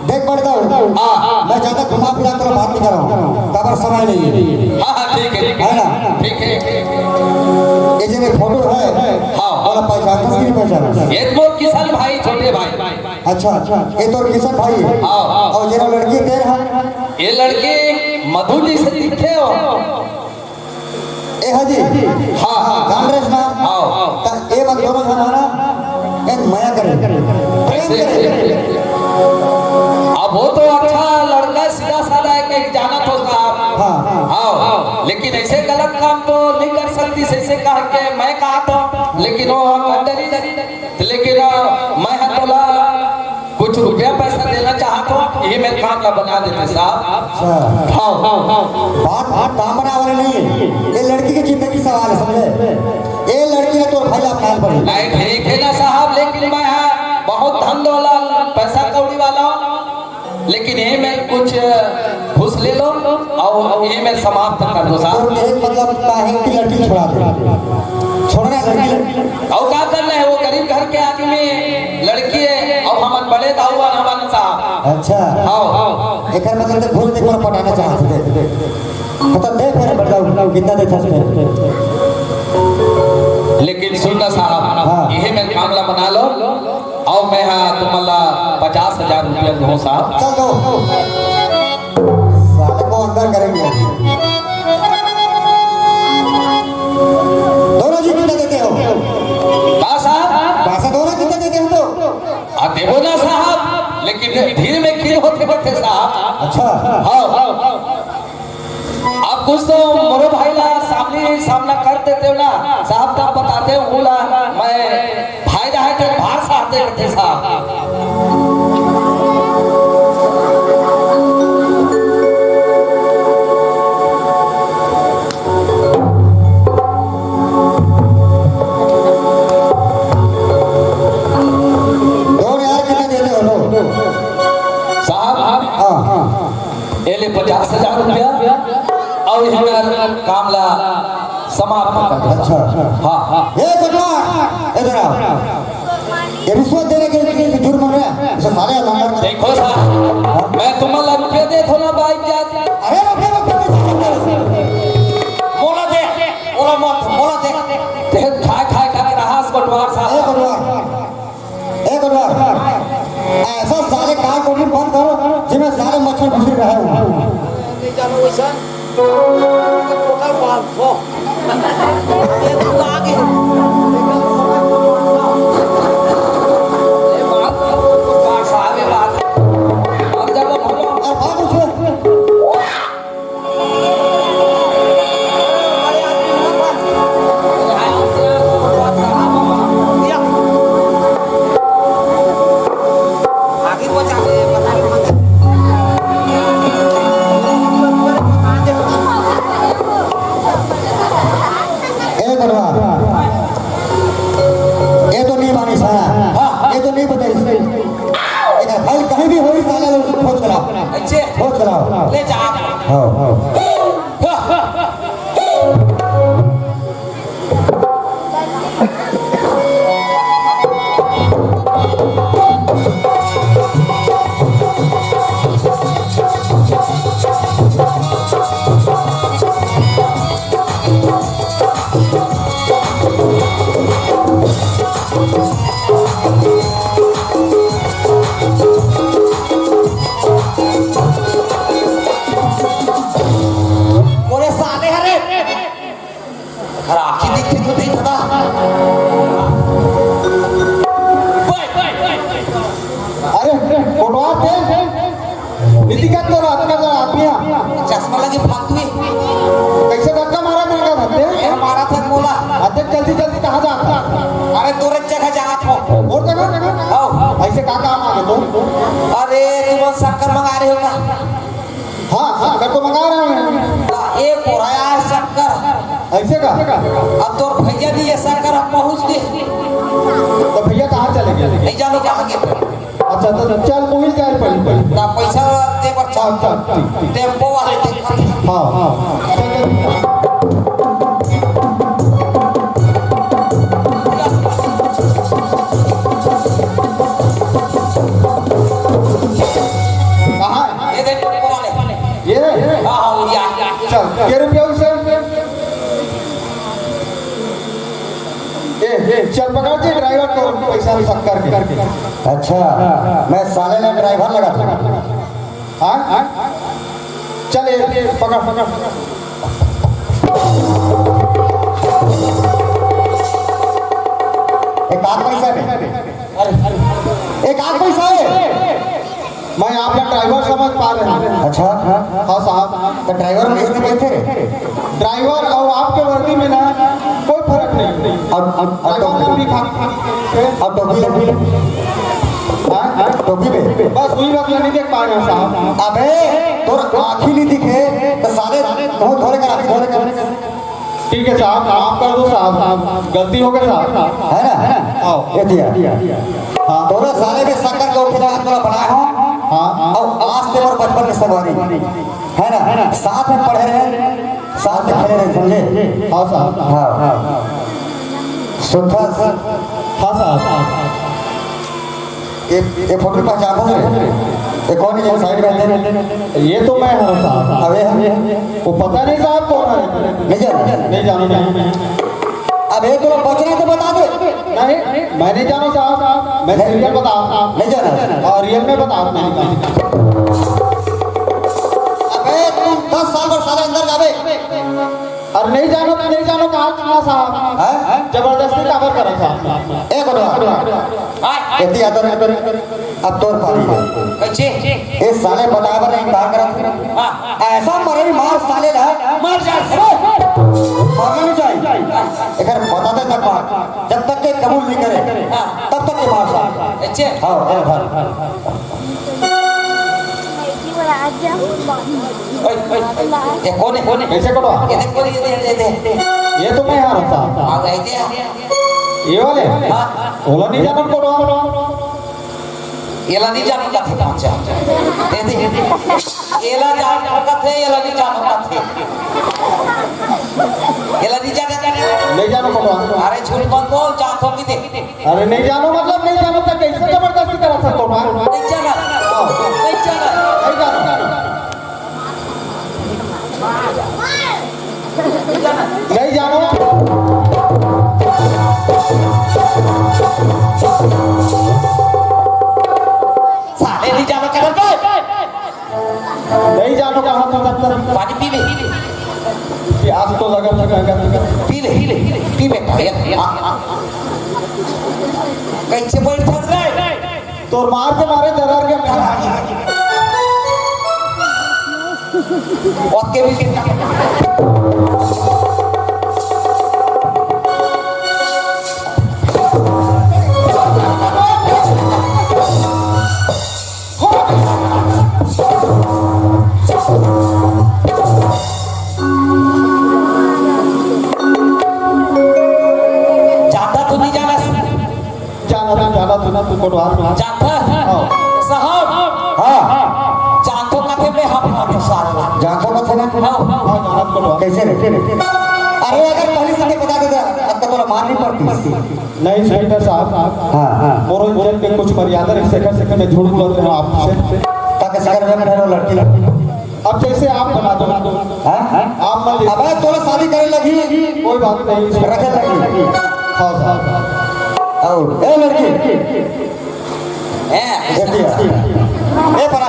देख पड़ता हूँ मैं ज्यादा घुमा फिरा कर बात नहीं कर रहा हूँ खबर समय नहीं है हाँ ठीक है है ना ठीक है ये जो मेरे फोटो है हाँ और पहचान नहीं पहचान ये तो किसान भाई छोटे भाई अच्छा ये तो किशन भाई है हाँ और जरा लड़की देर है ये लड़के मधु जी से दिखे हो ए हाजी हाँ हाँ जान रहे ना हाँ तो ये वक्त दोनों हमारा एक माया करे प्रेम करे अब वो तो अच्छा लड़का सीधा साधा है कि जाना तो साहब हाँ हाँ लेकिन ऐसे गलत काम तो नहीं कर सकती ऐसे कह के मैं कहा तो लेकिन वो अंदर ही लेकिन मैं हतोला कुछ रुपया पैसा देना चाहता हूँ ये मैं काम का बना देते साहब अच्छा हाँ हाँ बात काम बना वाले नहीं है ये लड़की की जिंदगी सवाल है समझे ये लड़की है तो भाई आप ख्याल पड़े नहीं ठीक है ना साहब लेकिन मैं बहुत धन दौलत पैसा कौड़ी वाला हूँ लेकिन ये मैं कुछ घुस ले लो और ये मैं समाप्त कर दो साहब तो एक मतलब काहे की लड़की छोड़ा दे छोड़ना लड़की और क्या करना है वो गरीब घर के आदमी लड़की है और हमारे बड़े दाऊआ हमारे साहब अच्छा हाँ एक मतलब तो भूल देख पटाना चाहते थे मतलब दे फिर बताओ कितना देता है लेकिन सुनना साहब हाँ। यही मैं मामला बना लो और मैं तुम्हारा 50,000 रुपया दूँ साहब चल दो साले को अंदर करेंगे दोनों जी कितना देते हो कहा साहब पैसा दोनों कितना देते हो तो देवो ना साहब लेकिन धीरे में खीर होते होते साहब अच्छा हाँ आप कुछ तो मोरो भाई ला सामना कर देते हो ना साहब तब बताते हो बोला मैं भाई रहा थे बाहर साथ देते साहब दोनों यार कितना देते हो लोग साहब हाँ हाँ ये ले 50,000 रुपया और हमारा कामला समाप्त कर दो अच्छा हाँ हाँ ये बटवा इधर आओ ये रिश्वत देने के लिए जुर्म है इसे सारे नंबर देखो साहब मैं तुम्हारा रुपया दे थोड़ा बाइक जाते अरे रुपये मोला दे मोला मत मोला दे ते खाए खाए खाए रहा बटवार साहब एक बार ऐसा सारे कार को भी बंद करो जिसमें सारे मच्छर घुसे रहे हो जानो वैसा टोटल बात हो ये तो आगे साहब ये बात अब जब बोलो और बात उसमें आगे पहुंचा दे पता नहीं मत एक बार ये तो नहीं मानी सारा ये तो नहीं बताई इधर भाई कहीं भी हो साला खोज कराओ अच्छे खोज कराओ ले जा हाँ हाँ बोले साले हरे खराब की दिखती तो नहीं था अरे कोटवा पे नीतिगत तो रात का आदमी चश्मा लगे फालतू है तो अरे तुम शक्कर मंगा रहे हो क्या? हाँ शक्कर तो मंगा रहे हैं। एक हो रहा है शक्कर। ऐसे का अब तो भैया दिए शक्कर हम पहुँच गए। तो भैया कहाँ चले गए? नहीं जानो कहाँ गए। अच्छा तो चल मोहिल जाए पड़ी ना पैसा दे पर अच्छा टेम्पो वाले दे। हाँ कहाँ है? ये दे टेम्पो वाले। ये हाँ हाँ ये आ। चल क्या रुपया उसे चल पकड़ दे ड्राइवर को पैसा शक्कर के। अच्छा मैं साले ने ड्राइवर लगा था। हाँ चल ये पकड़ एक आध पैसा है, एक आध पैसा है। मैं आपका ड्राइवर समझ पा रहा हूँ। अच्छा हाँ साहब तो ड्राइवर में इसमें बैठे ड्राइवर और आपके वर्दी में ना कोई फर्क नहीं। ड्राइवर नाम लिखा अब टोपी में बस वही बात नहीं देख पा रहे हैं साहब। अबे तोर आँखी नहीं दिखे तो साले बहुत धोले कर ठीक है साहब आप कर दो साहब गलती हो गई साहब। है ना। आओ ये दिया हाँ तोरा साले में शक्कर के ऊपर तोरा बनाया हो। हाँ और आज ते और बचपन में सवारी है ना, साथ में पढ़े रहे साथ में खेले रहे समझे। हाँ साहब हाँ सुथा हाँ साहब ये फोटो पहचान ये कौन है साइड में? ये तो मैं हूँ साहब। अबे वो पता नहीं साहब कौन है। नहीं जाना नहीं जानो नहीं अब एक तो बचना तो बता दे। नहीं मैं नहीं जानो साहब। मैं सीरियल बता नहीं जाना और रियल में बता नहीं अबे तुम 10 साल पर साले अंदर जावे। और नहीं जानो कहाँ साहब। हैं जबरदस्ती काबर करा साहब। एक और एती आदर अब तोर पानी कैसे? ये साले बराबर नहीं कहा कर ऐसा मरे मार साले ना मर जा। मरना नहीं चाहिए। एक बताते तक मार जब तक के कबूल नहीं करे तब तक के मार साले। अच्छे हाँ घर ये कौन है? कैसे करो ये देख कौन ये दे ये तो मैं हार साहब। आ गए थे। ये वाले हाँ ओला नहीं जानो करो ये नहीं जानो का थे पहुंचा। ये जानो का थे ये नहीं जानो का थे ये नहीं जाने नहीं जानो करो। अरे झूठ मत बोल जातो की दे अरे नहीं जानो मतलब नहीं जानो तक कैसे जबरदस्ती करा सकते हो। नहीं जाना नहीं जाना नहीं जानो नहीं जानो साले नहीं जानो कर नहीं जानो कहाँ तो पानी पी ले आज तो लगा पी ले पी ले कैसे बैठ थक रहे तो मार के मारे दरार के और के भी जाता तो नहीं जाना जाना तू ना तू कोटवार में जाता साहब हाँ जानतो कथे में हम आगे सारा जाको मत ना हाँ जाना कोटवार कैसे रे अरे अगर पहले से बता देता अब तो तोरा मार नहीं पड़ती। नहीं सेक्टर साहब। हाँ हाँ मोरो जेल के कुछ मर्यादा रख सेकंड में झूठ बोल रहे हो आपसे ताकि सगर में ठहरो लड़की अब जैसे आप बना दो हाँ आप मत अबे तोरा शादी करे लगी कोई बात नहीं रखे लगी हाँ साहब और ए लड़की हैं ए परा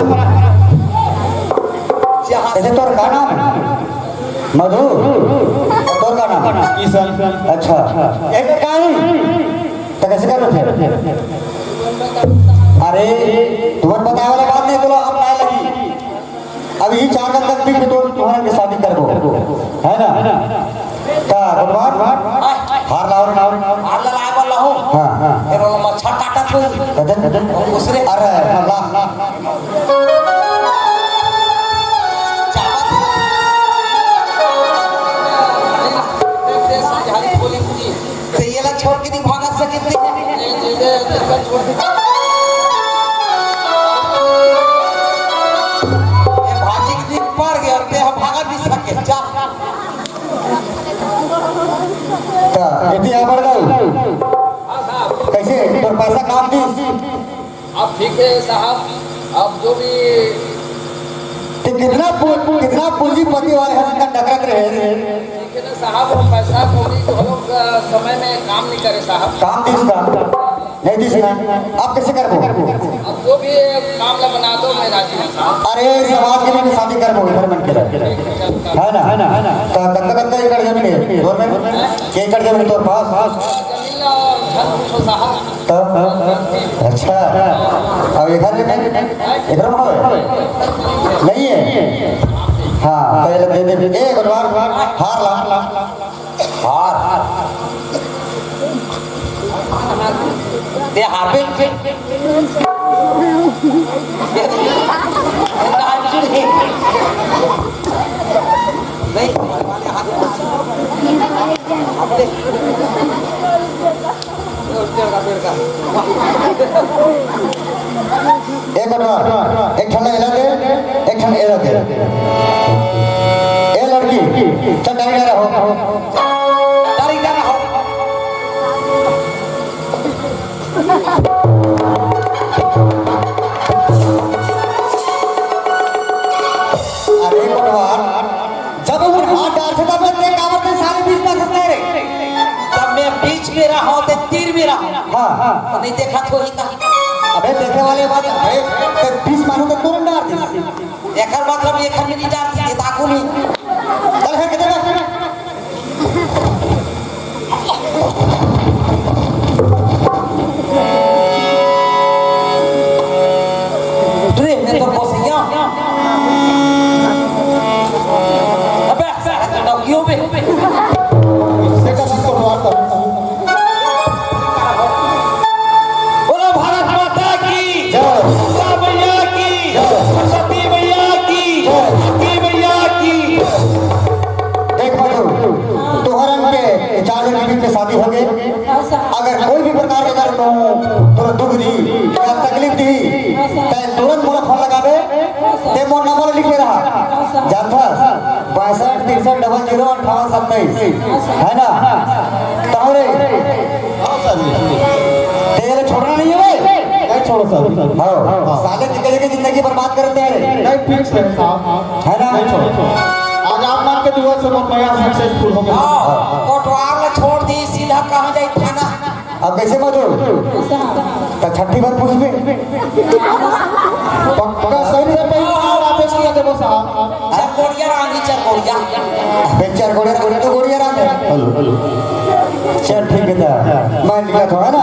ऐसे तोर का नाम है मधु और तोर का नाम किशन। अच्छा एक कहानी तो कैसे कर रहे थे? अरे तुम्हारे बताए वाले बात नहीं बोलो अब आए लगी अब ये 4 दिन तक भी तो तुम्हारे की शादी कर दो है ना का भगवान हार लाओ हार लड़ाए वाला हूँ हाँ हाँ ये मच्छर काटा तू दूसरे अरे अल्लाह से ये ला छोड़ के नहीं भागा सकते ये भाजी के दिन पार गया और ते हम भागा नहीं सके जा तो इतनी आबर गई कैसे तोर पैसा काम दी अब ठीक है साहब अब जो भी कि कितना पूंजीपति वाले हैं जिनका टकरक रहे ठीक है ना साहब वो पैसा पूरी तो हम लोग समय में काम नहीं करे साहब काम दी इसका नहीं दी इसका आप कैसे कर दो अब जो भी काम ला बना दो मैं राजी हूँ साहब अरे समाज के लिए शादी कर दो घर मन के लिए है ना तो कत्ता एकड़ जमीन है घर में के एकड़ जमीन तोर पास जमीन और घर पूछो साहब तो अच्छा अब इधर इधर नहीं है हाँ पहले दे दे एक बार हार ला हार दे हार पे एक बार एक ठंडा इला दे एक ठंडा इला दे ए लड़की चल डारी डारा हो तारीख डाला हो अरे भगवान जब वो हाथ डाल से तब ते कावत में सारे बीच में फंसते रे तब मैं बीच में रहा हूं ते तीर में रहा हाँ तो नहीं देखा तो ही का अबे देखने वाले बात अबे ते 20 मानो तो तुरंत डाल दी एकर मतलब एक खंड नहीं डालती ये ताकू नहीं चल है किधर ट्रेन में तो पहुंच अबे सारा क्यों बे बोलो भारत माता की जय दुर्गा मैया की सरस्वती मैया की लक्ष्मी मैया की देख मधु तोहरन के 4 दिन में शादी हो गई अगर कोई भी प्रकार के अगर तोरा दुख दी या तकलीफ दी तो तुरंत मोला फोन लगावे ते मोर नंबर लिख के रहा जानता 62 63 00 58 27 है ना तोरे तेरे छोड़ना नहीं है नहीं छोड़ो सर हां साले निकल के जिंदगी बर्बाद करते हैं नहीं फिक्स है साहब है ना आज आप नाम के दुआ से मैं नया सक्सेसफुल हो गया कोटवार में छोड़ दी सीधा कहाँ जाए थाना अब कैसे मधु तो छठी बार पूछ में पक्का सही से पहले और आप इसलिए देबो साहब चरकोड़िया रानी चरकोड़िया बेचार गोड़िया तो गोड़िया राम है चल ठीक है मैं लिखा था